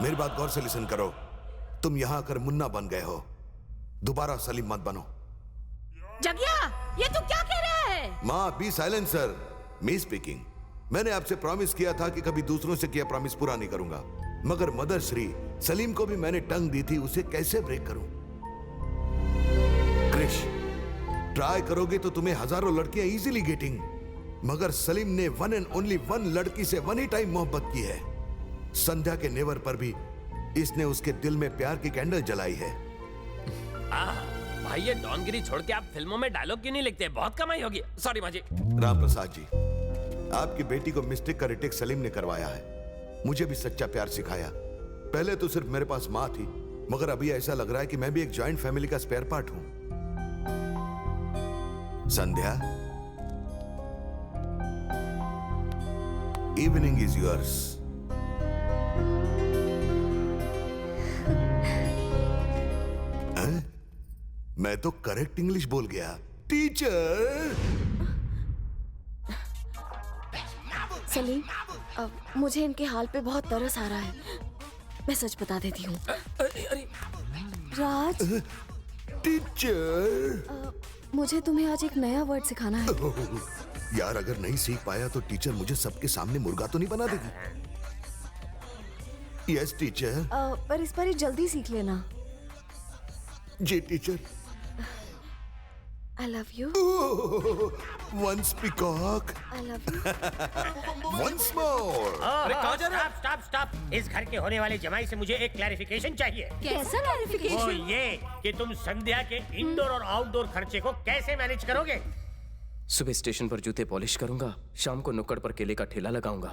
मेरी बात गौर से लिसन करो। तुम यहाँ आकर मुन्ना बन गए हो, दोबारा सलीम मत बनो।
जगिया, ये तू क्या कह रहा है?
माँ बी साइलेंट सर, मी स्पीकिंग। मैंने आपसे प्रॉमिस किया था कि कभी दूसरों से किया प्रॉमिस पूरा नहीं करूंगा, मगर मदर श्री सलीम को भी मैंने टंग दी थी, उसे कैसे ब्रेक करूं? क्रिश, ट्राई करोगे तो तुम्हें हजारों लड़कियां इजीली गेटिंग, मगर सलीम ने वन एंड ओनली वन लड़की से वन ही टाइम मोहब्बत की है। संध्या के नेवर पर भी इसने उसके दिल में प्यार की कैंडल जलाई है।
भाई ये डॉनगिरी छोड़ के आप फिल्मों में डायलॉग क्यों नहीं लिखते? बहुत कमाई होगी। सॉरी माँ जी।
राम प्रसाद जी, आपकी बेटी को मिस्टेक का रिटेक सलीम ने करवाया है। मुझे भी सच्चा प्यार सिखाया। पहले तो सिर्फ मेरे पास माँ थी, मगर अभी ऐसा लग रहा है कि मैं भी एक जॉइंट फैमिली का स्पेयर पार्ट हूं। संध्या, इवनिंग इज योर्स। मैं तो करेक्ट इंग्लिश बोल गया। टीचर
सलीम, मुझे इनके हाल पे बहुत तरस आ रहा है। मैं सच बता देती हूँ। राज,
टीचर,
मुझे तुम्हें आज एक नया वर्ड सिखाना है।
यार, अगर नहीं सीख पाया तो टीचर मुझे सबके सामने मुर्गा तो नहीं बना देगी? Yes teacher.
पर इस बार जल्दी सीख लेना।
जी teacher.
I love you.
Once peacock.
I love you.
Once more.
Stop stop. इस घर के होने वाले जमाई से मुझे एक क्लैरिफिकेशन चाहिए।
कैसा क्लैरिफिकेशन?
वो ये कि तुम संध्या के इंडोर और आउटडोर खर्चे को कैसे मैनेज करोगे?
सुबह स्टेशन पर जूते पॉलिश करूंगा, शाम को नुक्कड़ पर केले का ठेला लगाऊंगा।